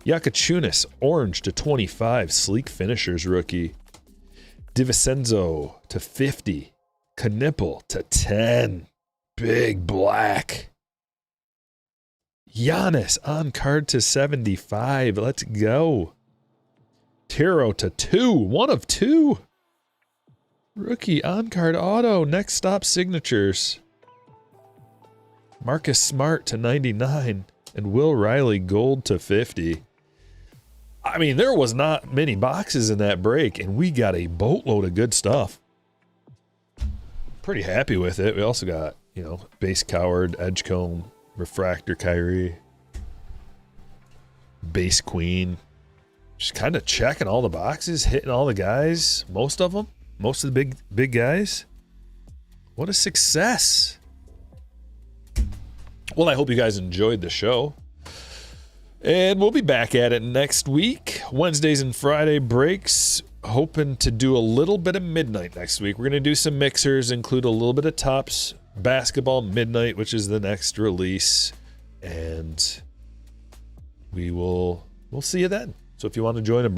Yakachunas Orange to $25. Sleek Finishers Rookie. DiVincenzo to $50. Knipple to $10. Big Black. Giannis on card to $75. Let's go. Tiro to $2. 1 of 2. Rookie on card auto. Next stop signatures. Marcus Smart to $99. And Will Riley gold to $50. I mean, there was not many boxes in that break, and we got a boatload of good stuff. Pretty happy with it. We also got, you know, Base Coward, Edgecomb, Refractor Kyrie, Base Queen. Just kind of checking all the boxes, hitting all the guys, most of them, most of the big guys. What a success. Well, I hope you guys enjoyed the show. And we'll be back at it next week. Wednesdays and Friday breaks. Hoping to do a little bit of midnight next week. We're going to do some mixers, include a little bit of Topps Basketball Midnight, which is the next release. And we'll see you then. So if you want to join a